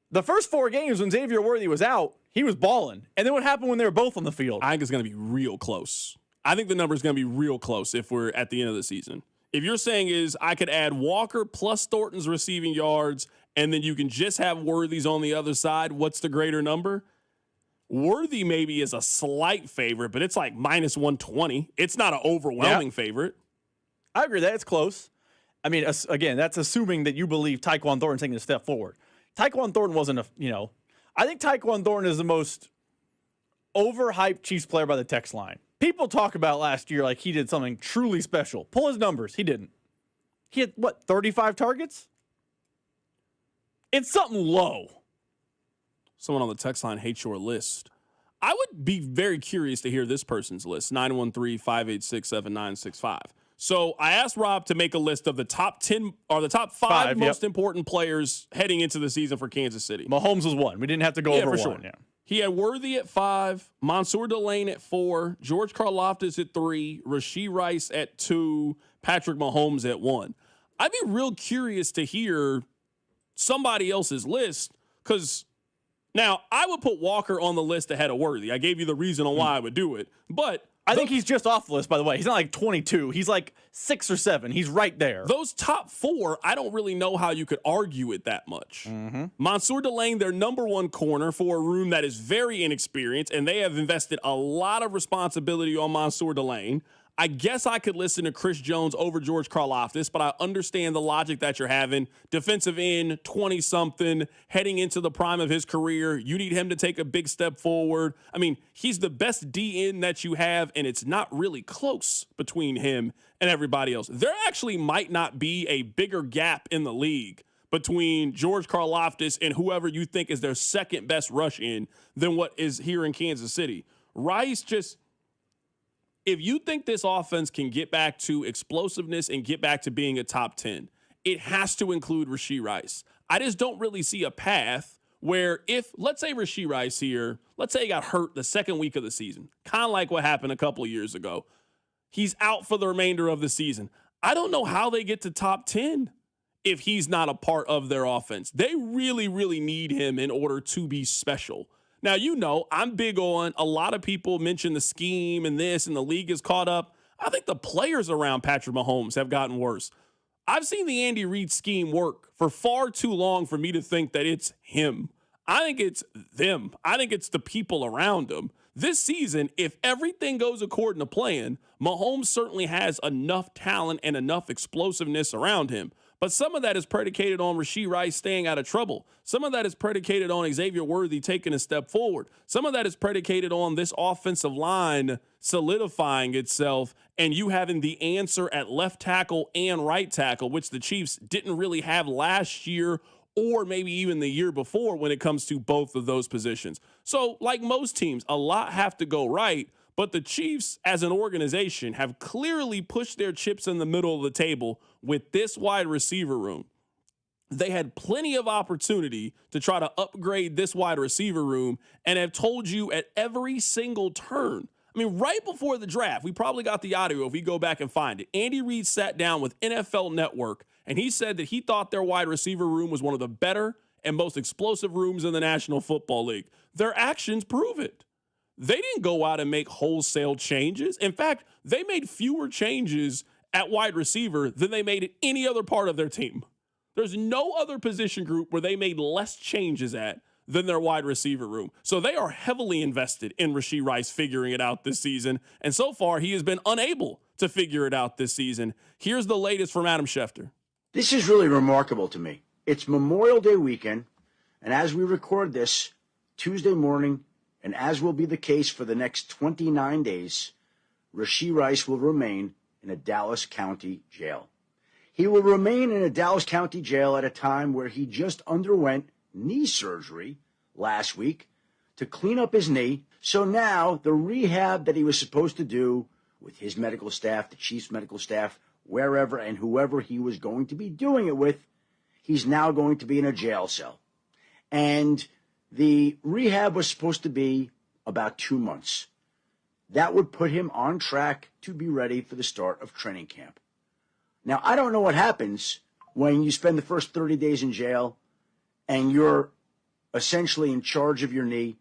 the first 4 games when Xavier Worthy was out, he was balling. And then what happened when they were both on the field? I think it's going to be real close. I think the number is going to be real close if we're at the end of the season. If you're saying is I could add Walker plus Thornton's receiving yards, and then you can just have Worthy's on the other side, what's the greater number? Worthy maybe is a slight favorite, but it's like minus 120. It's not an overwhelming favorite. I agree that it's close. I mean, again, that's assuming that you believe Tyquan Thornton's taking a step forward. Tyquan Thornton wasn't I think Tyquan Thornton is the most overhyped Chiefs player by the text line. People talk about last year like he did something truly special. Pull his numbers. He didn't. He had, 35 targets? It's something low. Someone on the text line hates your list. I would be very curious to hear this person's list, 913-586-7965. So I asked Rob to make a list of the top 10 or the top 5 most important players heading into the season for Kansas City. Mahomes was one. We didn't have to go over for one. Sure. Yeah. He had Worthy at 5, Mansour Delane at 4, George Karlaftis at 3, Rashee Rice at 2, Patrick Mahomes at 1. I'd be real curious to hear somebody else's list because now I would put Walker on the list ahead of Worthy. I gave you the reason on why I would do it, but I think he's just off the list, by the way. He's not like 22. He's like 6 or 7. He's right there. Those top 4, I don't really know how you could argue it that much. Mansour Delane, their number 1 corner for a room that is very inexperienced, and they have invested a lot of responsibility on Mansour Delane. I guess I could listen to Chris Jones over George Karlaftis, but I understand the logic that you're having. Defensive end, 20-something, heading into the prime of his career. You need him to take a big step forward. I mean, he's the best DN that you have, and it's not really close between him and everybody else. There actually might not be a bigger gap in the league between George Karlaftis and whoever you think is their second best rush in than what is here in Kansas City. Rice just... If you think this offense can get back to explosiveness and get back to being a top 10, it has to include Rashee Rice. I just don't really see a path where if, let's say Rashee Rice here, let's say he got hurt the second week of the season, kind of like what happened a couple of years ago. He's out for the remainder of the season. I don't know how they get to top 10 if he's not a part of their offense. They really, really need him in order to be special. Now, I'm big on a lot of people mention the scheme and this, and the league is caught up. I think the players around Patrick Mahomes have gotten worse. I've seen the Andy Reid scheme work for far too long for me to think that it's him. I think it's them. I think it's the people around him. This season, if everything goes according to plan, Mahomes certainly has enough talent and enough explosiveness around him. But some of that is predicated on Rashee Rice staying out of trouble. Some of that is predicated on Xavier Worthy taking a step forward. Some of that is predicated on this offensive line solidifying itself and you having the answer at left tackle and right tackle, which the Chiefs didn't really have last year or maybe even the year before when it comes to both of those positions. So like most teams, a lot have to go right, But the Chiefs, as an organization, have clearly pushed their chips in the middle of the table with this wide receiver room. They had plenty of opportunity to try to upgrade this wide receiver room and have told you at every single turn. I mean, right before the draft, we probably got the audio if we go back and find it. Andy Reid sat down with NFL Network, and he said that he thought their wide receiver room was one of the better and most explosive rooms in the National Football League. Their actions prove it. They didn't go out and make wholesale changes. In fact, they made fewer changes at wide receiver than they made at any other part of their team. There's no other position group where they made less changes at than their wide receiver room. So they are heavily invested in Rashee Rice figuring it out this season. And so far, he has been unable to figure it out this season. Here's the latest from Adam Schefter. This is really remarkable to me. It's Memorial Day weekend, and as we record this Tuesday morning, and as will be the case for the next 29 days, Rashee Rice will remain in a Dallas County jail. He will remain in a Dallas County jail at a time where he just underwent knee surgery last week to clean up his knee. So now the rehab that he was supposed to do with his medical staff, the Chiefs medical staff, wherever and whoever he was going to be doing it with, he's now going to be in a jail cell. And the rehab was supposed to be about 2 months. That would put him on track to be ready for the start of training camp. Now, I don't know what happens when you spend the first 30 days in jail and you're essentially in charge of your knee.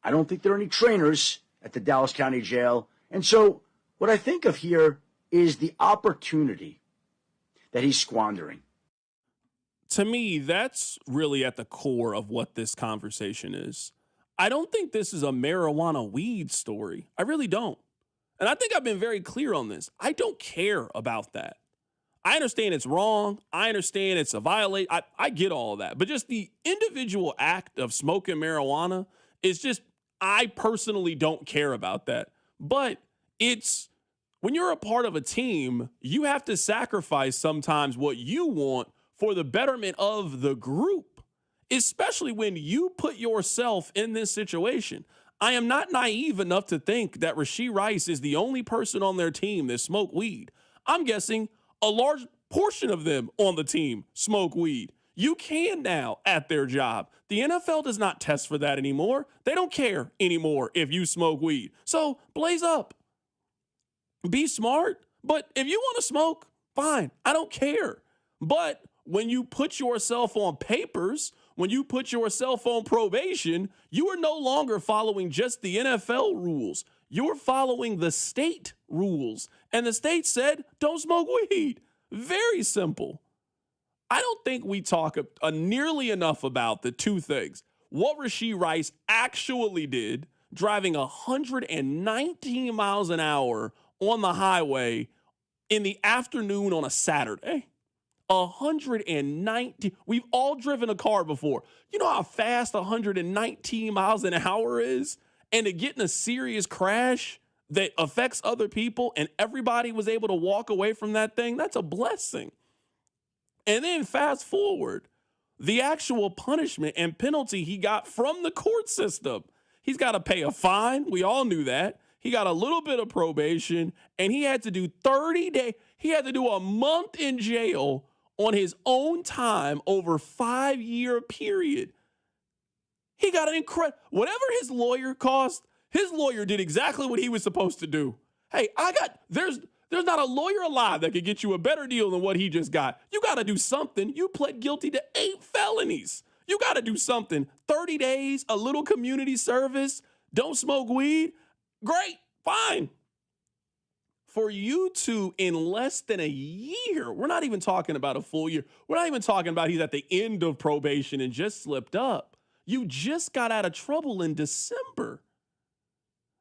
I don't think there are any trainers at the Dallas County Jail. And so what I think of here is the opportunity that he's squandering. To me, that's really at the core of what this conversation is. I don't think this is a marijuana weed story. I really don't. And I think I've been very clear on this. I don't care about that. I understand it's wrong. I understand it's a violation. I get all of that. But just the individual act of smoking marijuana is just, I personally don't care about that. But it's, when you're a part of a team, you have to sacrifice sometimes what you want for the betterment of the group, especially when you put yourself in this situation. I am not naive enough to think that Rashee Rice is the only person on their team that smoke weed. I'm guessing a large portion of them on the team smoke weed. You can now at their job. The NFL does not test for that anymore. They don't care anymore if you smoke weed. So blaze up. Be smart. But if you want to smoke, fine. I don't care. But when you put yourself on papers, when you put yourself on probation, you are no longer following just the NFL rules. You're following the state rules. And the state said, don't smoke weed. Very simple. I don't think we talk nearly enough about the two things. What Rashee Rice actually did, driving 119 miles an hour on the highway in the afternoon on a Saturday. 190. We've all driven a car before. You know how fast 119 miles an hour is? And to get in a serious crash that affects other people and everybody was able to walk away from that thing, that's a blessing. And then fast forward, the actual punishment and penalty he got from the court system. He's got to pay a fine. We all knew that. He got a little bit of probation, and he had to do 30 days. He had to do a month in jail on his own time over a 5-year period. He got an incredible, whatever his lawyer cost, his lawyer did exactly what he was supposed to do. Hey, there's not a lawyer alive that could get you a better deal than what he just got. You got to do something. You pled guilty to 8 felonies. You got to do something. 30 days, a little community service, don't smoke weed. Great, fine. For you to, in less than a year, we're not even talking about a full year. We're not even talking about he's at the end of probation and just slipped up. You just got out of trouble in December.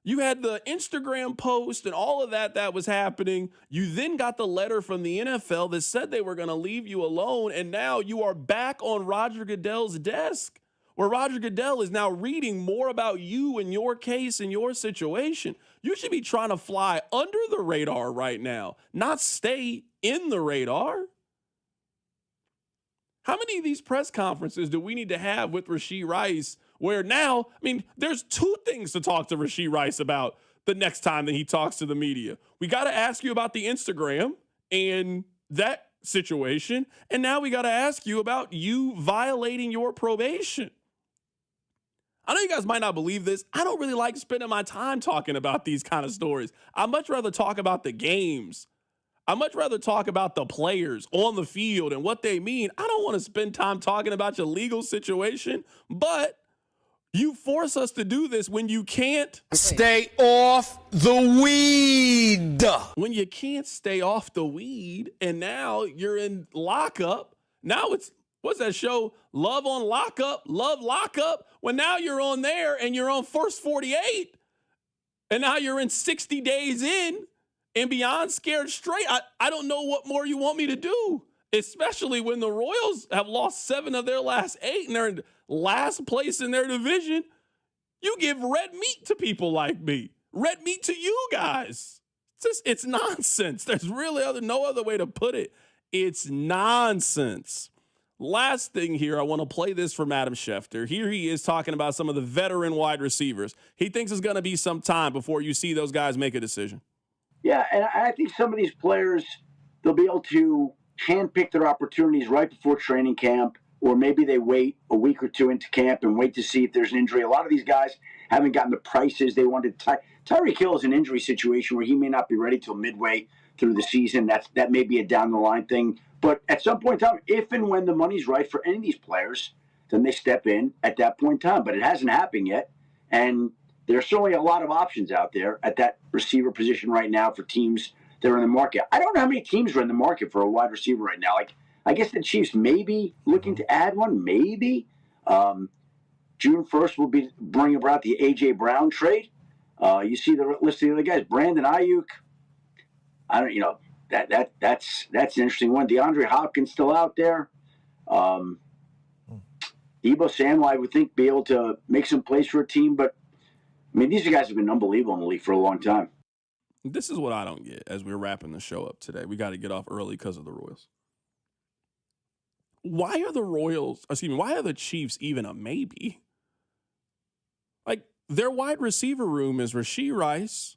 You had the Instagram post and all of that was happening. You then got the letter from the NFL that said they were going to leave you alone, and now you are back on Roger Goodell's desk, where Roger Goodell is now reading more about you and your case and your situation. You should be trying to fly under the radar right now, not stay in the radar. How many of these press conferences do we need to have with Rashee Rice where now, I mean, there's 2 things to talk to Rashee Rice about. the next time that he talks to the media. We got to ask you about the Instagram and that situation. And now we got to ask you about you violating your probation. I know you guys might not believe this. I don't really like spending my time talking about these kind of stories. I'd much rather talk about the games. I'd much rather talk about the players on the field and what they mean. I don't want to spend time talking about your legal situation, but you force us to do this when you can't stay off the weed. When you can't stay off the weed and now you're in lockup. Now it's, what's that show? Love on Lockup, Love Lockup. Well, now you're on there and you're on First 48. And now you're in 60 days in and beyond scared straight. I don't know what more you want me to do, especially when the Royals have lost 7 of their last 8 and they're in last place in their division. You give red meat to people like me. Red meat to you guys. It's nonsense. There's really no other way to put it. It's nonsense. Last thing here, I want to play this from Adam Schefter. Here he is talking about some of the veteran wide receivers. He thinks it's going to be some time before you see those guys make a decision. Yeah, and I think some of these players, they'll be able to handpick their opportunities right before training camp, or maybe they wait a week or two into camp and wait to see if there's an injury. A lot of these guys haven't gotten the prices they wanted. Tyreek Hill is an injury situation where he may not be ready till midway through the season. That may be a down-the-line thing. But at some point in time, if and when the money's right for any of these players, then they step in at that point in time. But it hasn't happened yet. And there's certainly a lot of options out there at that receiver position right now for teams that are in the market. I don't know how many teams are in the market for a wide receiver right now. Like, I guess the Chiefs may be looking to add one, maybe. June 1st will be bringing about the A.J. Brown trade. You see the list of the other guys. Brandon Ayuk. That's an interesting one. DeAndre Hopkins still out there. Debo Samuel, I would think, be able to make some plays for a team. But, I mean, these guys have been unbelievable in the league for a long time. This is what I don't get as we're wrapping the show up today. We got to get off early because of the Royals. Why are the Chiefs even a maybe? Like, their wide receiver room is Rashee Rice,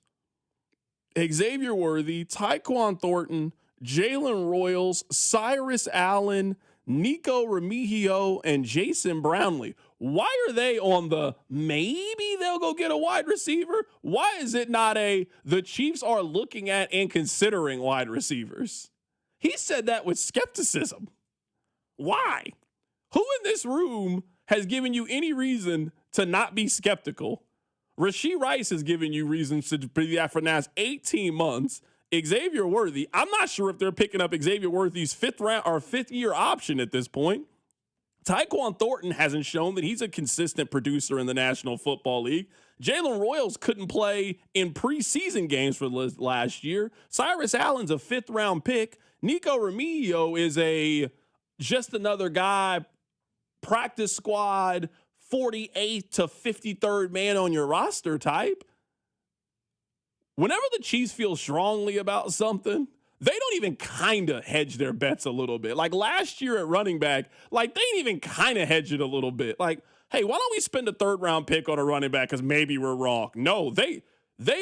Xavier Worthy, Tyquan Thornton, Jalen Royals, Cyrus Allen, Nico Remigio, and Jason Brownlee. Why are they on the maybe they'll go get a wide receiver? Why is it not the Chiefs are looking at and considering wide receivers? He said that with skepticism. Why? Who in this room has given you any reason to not be skeptical? Rashee Rice has given you reasons to be that for now 18 months. Xavier Worthy, I'm not sure if they're picking up Xavier Worthy's 5th year option at this point. Tyquan Thornton hasn't shown that he's a consistent producer in the National Football League. Jalen Royals couldn't play in preseason games for last year. Cyrus Allen's a 5th-round pick. Nico Remigio is just another guy, practice squad, 48th to 53rd man on your roster type. Whenever the Chiefs feel strongly about something, they don't even kind of hedge their bets a little bit. Like last year at running back, like they didn't even kind of hedge it a little bit. Like, hey, why don't we spend a 3rd-round pick on a running back because maybe we're wrong? No, they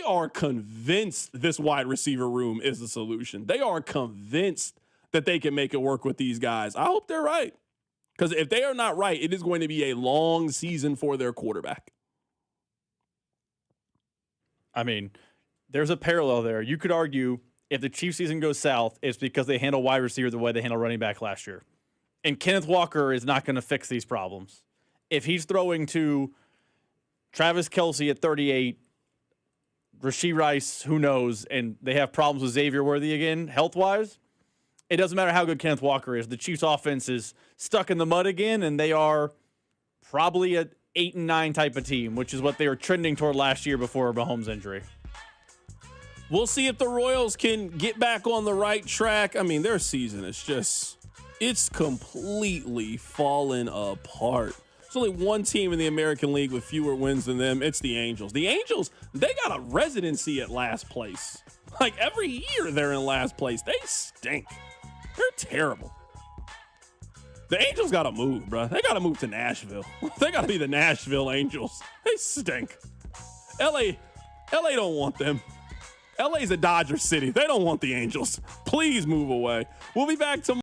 are convinced this wide receiver room is the solution. They are convinced that they can make it work with these guys. I hope they're right. Because if they are not right, it is going to be a long season for their quarterback. I mean, there's a parallel there. You could argue if the Chiefs season goes south, it's because they handle wide receiver the way they handle running back last year. And Kenneth Walker is not going to fix these problems. If he's throwing to Travis Kelce at 38, Rashee Rice, who knows, and they have problems with Xavier Worthy again, health-wise, it doesn't matter how good Kenneth Walker is. The Chiefs' offense is stuck in the mud again, and they are probably an 8-9 type of team, which is what they were trending toward last year before Mahomes' injury. We'll see if the Royals can get back on the right track. I mean, their season is it's completely fallen apart. There's only one team in the American League with fewer wins than them. It's the Angels. The Angels, they got a residency at last place. Like every year they're in last place. They stink. They're terrible. The Angels got to move, bro. They got to move to Nashville. They got to be the Nashville Angels. They stink. LA LA don't want them. LA's a Dodger city. They don't want the Angels. Please move away. We'll be back tomorrow.